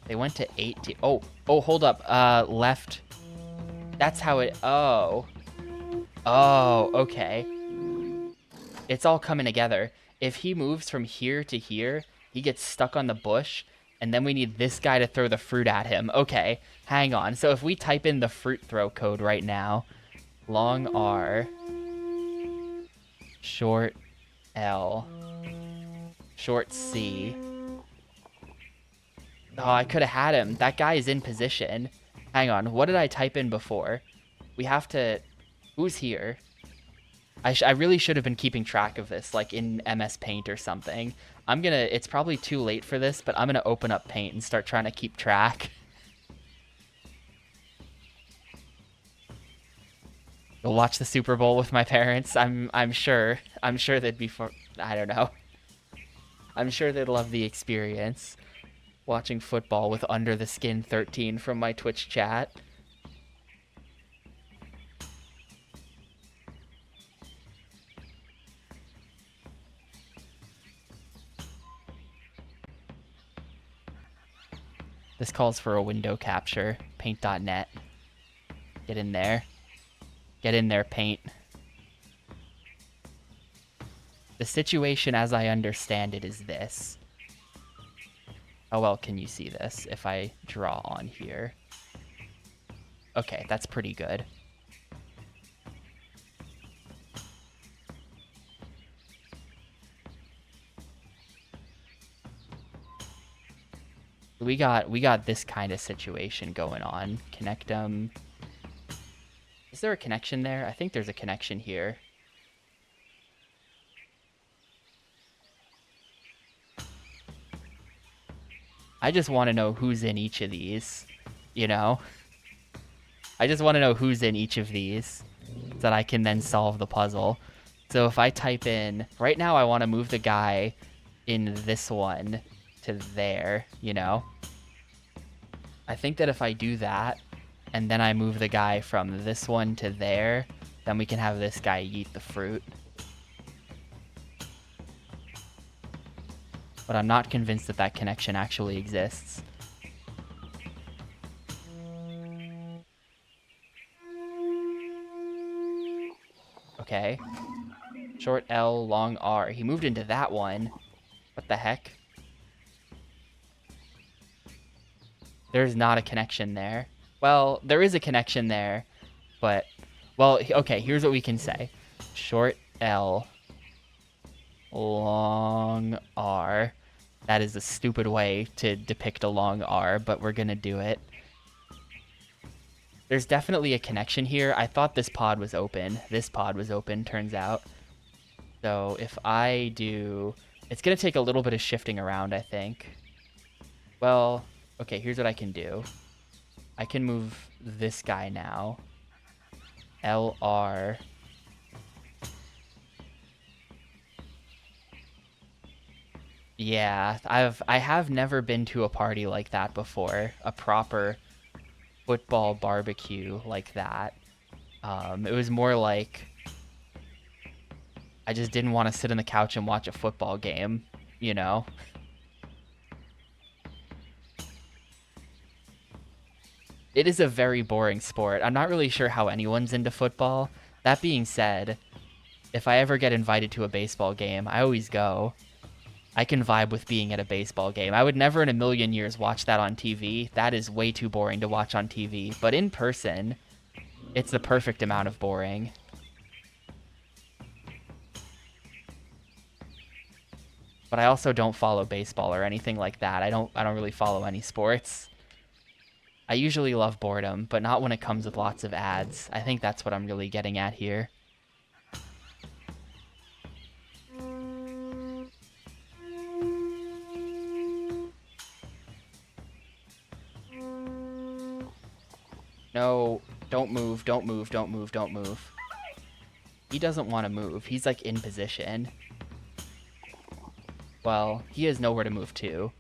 They went to 18. Oh, hold up. Left. That's how it. Oh, okay. It's all coming together. If he moves from here to here, he gets stuck on the bush, and then we need this guy to throw the fruit at him. Okay, hang on. So if we type in the fruit throw code right now, long R, short L, short C. Oh, I could have had him. That guy is in position. Hang on. What did I type in before? We have to... Who's here? I really should have been keeping track of this, like in MS Paint or something. It's probably too late for this, but I'm gonna open up Paint and start trying to keep track. Go watch the Super Bowl with my parents. I'm sure they'd be for... I don't know. I'm sure they'd love the experience. Watching football with Under the Skin 13 from my Twitch chat. This calls for a window capture. Paint.net. Get in there. Get in there, Paint. The situation as I understand it is this. How well can you see this if I draw on here? Okay, that's pretty good. We got this kind of situation going on. Connect them. Is there a connection there? I think there's a connection here. I just want to know who's in each of these, you know? I just want to know who's in each of these so that I can then solve the puzzle. So if I type in... Right now I want to move the guy in this one to there, you know? I think that if I do that, and then I move the guy from this one to there, then we can have this guy eat the fruit. But I'm not convinced that that connection actually exists. Okay. Short L, long R. He moved into that one. What the heck? There's not a connection there. Well, there is a connection there, but... Well, okay, here's what we can say. Short L, long R. That is a stupid way to depict a long R, but we're gonna do it. There's definitely a connection here. I thought this pod was open. This pod was open, turns out. So if I do... It's gonna take a little bit of shifting around, I think. Well, okay, here's what I can do. I can move this guy now. LR. Yeah, I have never been to a party like that before. A proper football barbecue like that. It was more like I just didn't want to sit on the couch and watch a football game, you know? It is a very boring sport. I'm not really sure how anyone's into football. That being said, if I ever get invited to a baseball game, I always go. I can vibe with being at a baseball game. I would never in a million years watch that on TV. That is way too boring to watch on TV. But in person, it's the perfect amount of boring. But I also don't follow baseball or anything like that. I don't really follow any sports. I usually love boredom, but not when it comes with lots of ads. I think that's what I'm really getting at here. No, don't move, don't move, don't move, don't move. He doesn't want to move. He's like in position. Well, he has nowhere to move to.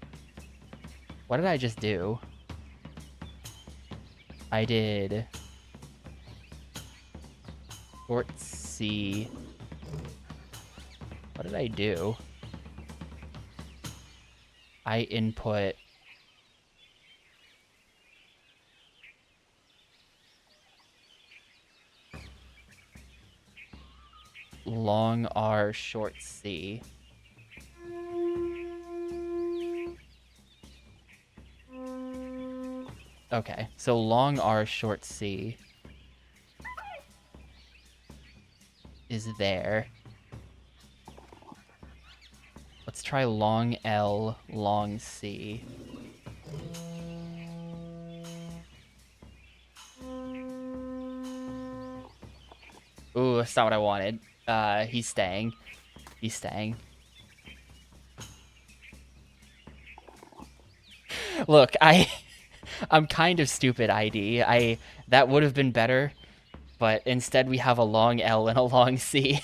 What did I just do? I did short C. What did I do? I input long R short C. Okay, so long R short C is there. Let's try long L, long C. Ooh, that's not what I wanted. He's staying. He's staying. Look, I'm kind of stupid ID. That would have been better, but instead we have a long L and a long C.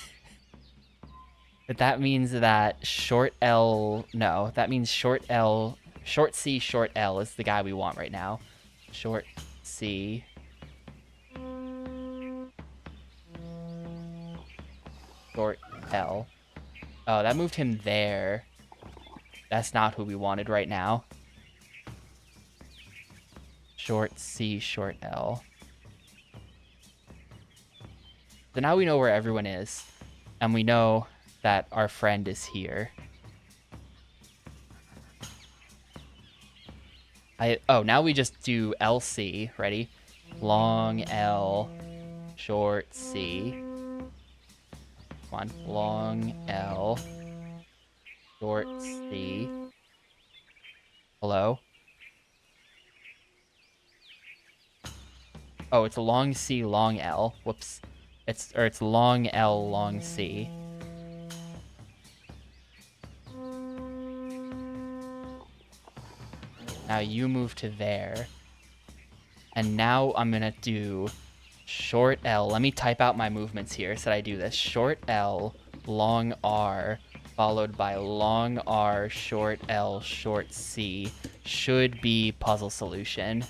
But that means that short L, no, that means short L, short C, short L is the guy we want right now. Short C. Short L. Oh, that moved him there. That's not who we wanted right now. Short C, short L. So now we know where everyone is, and we know that our friend is here. Now we just do LC. Ready? Long L, short C. Come on. Long L, short C. Hello? Oh, it's long C, long L. Whoops. It's long L, long C. Now you move to there. And now I'm gonna do short L. Let me type out my movements here so that I do this. Short L, long R, followed by long R, short L, short C. Should be puzzle solution.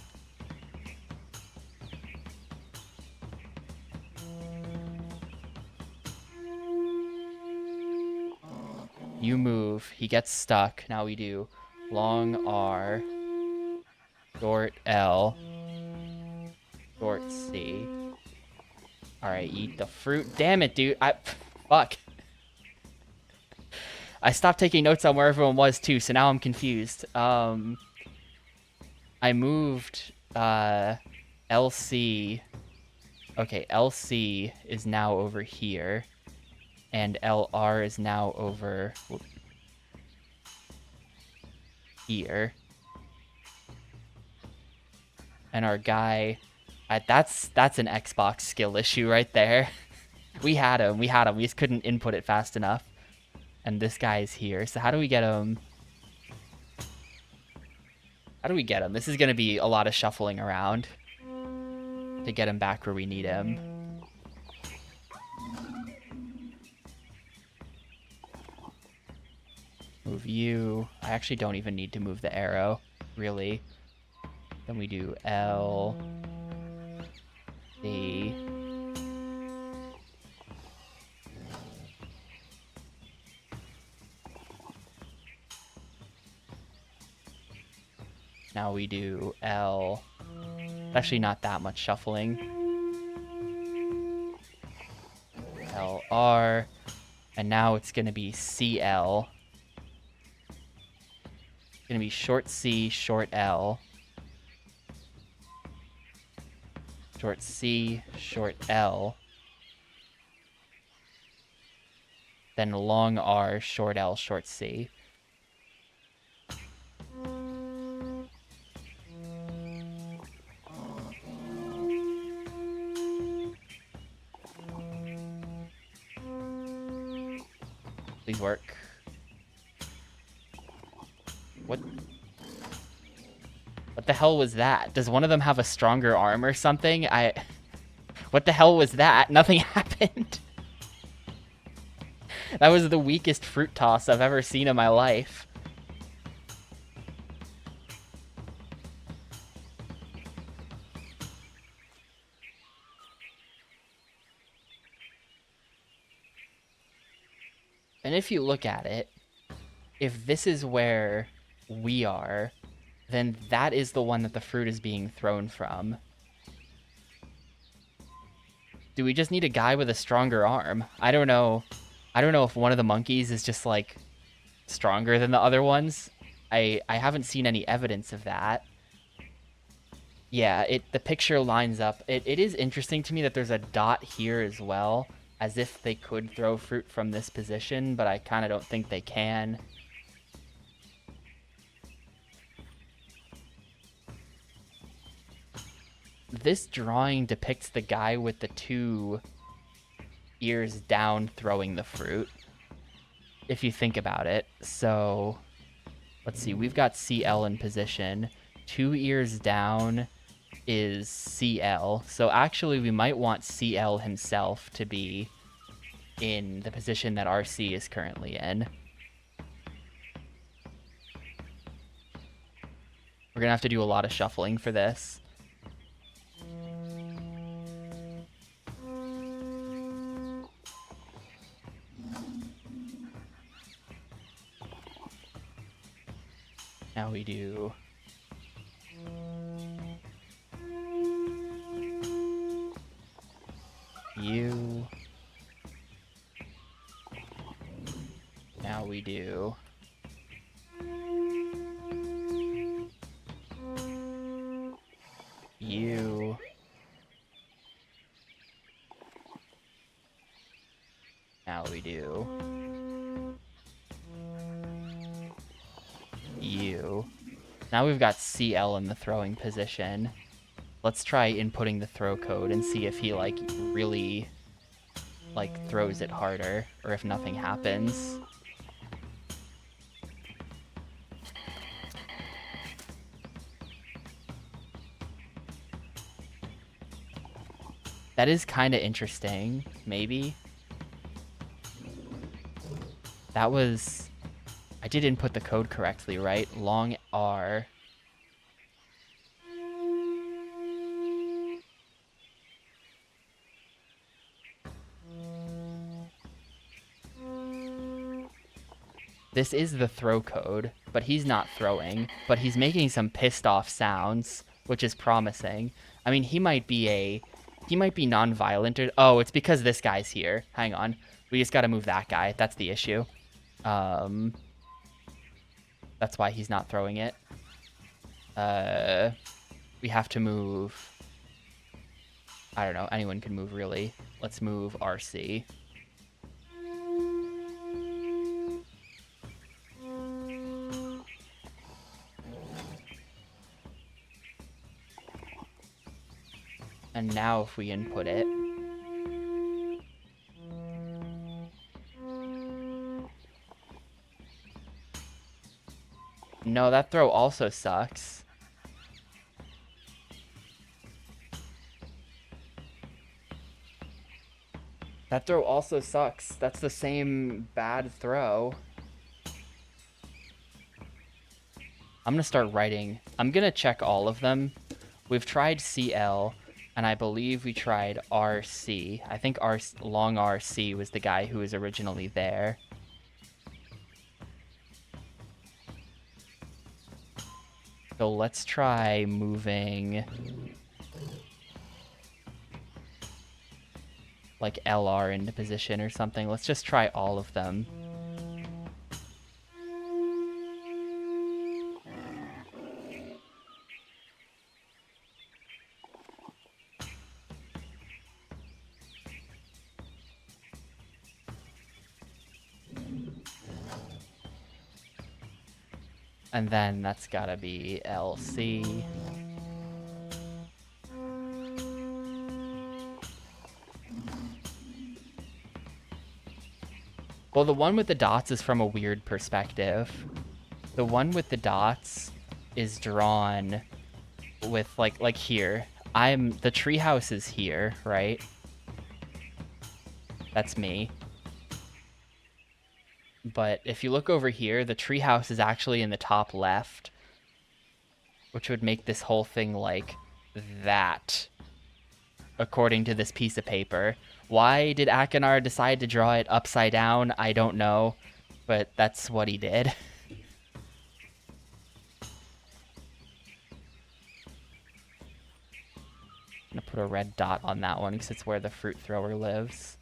You move. He gets stuck. Now we do long R, short L, short C. Alright, eat the fruit. Damn it, dude. Fuck. I stopped taking notes on where everyone was, too, so now I'm confused. I moved, LC. Okay, LC is now over here. And LR is now over here. And our guy... that's an Xbox skill issue right there. We had him. We just couldn't input it fast enough. And this guy is here. So how do we get him? How do we get him? This is going to be a lot of shuffling around to get him back where we need him. Move you. I actually don't even need to move the arrow, really. Then we do L, C. Now we do L. Actually, not that much shuffling. L, R. And now it's going to be CL. Gonna be short C, short L. Short C, short L. Then long R, short L, short C. Please work. What? What the hell was that? Does one of them have a stronger arm or something? What the hell was that? Nothing happened. That was the weakest fruit toss I've ever seen in my life. And if you look at it, if this is where we are, then that is the one that the fruit is being thrown from. Do we just need a guy with a stronger arm? I don't know. I don't know if one of the monkeys is just like stronger than the other ones. I haven't seen any evidence of that. Yeah, the picture lines up. It is interesting to me that there's a dot here as well, as if they could throw fruit from this position, but I kind of don't think they can. This drawing depicts the guy with the 2 ears down throwing the fruit, if you think about it. So, let's see. We've got CL in position. 2 ears down is CL. So actually, we might want CL himself to be in the position that RC is currently in. We're going to have to do a lot of shuffling for this. Now we do you. Now we do you. Now we do you. Now we've got CL in the throwing position. Let's try inputting the throw code and see if he like really like throws it harder or if nothing happens. That is kind of interesting, maybe. That was... I did input the code correctly, right? Long R. This is the throw code, but he's not throwing, but he's making some pissed off sounds, which is promising. I mean, he might be non-violent. Oh, it's because this guy's here. Hang on. We just got to move that guy. That's the issue. That's why he's not throwing it. We have to move... I don't know. Anyone can move, really. Let's move RC. And now if we input it... No, that throw also sucks. That throw also sucks. That's the same bad throw. I'm going to start writing. I'm going to check all of them. We've tried CL, and I believe we tried RC. I think long RC was the guy who was originally there. So let's try moving... like LR into position or something. Let's just try all of them. And then that's gotta be LC. Well, the one with the dots is from a weird perspective. The one with the dots is drawn with like here. The treehouse is here, right? That's me. But if you look over here, the treehouse is actually in the top left, which would make this whole thing like that, according to this piece of paper. Why did Akinar decide to draw it upside down? I don't know, but that's what he did. I'm gonna put a red dot on that one because it's where the fruit thrower lives.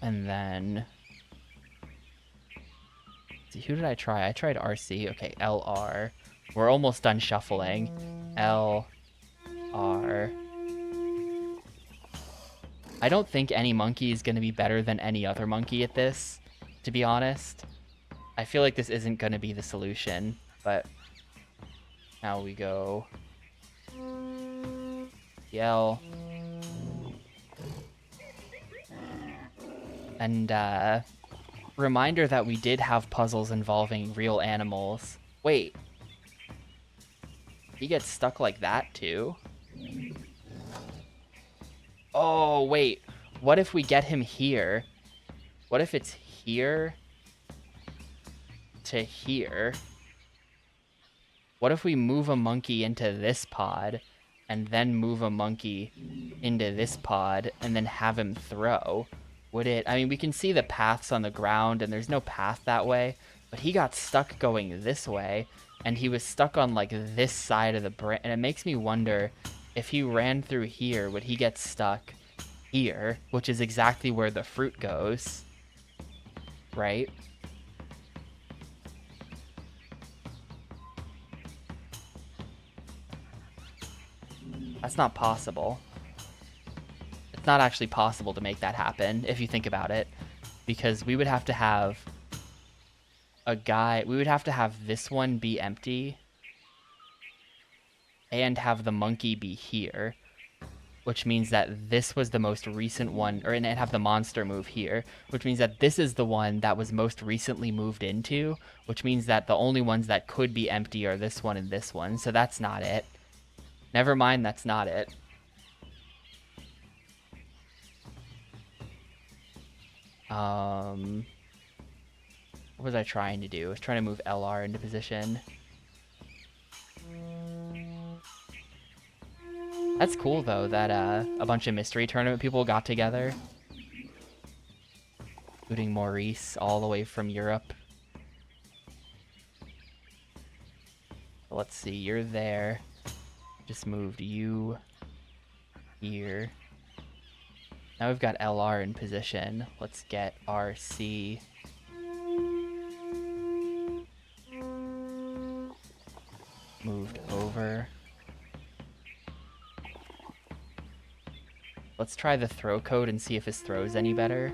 And then, see, who did I try? I tried RC. Okay, LR. We're almost done shuffling. LR. I don't think any monkey is going to be better than any other monkey at this, to be honest. I feel like this isn't going to be the solution, but now we go Yell. And reminder that we did have puzzles involving real animals. Wait. He gets stuck like that too? Oh, wait. What if we get him here? What if it's here to here? What if we move a monkey into this pod and then move a monkey into this pod and then have him throw? Would it... I mean, we can see the paths on the ground and there's no path that way, but he got stuck going this way and he was stuck on like this side of the branch, and it makes me wonder if he ran through here, would he get stuck here, which is exactly where the fruit goes, right? That's not possible. It's not actually possible to make that happen, if you think about it, because we would have to have a guy, we would have to have this one be empty and have the monkey be here, which means that this was the most recent one, or and have the monster move here, which means that this is the one that was most recently moved into, which means that the only ones that could be empty are this one and this one, so that's not it. Never mind, that's not it. What was I trying to do? I was trying to move LR into position. That's cool, though, that a bunch of mystery tournament people got together. Including Maurice, all the way from Europe. Let's see, you're there. Just moved you here. Now we've got LR in position. Let's get RC. Moved over. Let's try the throw code and see if his throw's any better.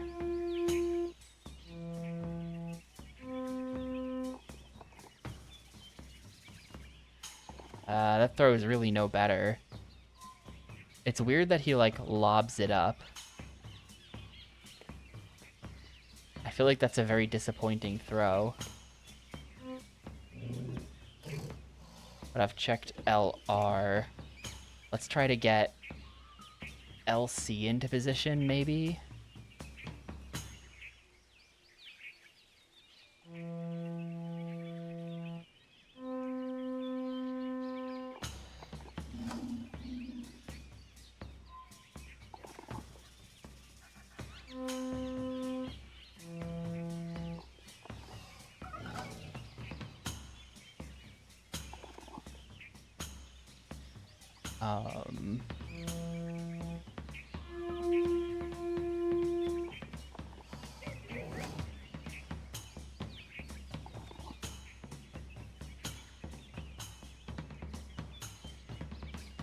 That throw is really no better. It's weird that he, like, lobs it up. I feel like that's a very disappointing throw. But I've checked LR. Let's try to get LC into position, maybe?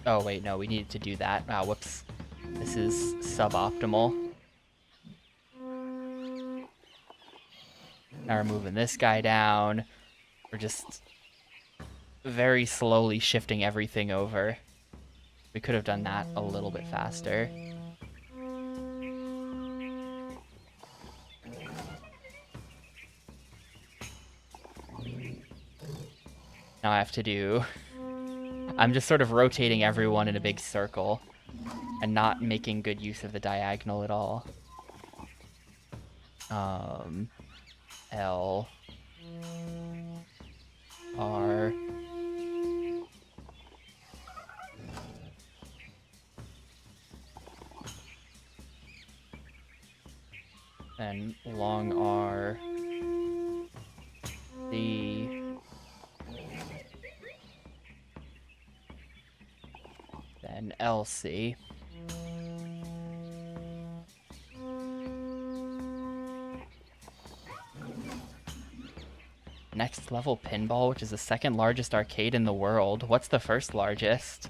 Oh, wait, no, we needed to do that. Ah, whoops. This is suboptimal. Now we're moving this guy down. We're just very slowly shifting everything over. We could have done that a little bit faster. Now I have to do... I'm just sort of rotating everyone in a big circle and not making good use of the diagonal at all. L... R... Then long R... C... Then LC. Next Level Pinball, which is the second largest arcade in the world. What's the first largest?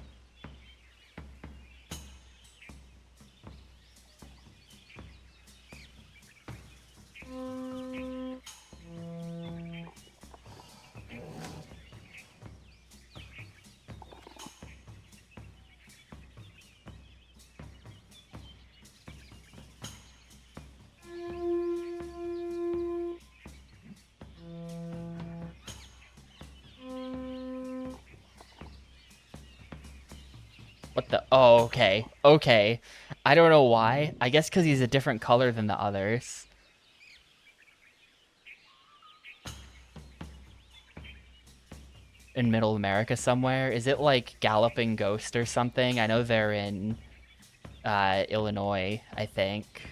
What the... Oh, okay. Okay. I don't know why. I guess because he's a different color than the others. In Middle America somewhere. Is it like Galloping Ghost or something? I know they're in Illinois, I think.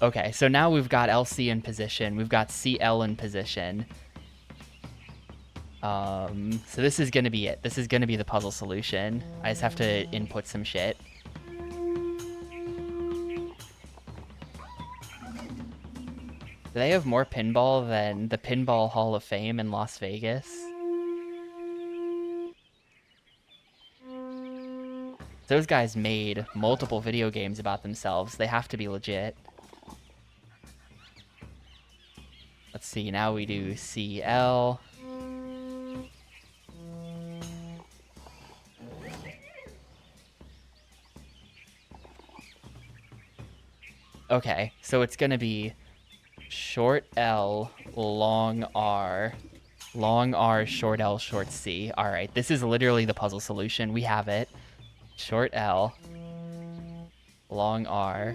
Okay, so now we've got LC in position. We've got CL in position. So this is going to be it. This is going to be the puzzle solution. I just have to input some shit. Do they have more pinball than the Pinball Hall of Fame in Las Vegas? Those guys made multiple video games about themselves. They have to be legit. Let's see, now we do CL. Okay, so it's gonna be short L, long R, short L, short C. All right, this is literally the puzzle solution. We have it. Short L, long R.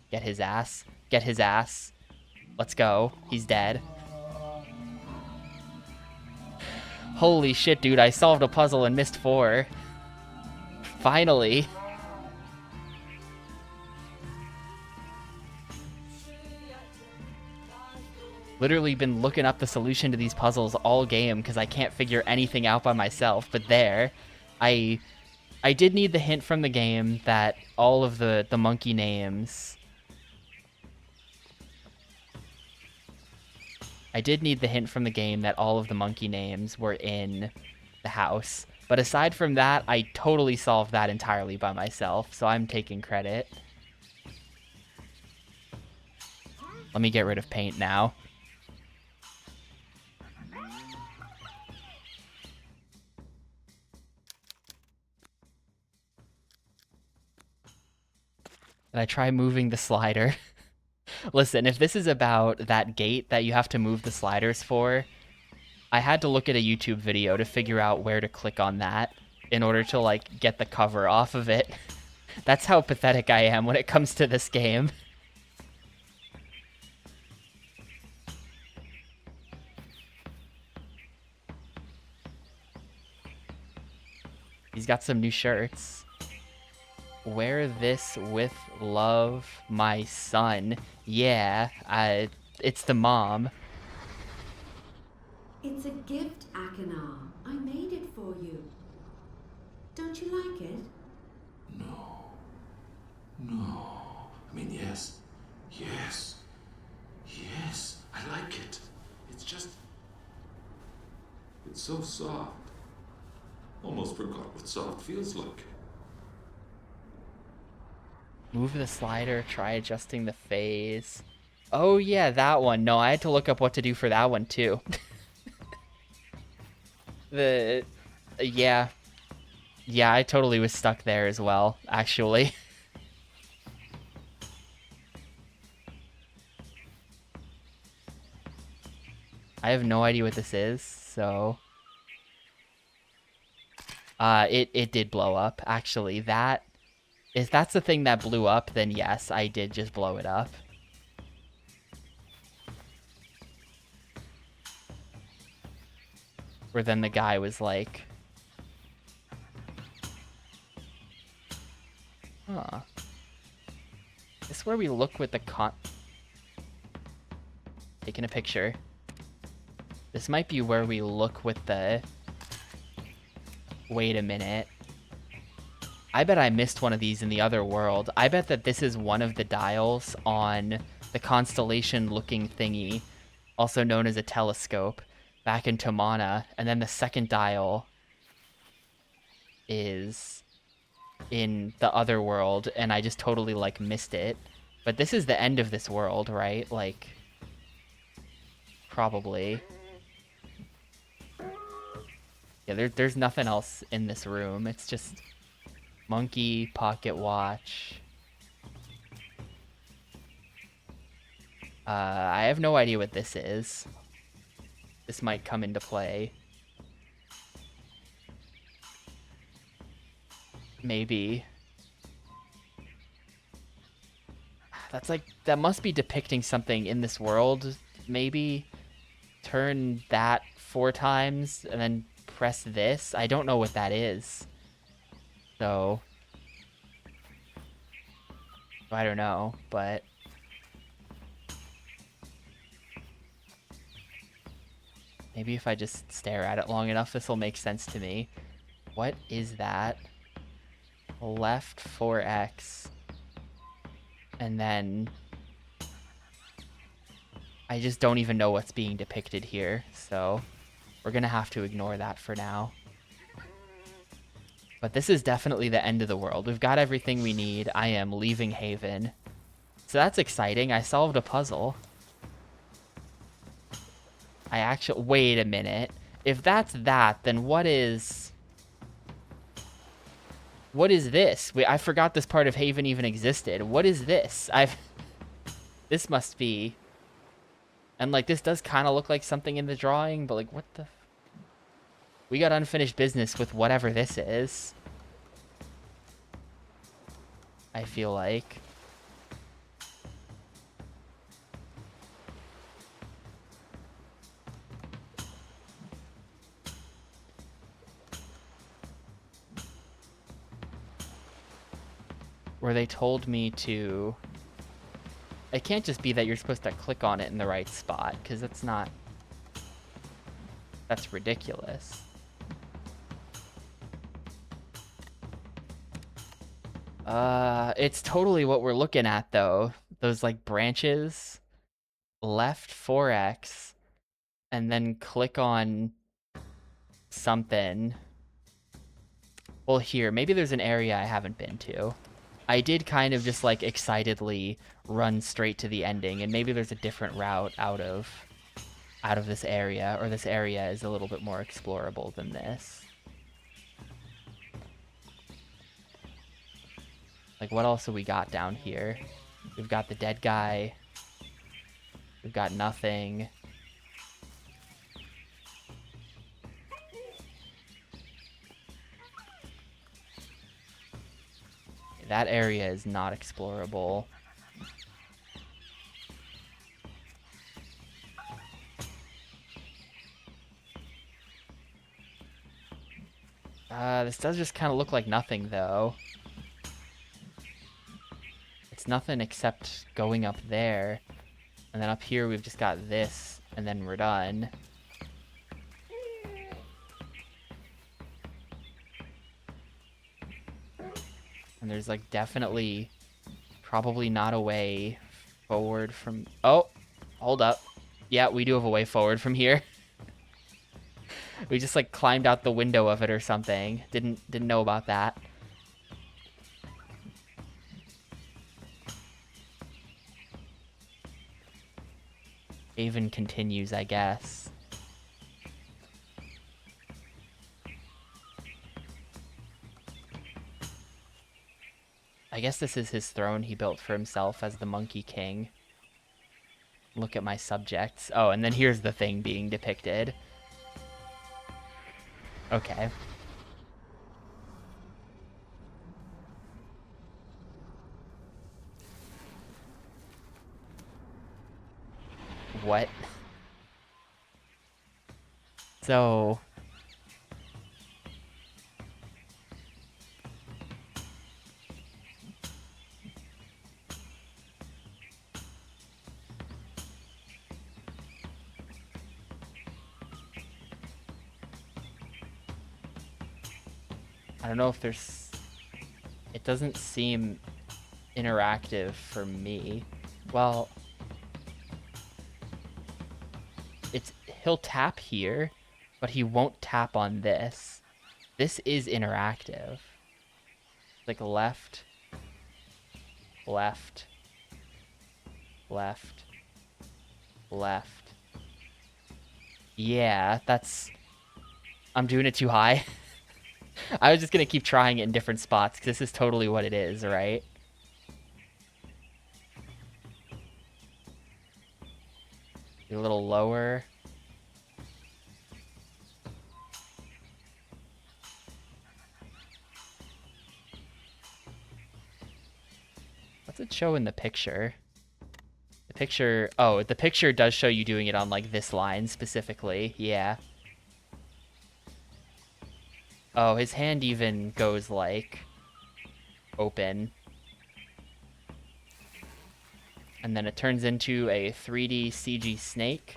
Get his ass. Get his ass. Let's go. He's dead. Holy shit, dude. I solved a puzzle in Myst 4. Finally. Literally been looking up the solution to these puzzles all game because I can't figure anything out by myself. But there, I did need the hint from the game that all of the monkey names... I did need the hint from the game that all of the monkey names were in the house. But aside from that, I totally solved that entirely by myself, so I'm taking credit. Let me get rid of paint now. Did I try moving the slider? Listen, if this is about that gate that you have to move the sliders for, I had to look at a YouTube video to figure out where to click on that in order to, like, get the cover off of it. That's how pathetic I am when it comes to this game. He's got some new shirts. Wear this with love, my son. Yeah, it's the mom. It's a gift, Akinar. I made it for you. Don't you like it? No. No. I mean, yes. Yes. Yes. I like it. It's just. It's so soft. Almost forgot what soft feels like. Move the slider, try adjusting the phase. Oh yeah, that one. No, I had to look up what to do for that one too. the yeah. Yeah, I totally was stuck there as well, actually. I have no idea what this is, so it did blow up, actually. That if that's the thing that blew up, then yes, I did just blow it up. Where then the guy was like, huh. This is where we look with the taking a picture. This might be where we look with the... Wait a minute. I bet I missed one of these in the other world. I bet that this is one of the dials on the constellation-looking thingy, also known as a telescope, back in Tomana. And then the second dial is in the other world, and I just totally, like, missed it. But this is the end of this world, right? Like, probably. Yeah, there's nothing else in this room. It's just monkey, pocket watch. I have no idea what this is. This might come into play. Maybe. That's like, that must be depicting something in this world. Maybe turn that 4 times and then press this. I don't know what that is. So, I don't know, but maybe if I just stare at it long enough, this will make sense to me. What is that? Left 4x. And then I just don't even know what's being depicted here, so we're gonna have to ignore that for now. But this is definitely the end of the world. We've got everything we need. I am leaving Haven. So that's exciting. I solved a puzzle. I actually... Wait a minute. If that's that, then what is... What is this? Wait, I forgot this part of Haven even existed. What is this? This must be... And, like, this does kind of look like something in the drawing, but, like, what the... We got unfinished business with whatever this is. I feel like. Where they told me to... It can't just be that you're supposed to click on it in the right spot, because that's not... That's ridiculous. It's totally what we're looking at, though. Those, like, branches. Left 4x. And then click on something. Well, here, maybe there's an area I haven't been to. I did kind of just, like, excitedly run straight to the ending, and maybe there's a different route out of this area, or this area is a little bit more explorable than this. Like, what else have we got down here? We've got the dead guy. We've got nothing. That area is not explorable. This does just kind of look like nothing, though. It's nothing except going up there. And then up here, we've just got this, and then we're done. And there's like definitely probably not a way forward from... Oh, hold up. Yeah, we do have a way forward from here. We just like climbed out the window of it or something. Didn't know about that. Haven continues, I guess. I guess this is his throne he built for himself as the Monkey King. Look at my subjects. Oh, and then here's the thing being depicted. Okay. What? So... I don't know if there's... It doesn't seem interactive for me. Well... He'll tap here, but he won't tap on this. This is interactive. Like left, left, left, left. Yeah, that's... I'm doing it too high. I was just gonna keep trying it in different spots, because this is totally what it is, right? A little lower. What's it show in the picture? The picture... Oh, the picture does show you doing it on, like, this line specifically. Yeah. Oh, his hand even goes, like, open. And then it turns into a 3D CG snake.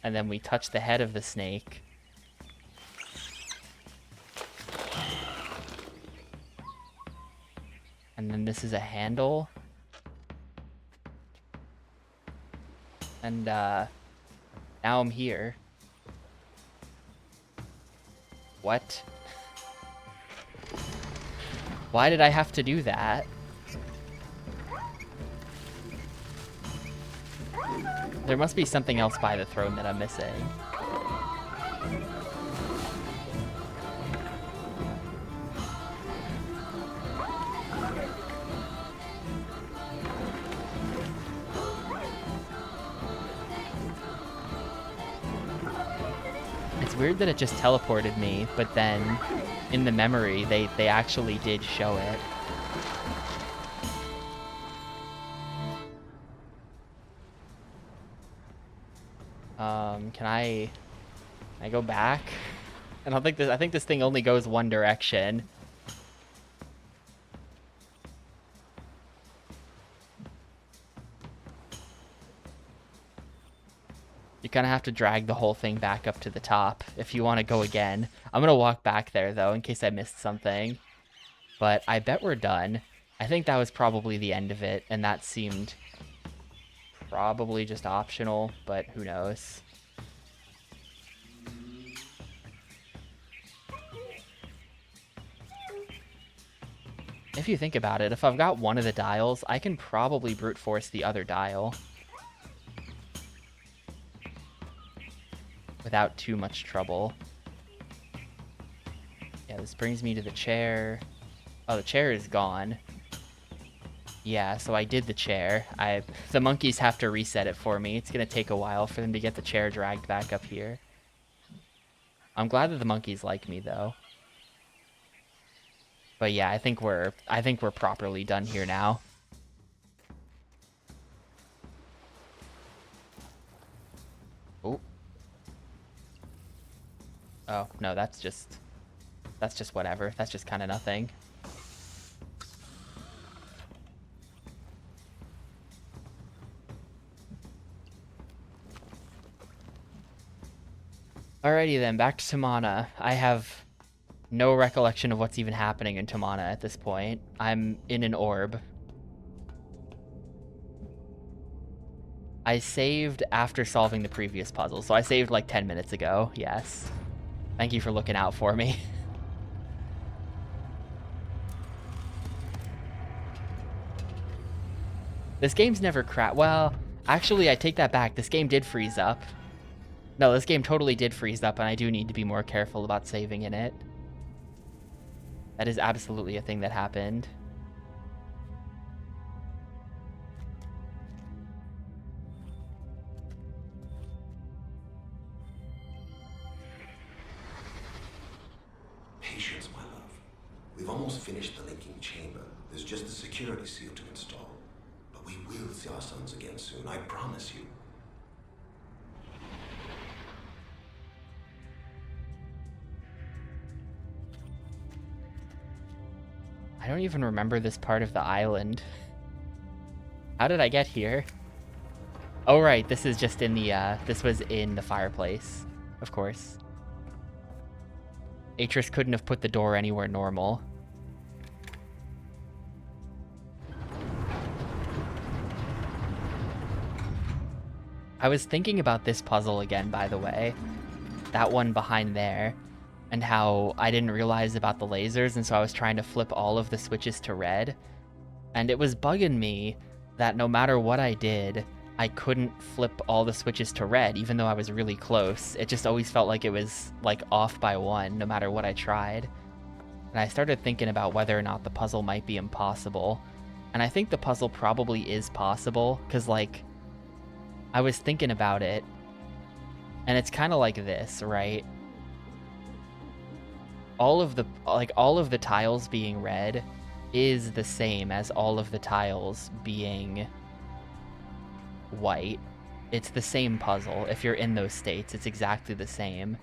And then we touch the head of the snake. And then this is a handle. And now I'm here. What? Why did I have to do that? There must be something else by the throne that I'm missing. It's weird that it just teleported me, but then in the memory, they actually did show it. Can I go back? I think this thing only goes one direction. You kind of have to drag the whole thing back up to the top if you want to go again. I'm going to walk back there, though, in case I missed something. But I bet we're done. I think that was probably the end of it, and that seemed probably just optional, but who knows. If you think about it, if I've got one of the dials, I can probably brute force the other dial without too much trouble. Yeah, this brings me to the chair. Oh, the chair is gone. Yeah, so I did the chair. The monkeys have to reset it for me. It's gonna take a while for them to get the chair dragged back up here. I'm glad that the monkeys like me, though. But yeah, I think we're properly done here now. Oh. Oh, no, that's just whatever. That's just kind of nothing. Alrighty then, back to Samana. I have No recollection of what's even happening in Tamana at this point. I'm in an orb. I saved after solving the previous puzzle, so I saved like 10 minutes ago, yes. Thank you for looking out for me. This game's never well, actually I take that back. This game did freeze up. No, this game totally did freeze up, and I do need to be more careful about saving in it. That is absolutely a thing that happened. Patience, my love. We've almost finished the linking chamber. There's just the security seal to install. But we will see our sons again soon, I promise you. I don't even remember this part of the island. How did I get here? Oh, right, this is just in the, this was in the fireplace, of course. Atris couldn't have put the door anywhere normal. I was thinking about this puzzle again, by the way. That one behind there. And how I didn't realize about the lasers, and so I was trying to flip all of the switches to red. And it was bugging me that no matter what I did, I couldn't flip all the switches to red, even though I was really close. It just always felt like it was, like, off by one, no matter what I tried. And I started thinking about whether or not the puzzle might be impossible. And I think the puzzle probably is possible, because, like, I was thinking about it, and it's kind of like this, right? All of the tiles being red is the same as all of the tiles being white. It's the same puzzle. If you're in those states, it's exactly the same.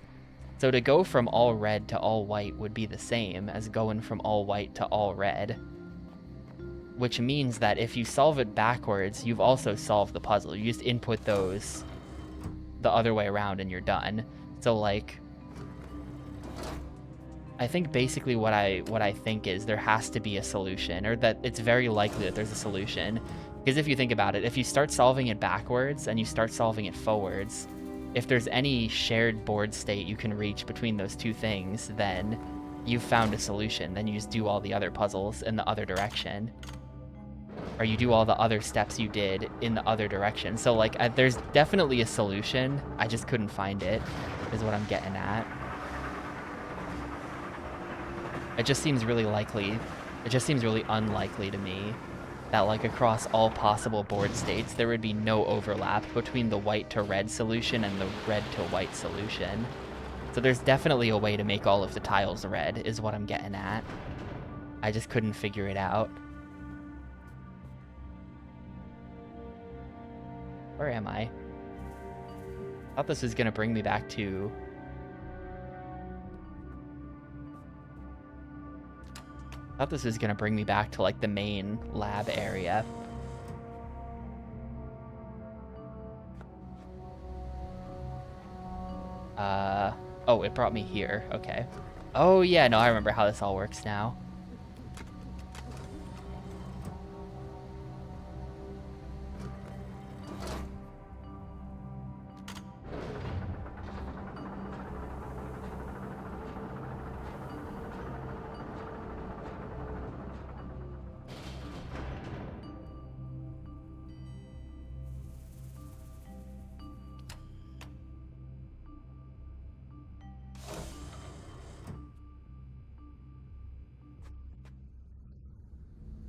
So to go from all red to all white would be the same as going from all white to all red. Which means that if you solve it backwards, you've also solved the puzzle. You just input those the other way around and you're done. So, like, I think basically what I think is there has to be a solution, or that it's very likely that there's a solution. Because if you think about it, if you start solving it backwards and you start solving it forwards, if there's any shared board state you can reach between those two things, then you've found a solution. Then you just do all the other puzzles in the other direction. Or you do all the other steps you did in the other direction. So, like, there's definitely a solution. I just couldn't find it, is what I'm getting at. It just seems really likely. It just seems really unlikely to me that, like, across all possible board states, there would be no overlap between the white to red solution and the red to white solution. So there's definitely a way to make all of the tiles red, is what I'm getting at. I just couldn't figure it out. Where am I? I thought this was gonna bring me back to... I thought this was gonna bring me back to, like, the main lab area. Oh, it brought me here. Okay. Oh, yeah, no, I remember how this all works now.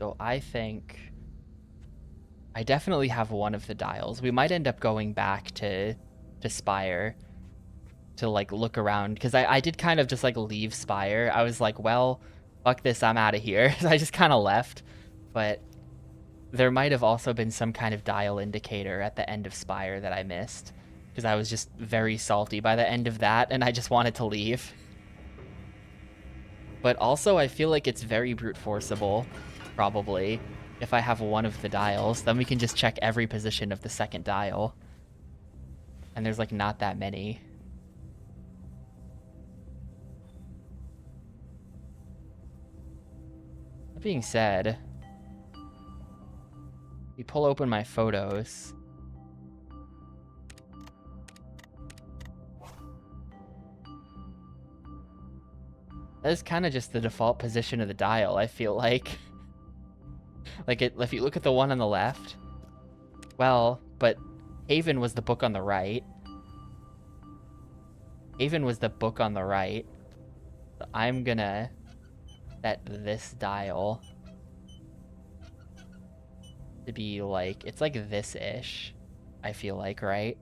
So I think I definitely have one of the dials. We might end up going back to Spire to, like, look around, because I did kind of just, like, leave Spire. I was like, well, fuck this, I'm out of here. So I just kind of left. But there might have also been some kind of dial indicator at the end of Spire that I missed, because I was just very salty by the end of that, and I just wanted to leave. But also, I feel like it's very brute forceable, probably. If I have one of the dials, then we can just check every position of the second dial. And there's, like, not that many. being said, you pull open my photos. That is kind of just the default position of the dial, I feel like. If you look at the one on the left, well, but Haven was the book on the right. Haven was the book on the right. So I'm gonna set this dial to be like, it's like this-ish, I feel like, right?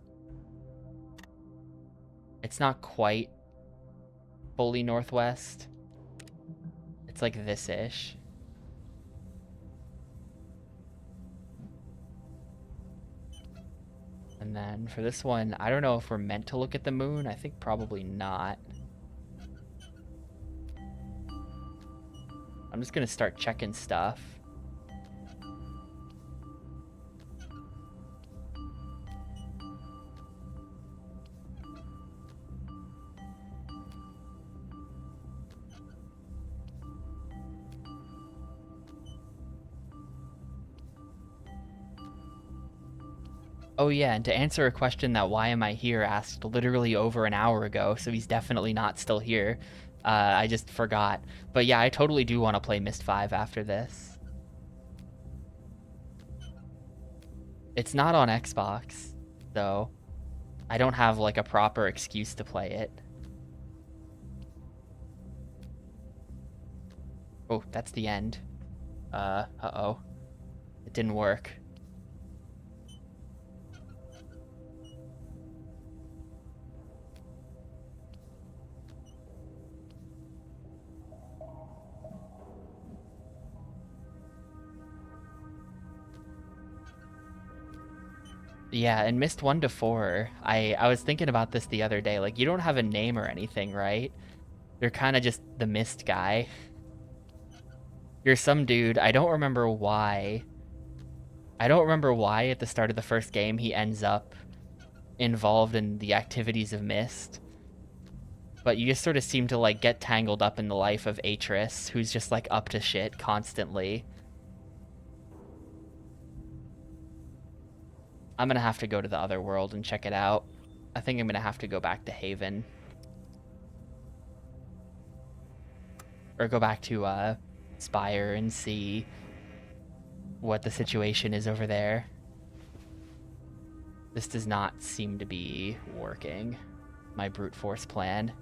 It's not quite fully northwest. It's like this-ish. And then for this one, I don't know if we're meant to look at the moon. I think probably not. I'm just gonna start checking stuff. Oh yeah, and to answer a question that Why Am I Here asked literally over an hour ago, so he's definitely not still here. I just forgot. But yeah, I totally do want to play Myst 5 after this. It's not on Xbox, though. I don't have like a proper excuse to play it. Oh, that's the end. Uh-oh. It didn't work. Yeah, in Myst 1 to 4, I was thinking about this the other day. Like, you don't have a name or anything, right? You're kind of just the Myst guy. You're some dude. I don't remember why. I don't remember why at the start of the first game he ends up involved in the activities of Myst. But you just sort of seem to, like, get tangled up in the life of Atris, who's just, like, up to shit constantly. I'm gonna have to go to the other world and check it out. I think I'm gonna have to go back to Haven. Or go back to, Spire and see what the situation is over there. This does not seem to be working, my brute force plan.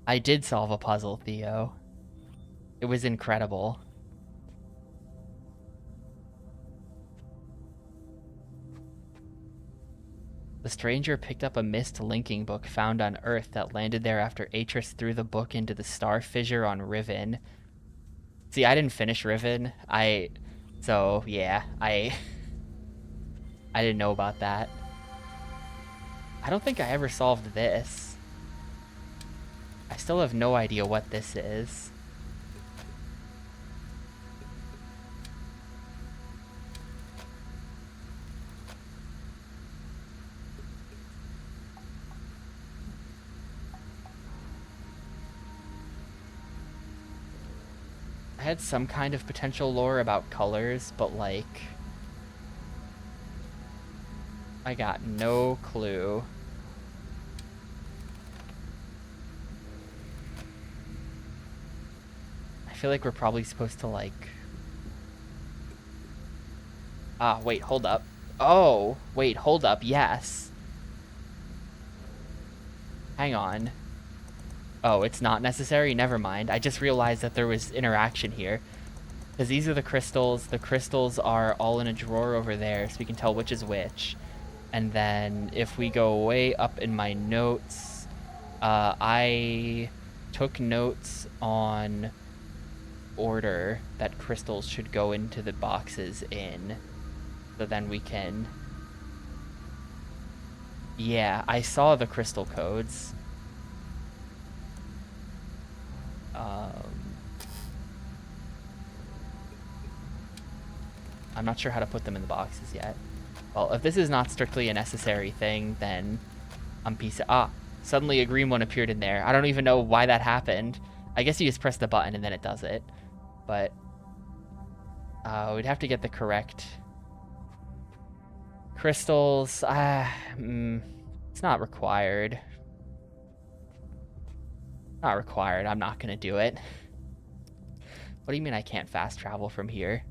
I did solve a puzzle, Theo. It was incredible. The stranger picked up a Myst linking book found on Earth that landed there after Atris threw the book into the star fissure on Riven. See, I didn't finish Riven. So yeah, I didn't know about that. I don't think I ever solved this. I still have no idea what this is. I had some kind of potential lore about colors, but like, I got no clue. I feel like we're probably supposed to like... Ah, wait, hold up. Oh, wait, hold up, yes. Hang on. Oh, it's not necessary? Never mind. I just realized that there was interaction here. Because these are the crystals. The crystals are all in a drawer over there, so we can tell which is which. And then if we go way up in my notes, I took notes on order that crystals should go into the boxes in. So then we can... Yeah, I saw the crystal codes. I'm not sure how to put them in the boxes yet. Well, if this is not strictly a necessary thing, then I'm piece of... Ah, Suddenly a green one appeared in there. I don't even know why that happened. I guess you just press the button and then it does it. But we'd have to get the correct crystals. It's not required. Not required. I'm not gonna do it. What do you mean I can't fast travel from here?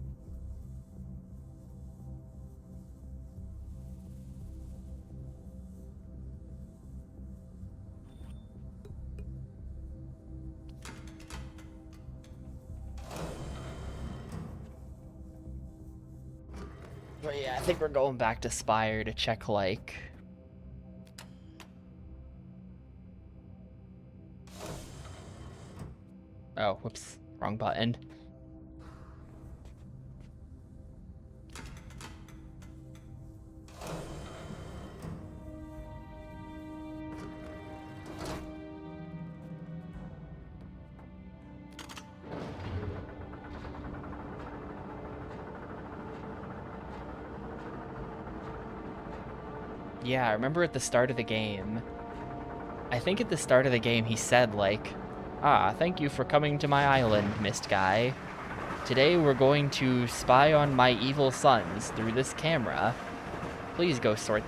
But yeah, I think we're going back to Spire to check, like... Oh, whoops. Wrong button. Yeah, I remember at the start of the game, I think at the start of the game he said, like, thank you for coming to my island, Myst guy. Today we're going to spy on my evil sons through this camera. Please go sort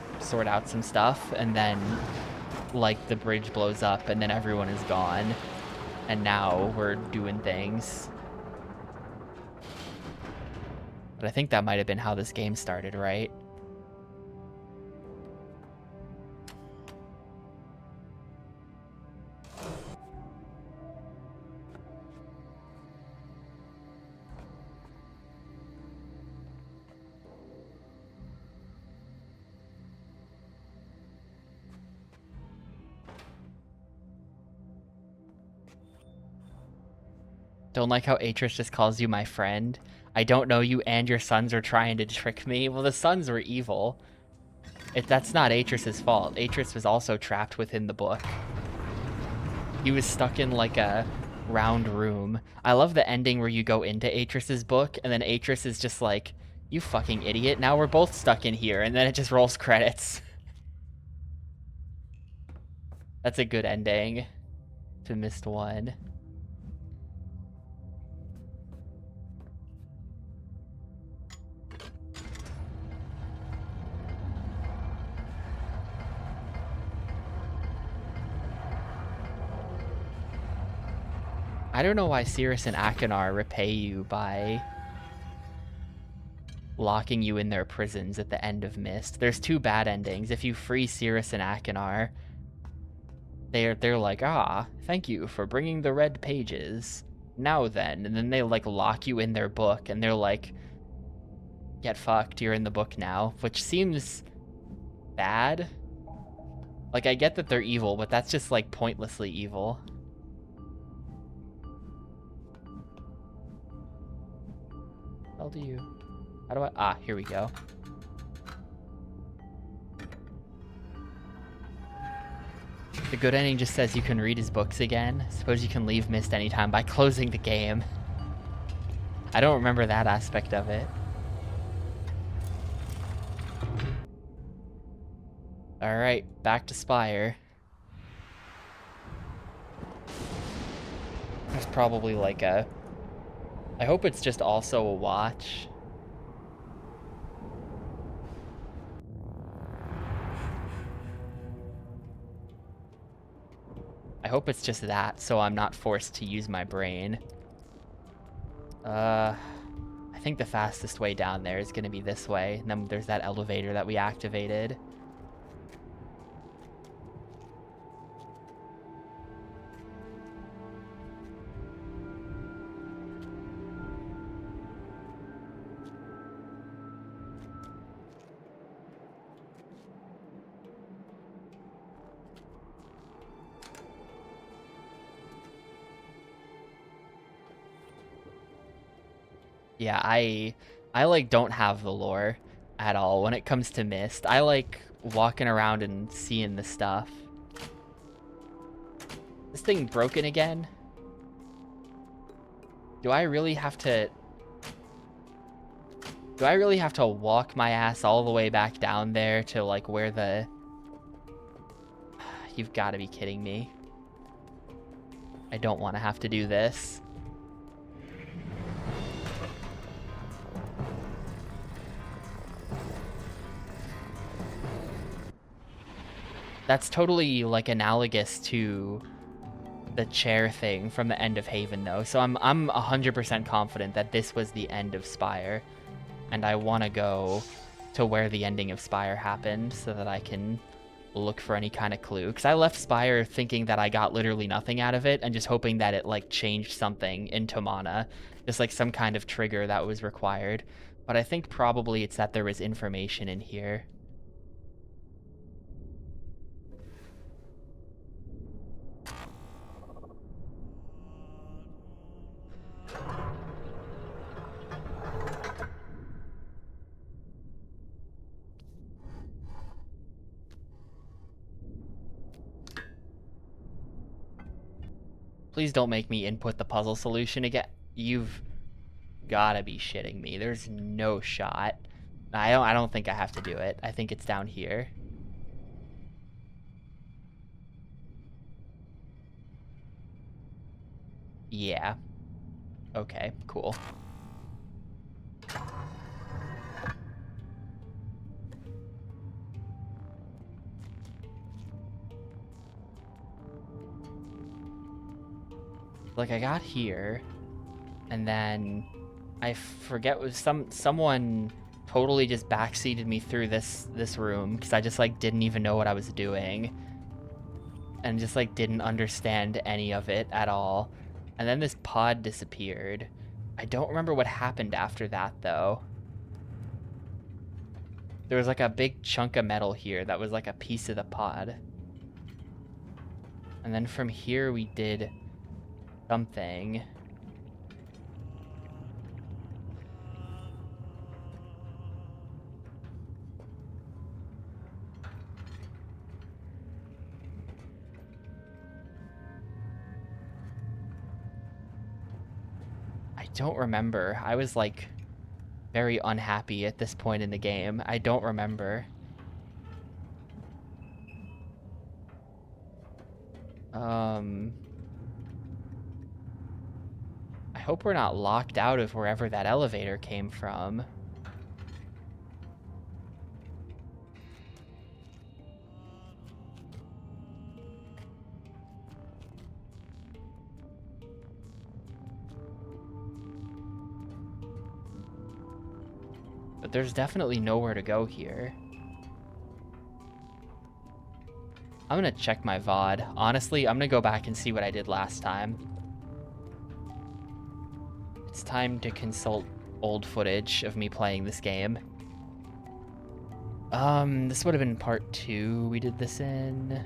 out some stuff. And then, like, the bridge blows up and then everyone is gone. And now we're doing things. But I think that might have been how this game started, right? Don't like how Atris just calls you my friend. I don't know you and your sons are trying to trick me. Well, the sons were evil. That's not Atris's fault. Atris was also trapped within the book. He was stuck in like a round room. I love the ending where you go into Atris's book and then Atris is just like, you fucking idiot, now we're both stuck in here, and then it just rolls credits. That's a good ending to Myst 1. I don't know why Cirrus and Akinar repay you by locking you in their prisons at the end of Myst. There's two bad endings. If you free Cirrus and Akinar, they're like, thank you for bringing the red pages. Now then. And then they like lock you in their book and they're like, get fucked, you're in the book now, which seems bad. Like, I get that they're evil, but that's just like pointlessly evil. How do you... How do I... here we go. The good ending just says you can read his books again. Suppose you can leave Myst anytime by closing the game. I don't remember that aspect of it. Alright, back to Spire. There's probably like a... I hope it's just also a watch. I hope it's just that, so I'm not forced to use my brain. I think the fastest way down there is going to be this way. And then there's that elevator that we activated. Yeah, I like don't have the lore at all when it comes to Myst. I like walking around and seeing the stuff. This thing broken again? Do I really have to walk my ass all the way back down there to like where the... You've got to be kidding me. I don't want to have to do this. That's totally like analogous to the chair thing from the end of Haven though. So I'm 100% confident that this was the end of Spire, and I want to go to where the ending of Spire happened so that I can look for any kind of clue. Because I left Spire thinking that I got literally nothing out of it and just hoping that it like changed something in Tomana, just like some kind of trigger that was required. But I think probably it's that there was information in here. Please don't make me input the puzzle solution again. You've gotta be shitting me. There's no shot. I don't think I have to do it. I think it's down here. Yeah. Okay, cool. Like I got here, and then I forget was someone totally just backseated me through this room because I just like didn't even know what I was doing, and just like didn't understand any of it at all. And then this pod disappeared. I don't remember what happened after that though. There was like a big chunk of metal here that was like a piece of the pod. And then from here we did something. I don't remember. I was like very unhappy at this point in the game. I don't remember. I hope we're not locked out of wherever that elevator came from. But there's definitely nowhere to go here. I'm gonna check my VOD. Honestly, I'm gonna go back and see what I did last time. It's time to consult old footage of me playing this game. This would have been part 2 we did this in.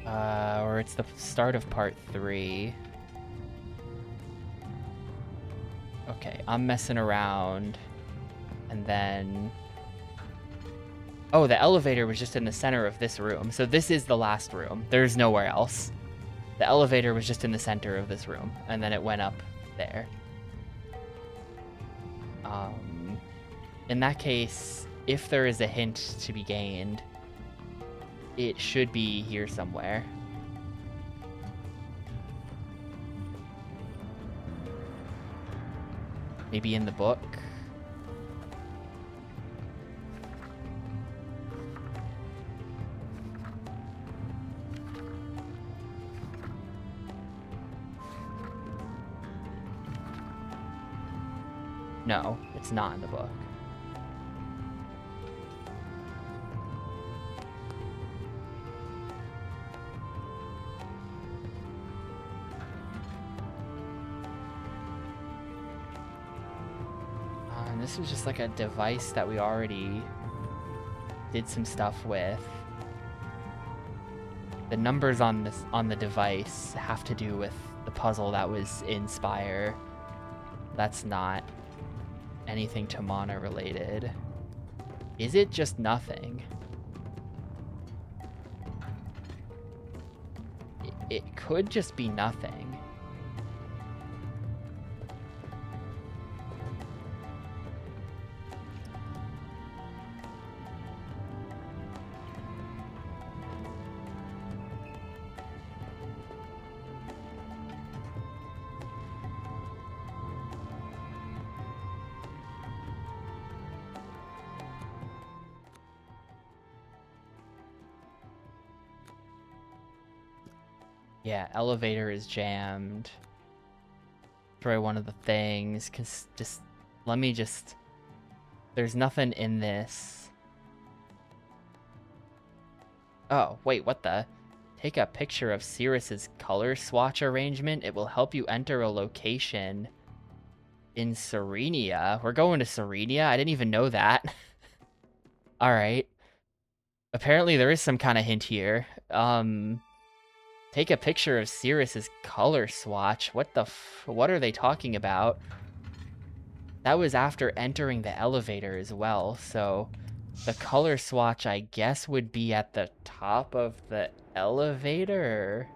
Or it's the start of part 3. Okay, I'm messing around, and then... Oh, the elevator was just in the center of this room. So this is the last room. There's nowhere else. The elevator was just in the center of this room, and then it went up there. In that case, if there is a hint to be gained, it should be here somewhere. Maybe in the book. No, it's not in the book. And this was just like a device that we already did some stuff with. The numbers on the device have to do with the puzzle that was in Spire. That's not anything to Mana related. Is it just nothing? It could just be nothing. Yeah, elevator is jammed. Destroy one of the things. Just let me just. There's nothing in this. Oh, wait, what the? Take a picture of Cirrus's color swatch arrangement. It will help you enter a location in Serenia. We're going to Serenia? I didn't even know that. Alright. Apparently there is some kind of hint here. Take a picture of Cirrus's color swatch. What are they talking about? That was after entering the elevator as well, so the color swatch, I guess, would be at the top of the elevator?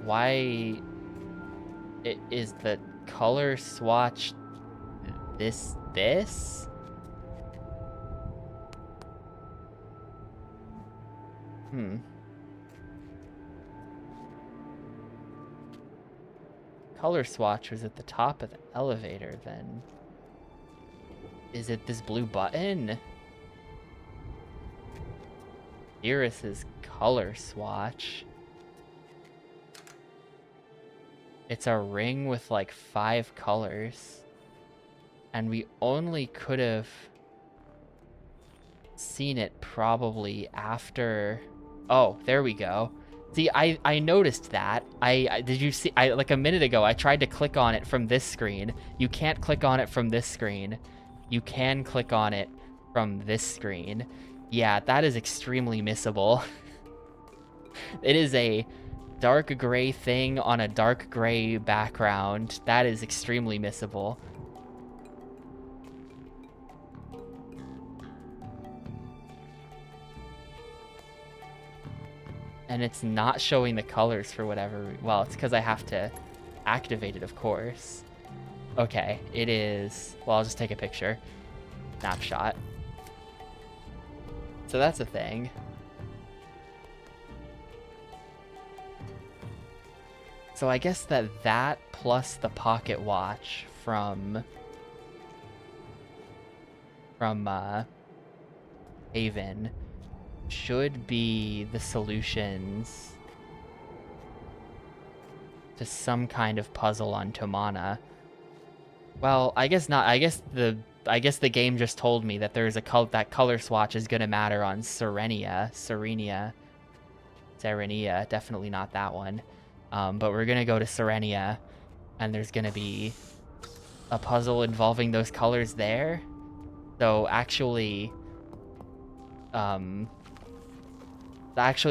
Why is the color swatch this? Color swatch was at the top of the elevator, then. Is it this blue button? Iris's color swatch. It's a ring with like 5 colors. And we only could have seen it probably after... Oh, there we go. See, I noticed that. Did you see? Like a minute ago, I tried to click on it from this screen. You can't click on it from this screen. You can click on it from this screen. Yeah, that is extremely missable. It is a dark gray thing on a dark gray background. That is extremely missable. And it's not showing the colors for whatever... Well, it's because I have to activate it, of course. Okay, it is... Well, I'll just take a picture. Snapshot. So that's a thing. So I guess that plus the pocket watch from Haven should be the solutions to some kind of puzzle on Tomana. Well, I guess not. I guess the game just told me that there's that color swatch is gonna matter on Serenia, definitely not that one. But we're gonna go to Serenia, and there's gonna be a puzzle involving those colors there. So actually,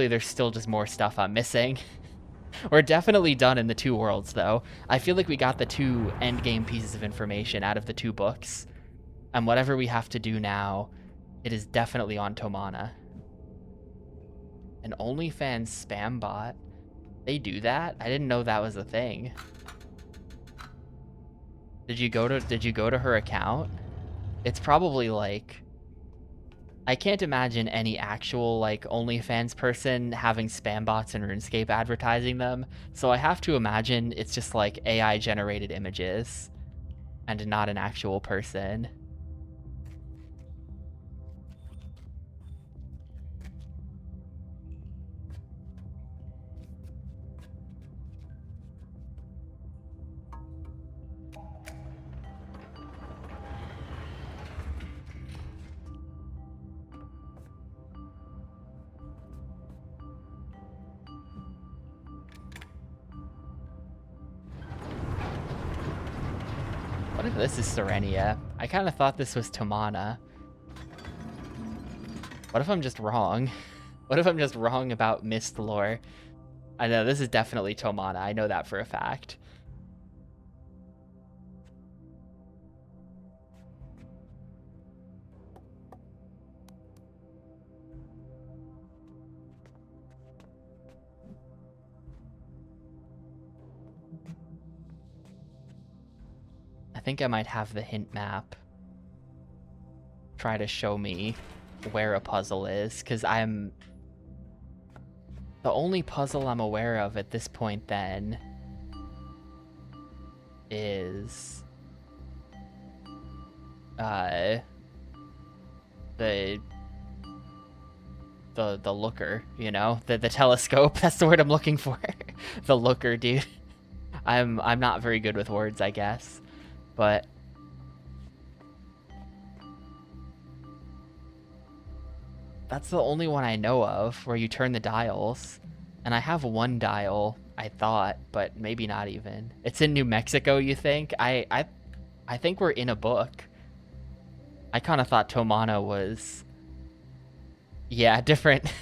there's still just more stuff I'm missing. We're definitely done in the 2 worlds, though. I feel like we got the 2 endgame pieces of information out of the 2 books. And whatever we have to do now, it is definitely on Tomana. An OnlyFans spam bot? They do that? I didn't know that was a thing. Did you go to her account? It's probably like... I can't imagine any actual, like, OnlyFans person having spam bots in RuneScape advertising them, so I have to imagine it's just, like, AI-generated images, and not an actual person. What if this is Serenia? I kind of thought this was Tomana. What if I'm just wrong? What if I'm just wrong about Myst lore? I know, this is definitely Tomana. I know that for a fact. I think I might have the hint map try to show me where a puzzle is, because the only puzzle I'm aware of at this point then is the the looker, you know, the telescope. That's the word I'm looking for. The looker, dude. I'm not very good with words, I guess, but that's the only one I know of where you turn the dials. And I have one dial, I thought, but maybe not even. It's in New Mexico, you think? I think we're in a book. I kind of thought Tomana was, yeah, different.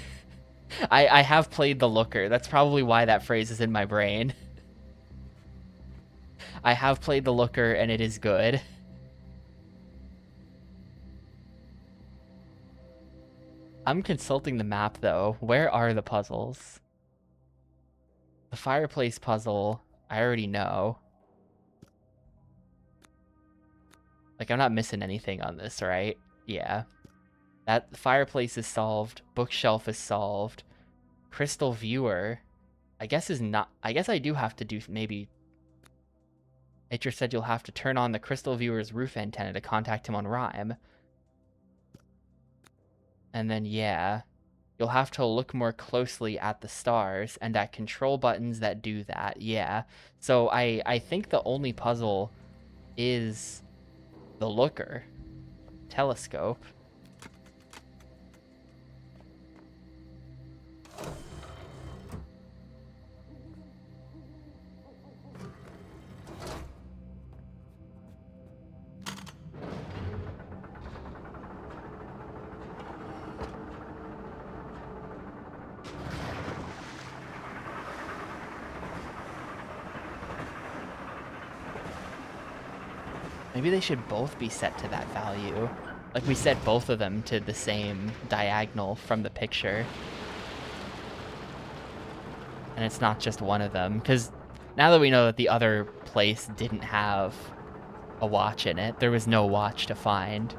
I have played the looker. That's probably why that phrase is in my brain. I have played the looker and it is good. I'm consulting the map though. Where are the puzzles? The fireplace puzzle, I already know. Like, I'm not missing anything on this, right? Yeah. That fireplace is solved. Bookshelf is solved. Crystal viewer, I guess is not. I guess I do have to do maybe. It just said you'll have to turn on the crystal viewer's roof antenna to contact him on Rhyme. And then, yeah, you'll have to look more closely at the stars and at control buttons that do that. Yeah. So I think the only puzzle is the looker. Telescope. Maybe they should both be set to that value. Like, we set both of them to the same diagonal from the picture. And it's not just one of them. Because now that we know that the other place didn't have a watch in it, there was no watch to find.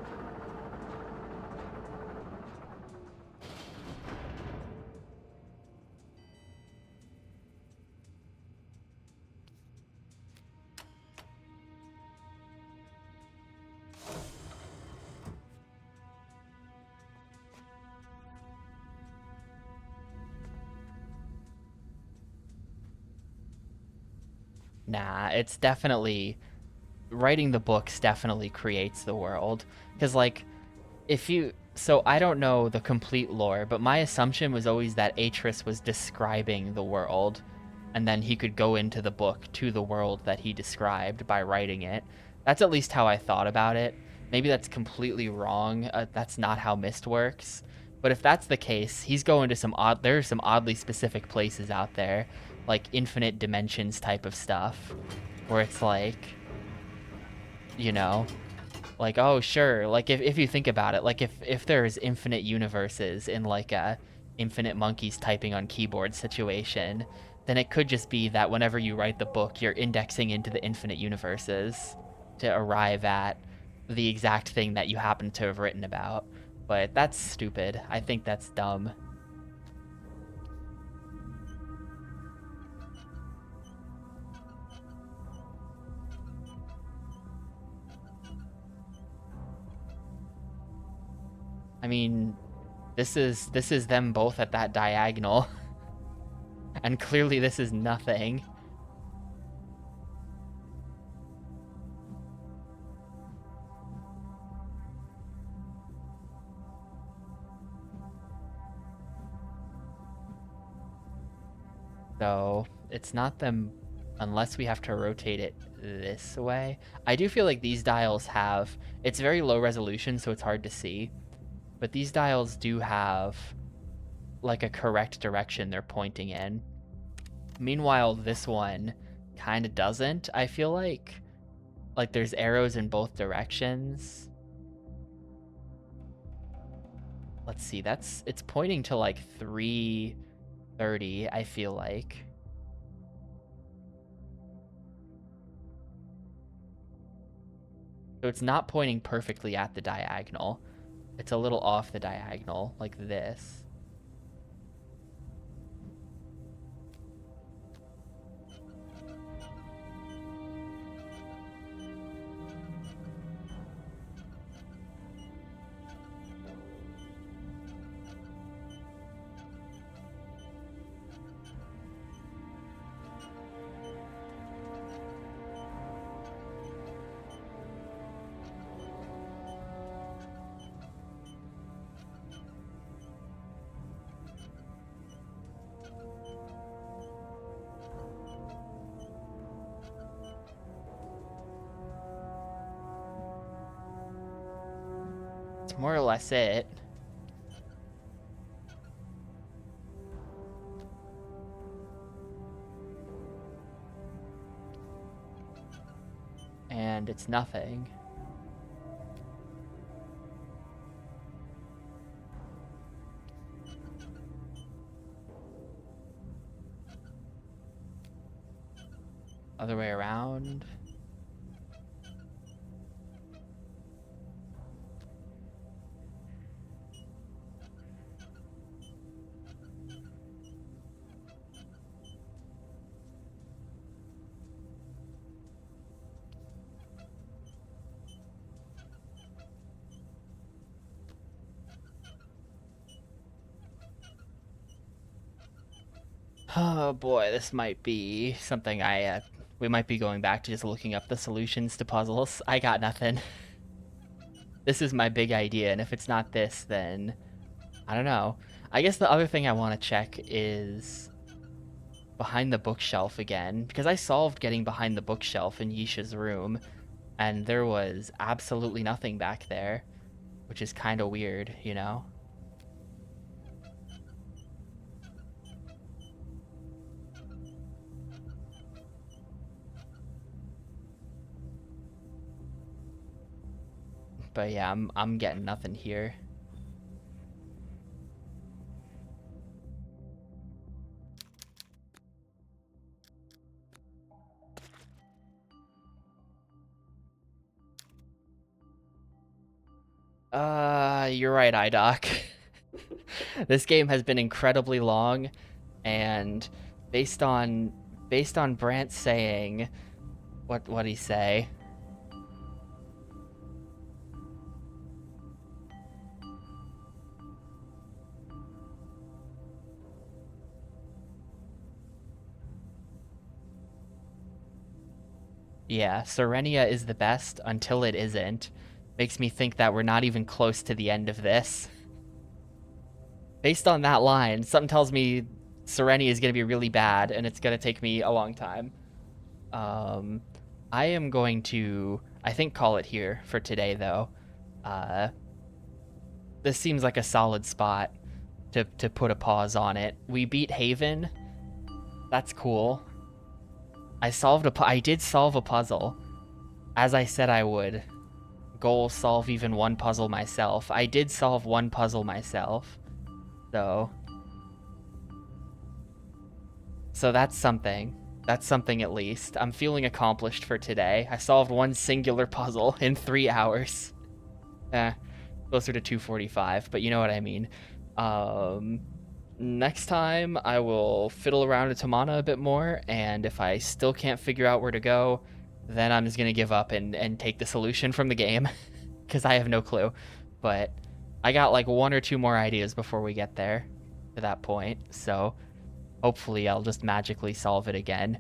Nah, it's definitely... Writing the books definitely creates the world. Because, like, if you... So, I don't know the complete lore, but my assumption was always that Atris was describing the world, and then he could go into the book to the world that he described by writing it. That's at least how I thought about it. Maybe that's completely wrong. That's not how Myst works. But if that's the case, he's going to some odd... There are some oddly specific places out there, like infinite dimensions type of stuff, where it's like, you know, like, oh sure, like if you think about it, like if there's infinite universes in like a infinite monkeys typing on keyboard situation, then it could just be that whenever you write the book, you're indexing into the infinite universes to arrive at the exact thing that you happen to have written about. But that's stupid. I think that's dumb. I mean, this is them both at that diagonal. And clearly this is nothing. So it's not them unless we have to rotate it this way. I do feel like these dials have, it's very low resolution, so it's hard to see. But these dials do have like a correct direction they're pointing in. Meanwhile, this one kind of doesn't. I feel like there's arrows in both directions. Let's see, it's pointing to like 3:30, I feel like. So it's not pointing perfectly at the diagonal. It's a little off the diagonal, like this. That's more or less it. And it's nothing. Other way around. Oh boy, this might be something we might be going back to just looking up the solutions to puzzles. I got nothing. This is my big idea, and if it's not this, then I don't know. I guess the other thing I want to check is behind the bookshelf again, because I solved getting behind the bookshelf in Yisha's room, and there was absolutely nothing back there, which is kind of weird, you know? But yeah, I'm getting nothing here. You're right, iDoc. This game has been incredibly long, and based on Brant saying what'd he say? Yeah, Serenia is the best until it isn't. Makes me think that we're not even close to the end of this. Based on that line, something tells me Serenia is going to be really bad, and it's going to take me a long time. I am going to, I think, call it here for today, though. This seems like a solid spot to put a pause on it. We beat Haven. That's cool. I did solve a puzzle, as I said I would. Goal, solve even one puzzle myself. I did solve one puzzle myself, though. So that's something. That's something at least. I'm feeling accomplished for today. I solved one singular puzzle in 3 hours. Closer to 2:45, but you know what I mean. Next time I will fiddle around with Tamana a bit more, and if I still can't figure out where to go, then I'm just gonna give up and take the solution from the game, because I have no clue. But I got like 1 or 2 more ideas before we get there to that point, so hopefully I'll just magically solve it again.